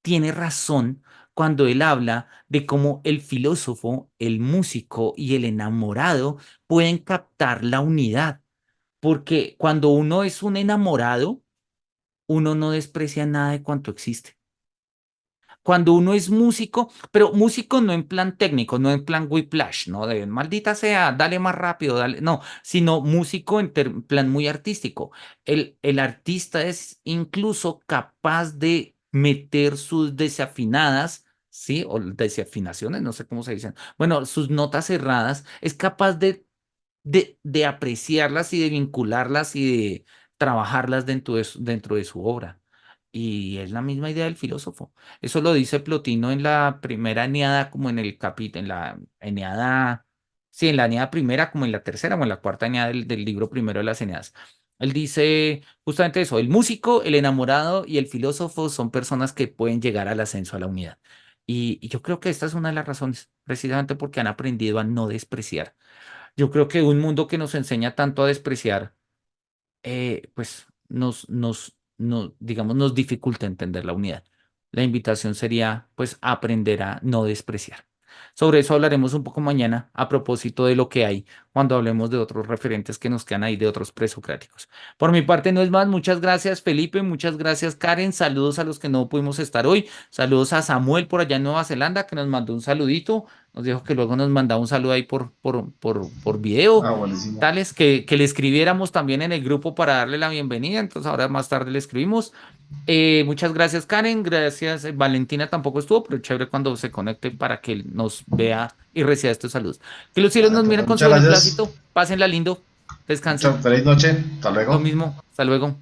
tiene razón cuando él habla de cómo el filósofo, el músico y el enamorado pueden captar la unidad, porque cuando uno es un enamorado, uno no desprecia nada de cuanto existe. Cuando uno es músico, pero músico no en plan técnico, no en plan whiplash, no de maldita sea, dale más rápido, dale, no, sino músico en plan muy artístico. El artista es incluso capaz de meter sus desafinadas, ¿sí? O desafinaciones, no sé cómo se dicen. Bueno, sus notas cerradas, es capaz de apreciarlas y de vincularlas y de trabajarlas dentro de su obra. Y es la misma idea del filósofo. Eso lo dice Plotino en la primera Eneada, como en el capítulo, en la Eneada, sí, en la Eneada primera, como en la tercera o en la cuarta Eneada del libro primero de las Eneadas. Él dice justamente eso, el músico, el enamorado y el filósofo son personas que pueden llegar al ascenso a la unidad. Y yo creo que esta es una de las razones, precisamente porque han aprendido a no despreciar. Yo creo que un mundo que nos enseña tanto a despreciar, pues digamos, nos dificulta entender la unidad. La invitación sería, pues, aprender a no despreciar. Sobre eso hablaremos un poco mañana a propósito de lo que hay cuando hablemos de otros referentes que nos quedan ahí de otros presocráticos. Por mi parte no es más, muchas gracias Felipe, muchas gracias Karen, saludos a los que no pudimos estar hoy, saludos a Samuel por allá en Nueva Zelanda que nos mandó un saludito, nos dijo que luego nos mandaba un saludo ahí por video Ah, buenísimo. tales que le escribiéramos también en el grupo para darle la bienvenida. Entonces ahora más tarde le escribimos. Muchas gracias, Karen. Gracias. Valentina tampoco estuvo, pero chévere cuando se conecte para que nos vea y reciba estos saludos. Que los cielos Vale, nos pues miren con su muchas gracias. beneplácito. Pásenla lindo. Descansen. Feliz noche. Hasta Lo luego. mismo. Hasta luego.